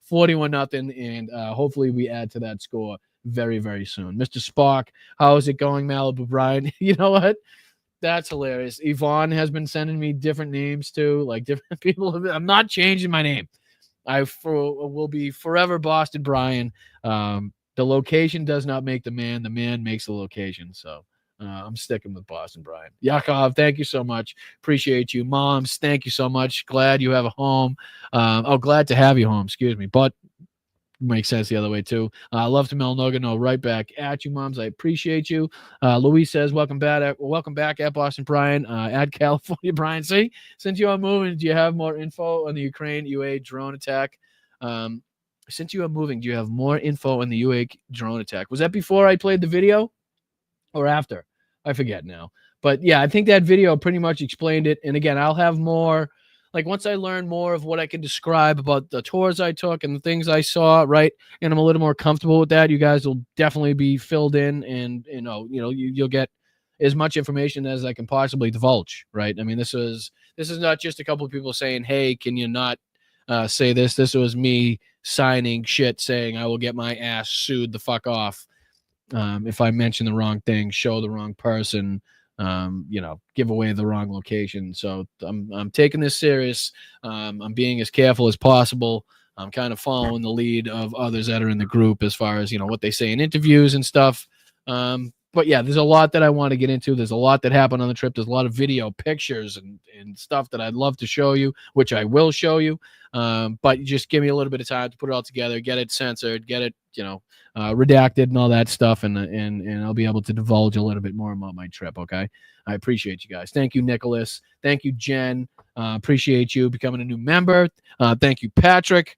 41-0, and hopefully we add to that score very, very soon. Mr. Spock, how is it going, Malibu Brian? You know what? That's hilarious. Yvonne has been sending me different names too, like different people. I'm not changing my name. Will be forever Boston Brian. The location does not make the man makes the location. So I'm sticking with Boston Brian. Yakov, thank you so much. Appreciate you. Moms, thank you so much. Glad you have a home. Glad to have you home. Excuse me. But makes sense the other way too. Love to Mel Noga. No, right back at you, moms. I appreciate you. Louise says, welcome back at Boston Brian, at California Brian. See, since you are moving, do you have more info on the Ukraine UA drone attack? Since you are moving, do you have more info on the UA drone attack? Was that before I played the video or after? I forget now. But yeah, I think that video pretty much explained it. And again, I'll have more, like once I learn more of what I can describe about the tours I took and the things I saw, right? And I'm a little more comfortable with that. You guys will definitely be filled in, and you'll get as much information as I can possibly divulge, right? I mean, this is not just a couple of people saying, hey, can you not say this? This was me signing shit saying I will get my ass sued the fuck off if I mention the wrong thing, show the wrong person, give away the wrong location. So I'm taking this serious. I'm being as careful as possible. I'm kind of following the lead of others that are in the group as far as, what they say in interviews and stuff. But yeah, there's a lot that I want to get into. There's a lot that happened on the trip. There's a lot of video, pictures, and stuff that I'd love to show you, which I will show you. But just give me a little bit of time to put it all together, get it censored, get it, redacted and all that stuff. And I'll be able to divulge a little bit more about my trip. Okay. I appreciate you guys. Thank you, Nicholas. Thank you, Jen. Appreciate you becoming a new member. Thank you, Patrick.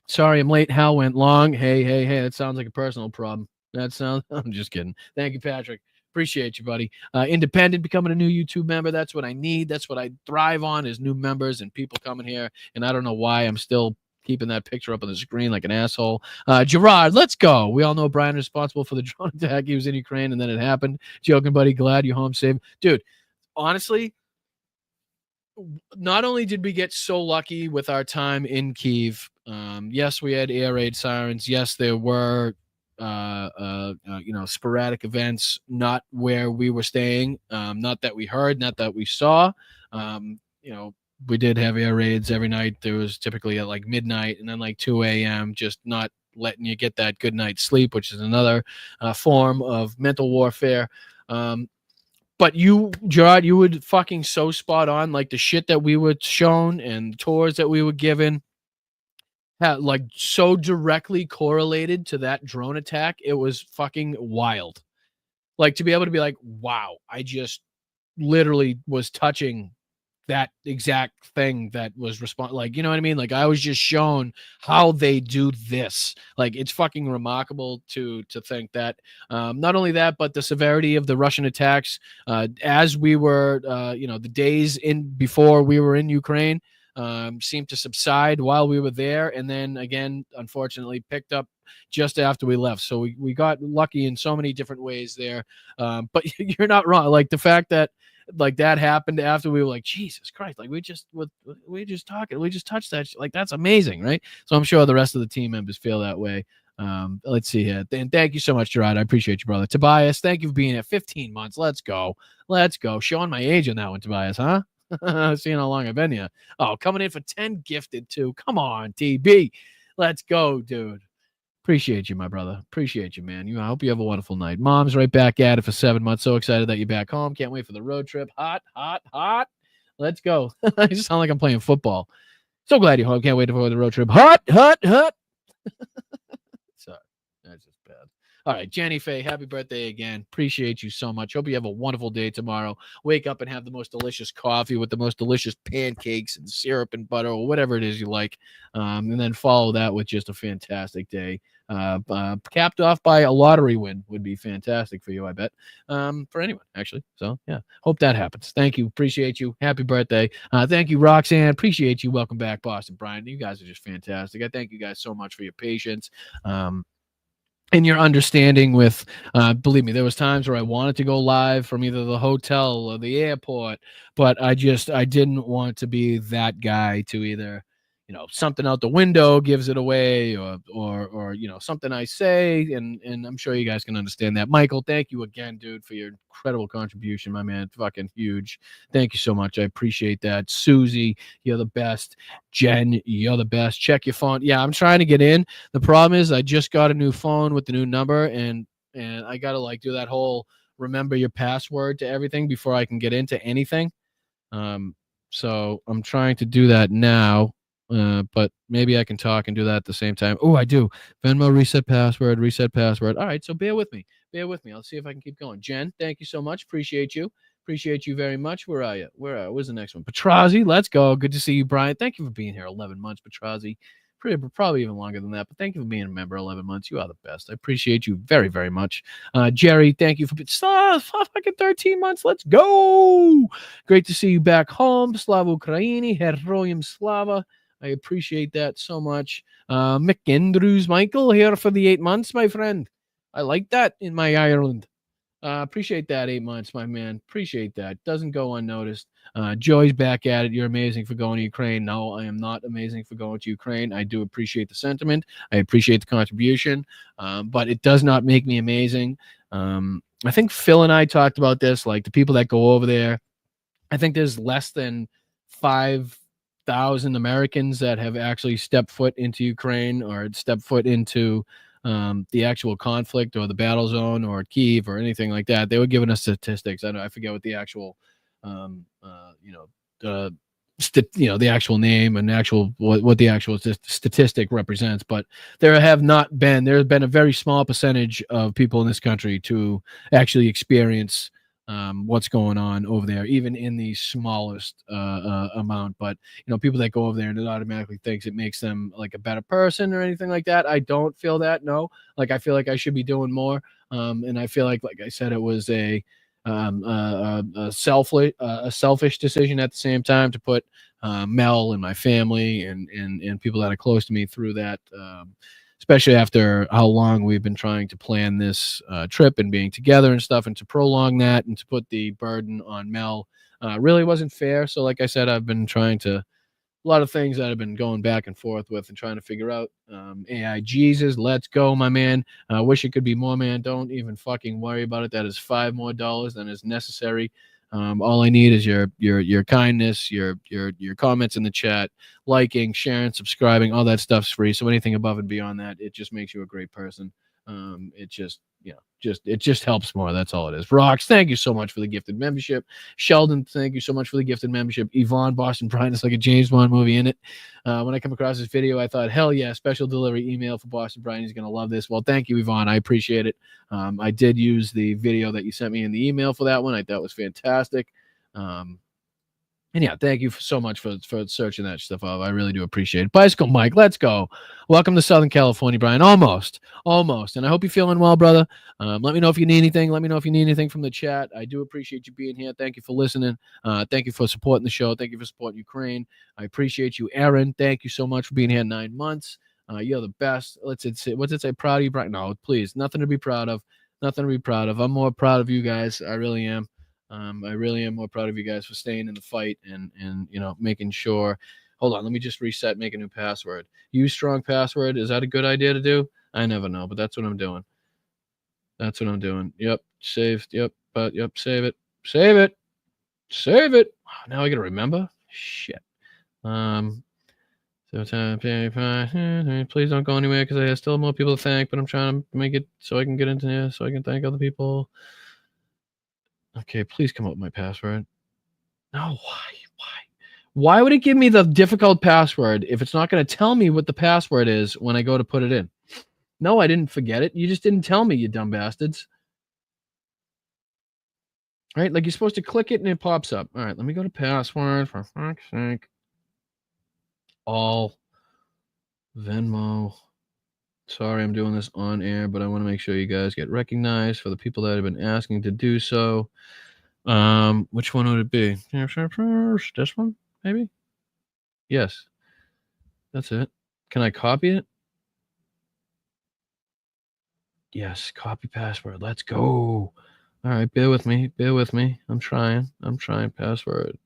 Sorry, I'm late. Hal went long. Hey. That sounds like a personal problem. I'm just kidding. Thank you, Patrick. Appreciate you, buddy. Independent, becoming a new YouTube member. That's what I need. That's what I thrive on, is new members and people coming here. And I don't know why I'm still keeping that picture up on the screen like an asshole. Gerard, let's go. We all know Brian is responsible for the drone attack. He was in Ukraine and then it happened. Joking, buddy. Glad you're home safe. Dude, honestly, not only did we get so lucky with our time in Kyiv, yes, we had air raid sirens. Yes, there were sporadic events, not where we were staying, not that we heard, not that we saw. We did have air raids every night. There was typically at like midnight and then like 2 a.m., just not letting you get that good night's sleep, which is another form of mental warfare. But you, Gerard, you would fucking so spot on. Like the shit that we were shown and tours that we were given, like so directly correlated to that drone attack. It was fucking wild. Like to be able to be like, wow, I just literally was touching that exact thing that was like, you know what I mean? Like I was just shown how they do this. Like it's fucking remarkable to think that. Not only that, but the severity of the Russian attacks as we were, the days in before we were in Ukraine. seemed to subside while we were there, and then again, unfortunately, picked up just after we left. So we got lucky in so many different ways there. But you're not wrong. Like the fact that like that happened after we were like, Jesus Christ, like we just touched that. Like that's amazing, right? So I'm sure the rest of the team members feel that way. Let's see here. And thank you so much, Gerard. I appreciate you, brother. Tobias, thank you for being here. 15 months. Let's go. Showing my age on that one, Tobias, huh? Seeing how long I've been here. Oh, coming in for 10 gifted too. Come on, TB. Let's go, dude. Appreciate you, my brother. Appreciate you, man. I hope you have a wonderful night. Mom's right back at it for 7 months. So excited that you're back home. Can't wait for the road trip. Hot, hot, hot. Let's go. I just sound like I'm playing football. So glad you're home. Can't wait for the road trip. Hot, hot, hot. Sorry. That's just bad. All right, Jenny Faye, happy birthday again. Appreciate you so much. Hope you have a wonderful day tomorrow. Wake up and have the most delicious coffee with the most delicious pancakes and syrup and butter or whatever it is you like. And then follow that with just a fantastic day. Capped off by a lottery win would be fantastic for you, I bet. For anyone, actually. So, yeah, hope that happens. Thank you. Appreciate you. Happy birthday. Thank you, Roxanne. Appreciate you. Welcome back, Boston Brian. You guys are just fantastic. I thank you guys so much for your patience. And your understanding with, believe me, there was times where I wanted to go live from either the hotel or the airport, but I didn't want to be that guy to either, something out the window gives it away or something I say. And I'm sure you guys can understand that. Michael, thank you again, dude, for your incredible contribution, my man. Fucking huge. Thank you so much. I appreciate that. Susie, you're the best. Jen, you're the best. Check your phone. Yeah, I'm trying to get in. The problem is I just got a new phone with the new number and I got to do that whole remember your password to everything before I can get into anything. So I'm trying to do that now. But maybe I can talk and do that at the same time. Oh, I do. Venmo, reset password. All right, so bear with me. I'll see if I can keep going. Jen, thank you so much. Appreciate you very much. Where are you? Where's the next one? Petrazi, let's go. Good to see you, Brian. Thank you for being here 11 months, Petrazi. Probably even longer than that, but thank you for being a member 11 months. You are the best. I appreciate you very, very much. Jerry, thank you for fucking 13 months. Let's go. Great to see you back home. Slava Ukraini, Heroyam Slava. I appreciate that so much. Mick Andrews, Michael, here for the 8 months, my friend. I like that in my Ireland. Appreciate that 8 months, my man. Appreciate that. Doesn't go unnoticed. Joy's back at it. You're amazing for going to Ukraine. No, I am not amazing for going to Ukraine. I do appreciate the sentiment. I appreciate the contribution, but it does not make me amazing. I think Phil and I talked about this, like the people that go over there. I think there's less than 5,000 Americans that have actually stepped foot into Ukraine or stepped foot into the actual conflict or the battle zone or Kyiv or anything like that. They were giving us statistics. I forget what the actual, the actual name and what the actual statistic represents. But there's been a very small percentage of people in this country to actually experience what's going on over there, even in the smallest amount. But people that go over there and it automatically thinks it makes them like a better person or anything like that. I don't feel that. No, like I feel like I should be doing more. And I feel like I said, it was a selfish decision at the same time to put Mel and my family and people that are close to me through that. Especially after how long we've been trying to plan this trip and being together and stuff, and to prolong that and to put the burden on Mel really wasn't fair. So like I said, I've been trying to, a lot of things that I've been going back and forth with and trying to figure out. AI Jesus, let's go, my man. I wish it could be more, man. Don't even fucking worry about it. That is $5 more than is necessary. All I need is your kindness, your comments in the chat, liking, sharing, subscribing. All that stuff's free. So anything above and beyond that, it just makes you a great person. It just helps more. That's all it is. Rox, thank you so much for the gifted membership. Sheldon, thank you so much for the gifted membership. Yvonne, Boston Brian, it's like a James Bond movie in it. When I come across this video, I thought, hell yeah, special delivery email for Boston Brian. He's going to love this. Well, thank you, Yvonne. I appreciate it. I did use the video that you sent me in the email for that one. I thought was fantastic. And yeah, thank you so much for searching that stuff up. I really do appreciate it. Bicycle Mike, let's go. Welcome to Southern California, Brian. Almost. And I hope you're feeling well, brother. Let me know if you need anything. Let me know if you need anything from the chat. I do appreciate you being here. Thank you for listening. Thank you for supporting the show. Thank you for supporting Ukraine. I appreciate you, Aaron. Thank you so much for being here 9 months. You're the best. What's it say? Proud of you, Brian? No, please. Nothing to be proud of. Nothing to be proud of. I'm more proud of you guys. I really am. I really am more proud of you guys for staying in the fight and making sure. Hold on, let me just reset, make a new password. Use strong password. Is that a good idea to do? I never know, but that's what I'm doing. Yep, saved. Yep, save it. Now I gotta remember. Shit. Please don't go anywhere because I still have more people to thank, but I'm trying to make it so I can get into here so I can thank other people. Okay, please come up with my password. No, why would it give me the difficult password if it's not going to tell me what the password is when I go to put it in? No, I didn't forget it. You just didn't tell me, you dumb bastards. Right? Like you're supposed to click it and it pops up. All right, let me go to password for fuck's sake. All Venmo. Sorry, I'm doing this on air, but I want to make sure you guys get recognized for the people that have been asking to do so. Which one would it be? This one, maybe? Yes. That's it. Can I copy it? Yes, copy password. Let's go. All right, bear with me. I'm trying password.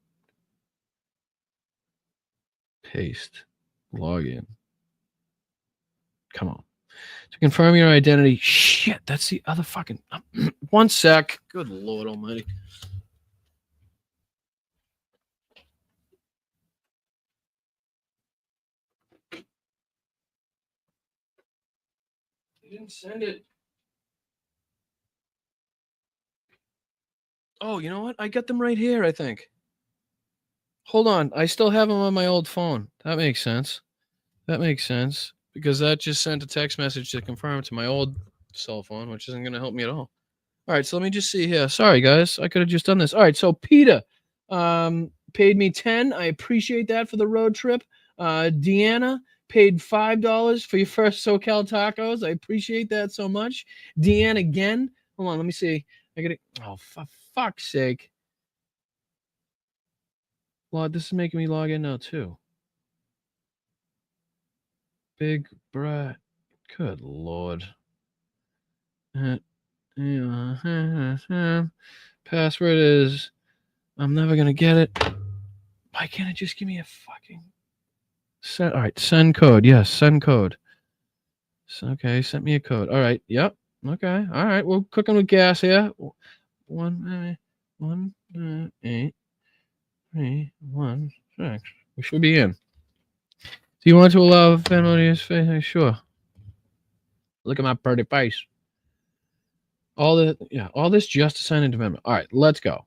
Paste. Login. Come on. To confirm your identity. Shit, that's the other fucking... One sec. Good Lord almighty. You didn't send it. Oh, you know what? I got them right here, I think. Hold on. I still have them on my old phone. That makes sense. Because that just sent a text message to confirm to my old cell phone, which isn't going to help me at all. All right, so let me just see here. Sorry, guys. I could have just done this. All right, so Peter paid me 10. I appreciate that for the road trip. Deanna paid $5 for your first SoCal tacos. I appreciate that so much. Deanna again. Hold on, let me see. I got to... Oh, for fuck's sake. Well, this is making me log in now, too. Big Brett. Good Lord. Password is... I'm never going to get it. Why can't it just give me a fucking... All right, send code. Yes, send code. Okay, sent me a code. All right, yep. Okay, all right. We're cooking with gas here. 1-8-3-1-6. We should be in. Do you want to allow Venmo to use face? Sure. Look at my pretty face. All this just to sign into Venmo. All right, let's go.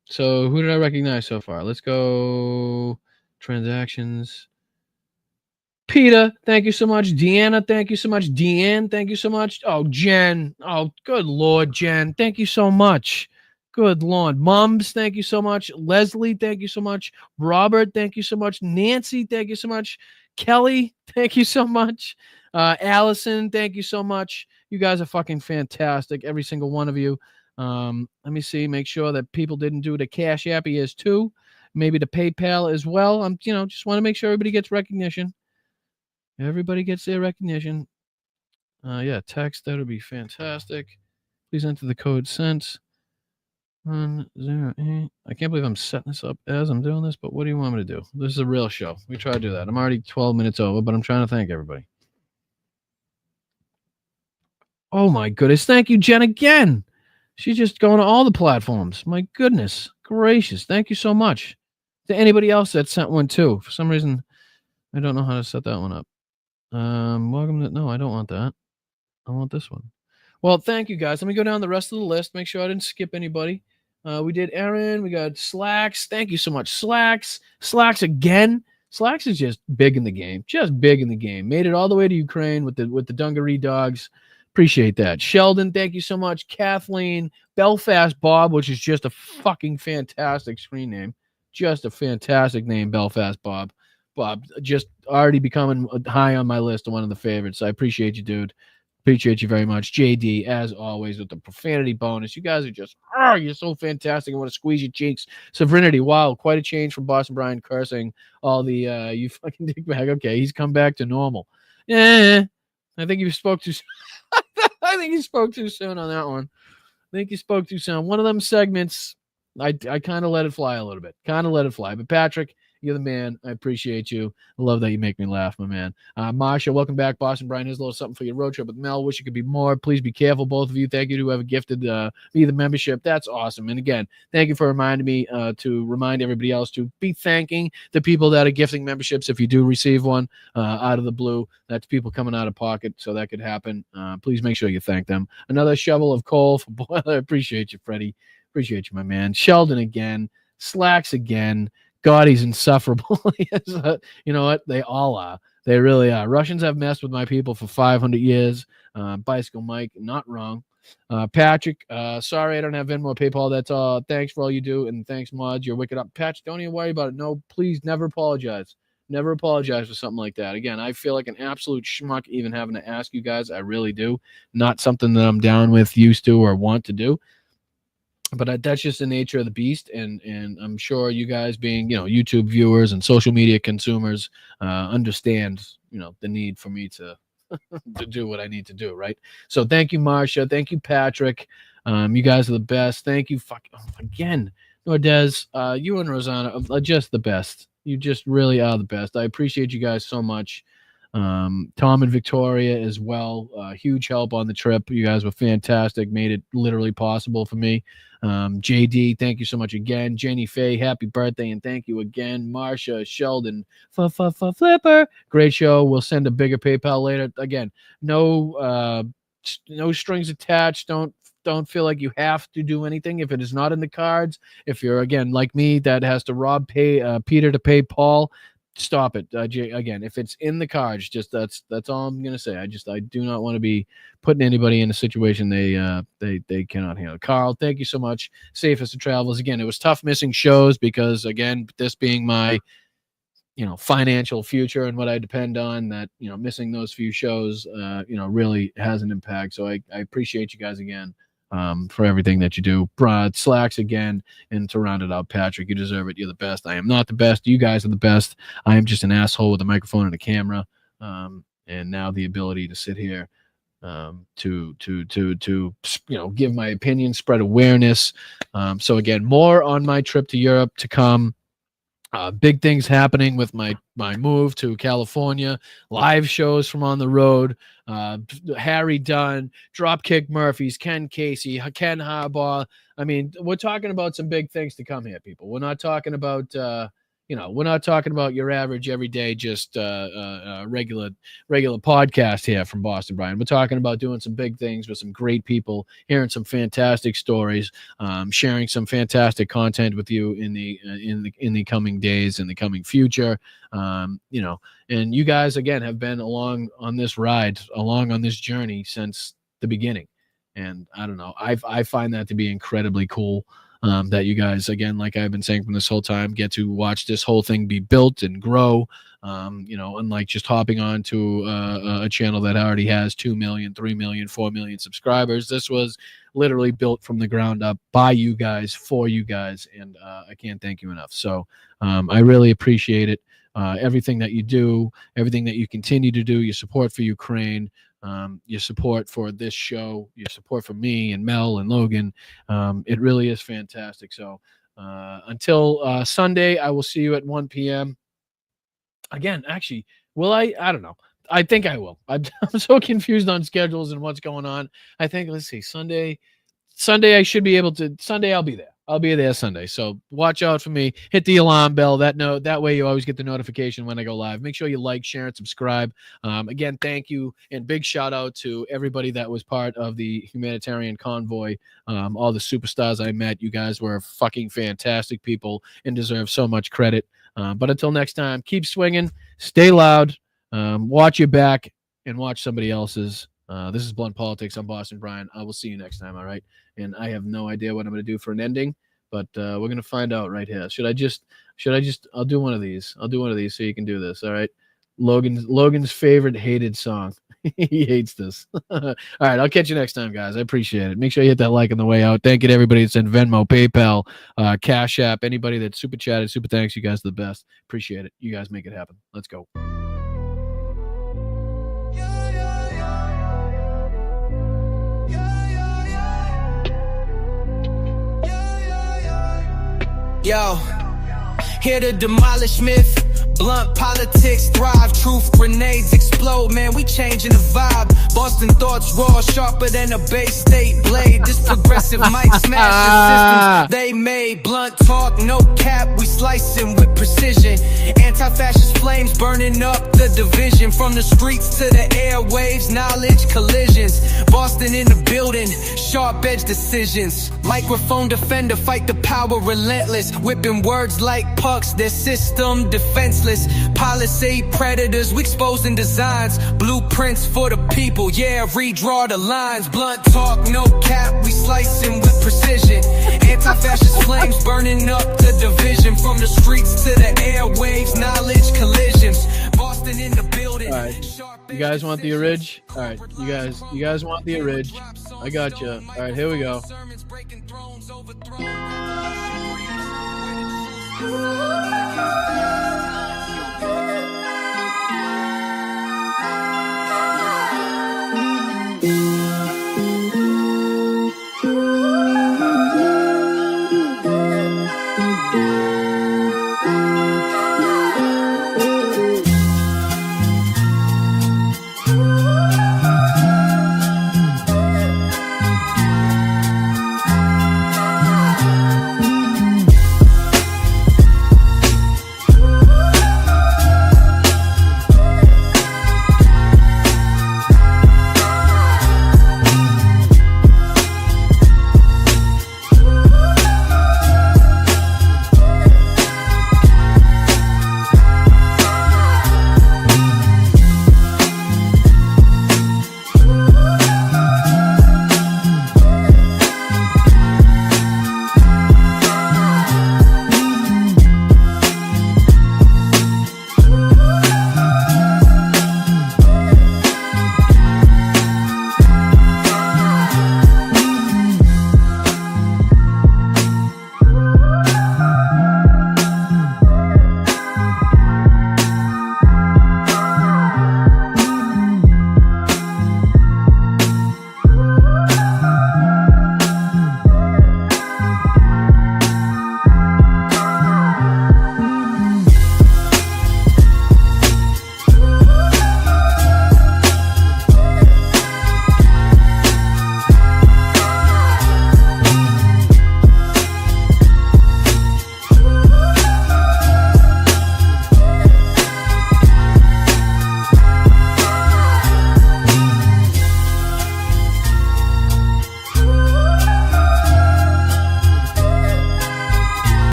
So who did I recognize so far? Let's go transactions. Peter, thank you so much. Deanna, thank you so much. Deanne, thank you so much. Oh, Jen. Oh, good Lord, Jen. Thank you so much. Good Lord. Mums, thank you so much. Leslie, thank you so much. Robert, thank you so much. Nancy, thank you so much. Kelly, thank you so much. Allison, thank you so much. You guys are fucking fantastic, every single one of you. Let me see, make sure that people didn't do the Cash App is too. Maybe the PayPal as well. I'm, just want to make sure everybody gets recognition. Everybody gets their recognition. Yeah, text, that would be fantastic. Please enter the code sent. 108. I can't believe I'm setting this up as I'm doing this, but what do you want me to do? This is a real show. We try to do that. I'm already 12 minutes over, but I'm trying to thank everybody. Oh my goodness. Thank you, Jen, again. She's just going to all the platforms. My goodness gracious. Thank you so much. To anybody else that sent one too. For some reason, I don't know how to set that one up. Welcome to... No, I don't want that. I want this one. Well, thank you guys. Let me go down the rest of the list. Make sure I didn't skip anybody. We did Aaron. We got Slacks. Thank you so much, Slacks. Slacks again. Slacks is just big in the game. Just big in the game. Made it all the way to Ukraine with the Dungaree dogs. Appreciate that. Sheldon, thank you so much. Kathleen, Belfast Bob, which is just a fucking fantastic screen name. Just a fantastic name, Belfast Bob. Bob, just already becoming high on my list of one of the favorites. I appreciate you, dude. Appreciate you very much. JD, as always, with the profanity bonus. You guys are just, you're so fantastic. I want to squeeze your cheeks. Sovereignty, wow, quite a change from Boston Brian cursing all the, you fucking dick bag. Okay, he's come back to normal. Yeah, I think you spoke too I think you spoke too soon on that one. I think you spoke too soon. One of them segments, I kind of let it fly a little bit. Kind of let it fly. But Patrick, you're the man. I appreciate you. I love that you make me laugh, my man. Marsha, welcome back. Boston Brian, here's a little something for your road trip with Mel. Wish it could be more. Please be careful, both of you. Thank you to whoever gifted me the membership. That's awesome. And again, thank you for reminding me to remind everybody else to be thanking the people that are gifting memberships if you do receive one out of the blue. That's people coming out of pocket, so that could happen. Please make sure you thank them. Another shovel of coal for boiler. Appreciate you, Freddie. Appreciate you, my man. Sheldon again. Slacks again. God, he's insufferable. You know what? They all are. They really are. Russians have messed with my people for 500 years. Bicycle Mike, not wrong. Patrick, sorry I don't have Venmo or PayPal. That's all. Thanks for all you do, and thanks, Mods. You're wicked up. Patch, don't even worry about it. No, please never apologize. Never apologize for something like that. Again, I feel like an absolute schmuck even having to ask you guys. I really do. Not something that I'm down with, used to, or want to do. But that's just the nature of the beast, and I'm sure you guys, being YouTube viewers and social media consumers, understand the need for me to do what I need to do, right? So thank you, Marsha. Thank you, Patrick. You guys are the best. Thank you, again, Nordez. You and Rosanna are just the best. You just really are the best. I appreciate you guys so much. Tom and Victoria as well. Huge help on the trip. You guys were fantastic. Made it literally possible for me. JD, thank you so much again. Jenny Faye, happy birthday, and thank you again. Marsha, Sheldon, Flipper, great show. We'll send a bigger PayPal later. Again, no strings attached. Don't feel like you have to do anything if it is not in the cards. If you're, again, like me, that has to rob Peter to pay Paul, stop it. Again, if it's in the cards, just that's all I'm gonna say. I do not want to be putting anybody in a situation they cannot handle. Carl, thank you so much. Safest of travels. Again, it was tough missing shows because, again, this being my financial future and what I depend on, that missing those few shows really has an impact. So I appreciate you guys again for everything that you do. Slacks again, and to round it out, Patrick, you deserve it. You're the best. I am not the best. You guys are the best. I am just an asshole with a microphone and a camera, and now the ability to sit here to give my opinion, spread awareness. So again, more on my trip to Europe to come. Big things happening with my move to California, live shows from on the road, Harry Dunn, Dropkick Murphys, Ken Casey, Ken Harbaugh. I mean, we're talking about some big things to come here, people. We're not talking about we're not talking about your average everyday just regular podcast here from Boston Brian. We're talking about doing some big things with some great people, hearing some fantastic stories, sharing some fantastic content with you in the coming days, in the coming future. And you guys again have been along on this ride, along on this journey since the beginning. And I don't know, I find that to be incredibly cool. That you guys, again, like I've been saying from this whole time, get to watch this whole thing be built and grow. Unlike just hopping on to a channel that already has 2 million, 3 million, 4 million subscribers. This was literally built from the ground up by you guys, for you guys, and I can't thank you enough. So I really appreciate it. Everything that you do, everything that you continue to do, your support for Ukraine, your support for this show, your support for me and Mel and Logan. It really is fantastic. So until Sunday, I will see you at 1 p.m. Again, actually, will I? I don't know. I think I will. I'm so confused on schedules and what's going on. I think, let's see, Sunday I should be able to. Sunday, I'll be there. I'll be there Sunday. So watch out for me. Hit the alarm bell. That way you always get the notification when I go live. Make sure you like, share, and subscribe. Again, thank you, and big shout out to everybody that was part of the humanitarian convoy. All the superstars I met. You guys were fucking fantastic people and deserve so much credit. But until next time, keep swinging, stay loud, watch your back, and watch somebody else's. This is Blunt Politics. I'm Boston Brian. I will see you next time, all right? And I have no idea what I'm going to do for an ending, but we're gonna find out right here. Should I just? I'll do one of these. I'll do one of these so you can do this. All right. Logan's favorite hated song. He hates this. All right, I'll catch you next time, guys. I appreciate it. Make sure you hit that like on the way out. Thank you to everybody that sent Venmo, PayPal, Cash App, anybody that super chatted, super thanks. You guys are the best. Appreciate it. You guys make it happen. Let's go. Yo, here to demolish myth. Blunt politics thrive, truth grenades explode, man, we changing the vibe. Boston thoughts raw, sharper than a Bay State blade. This progressive mic smashing systems they made. Blunt talk, no cap, we slicing with precision. Anti-fascist flames burning up the division. From the streets to the airwaves, knowledge collisions. Boston in the building, sharp edge decisions. Microphone defender, fight the power relentless. Whipping words like pucks, their system defenseless. Palisade predators, we exposing designs. Blueprints for the people, yeah, redraw the lines. Blunt talk, no cap, we slicing with precision. Anti-fascist flames burning up the division. From the streets to the airwaves, knowledge collisions. Boston in the building. All right, you guys want the orig? All right, you guys want the orig? I got you. All right, here we go.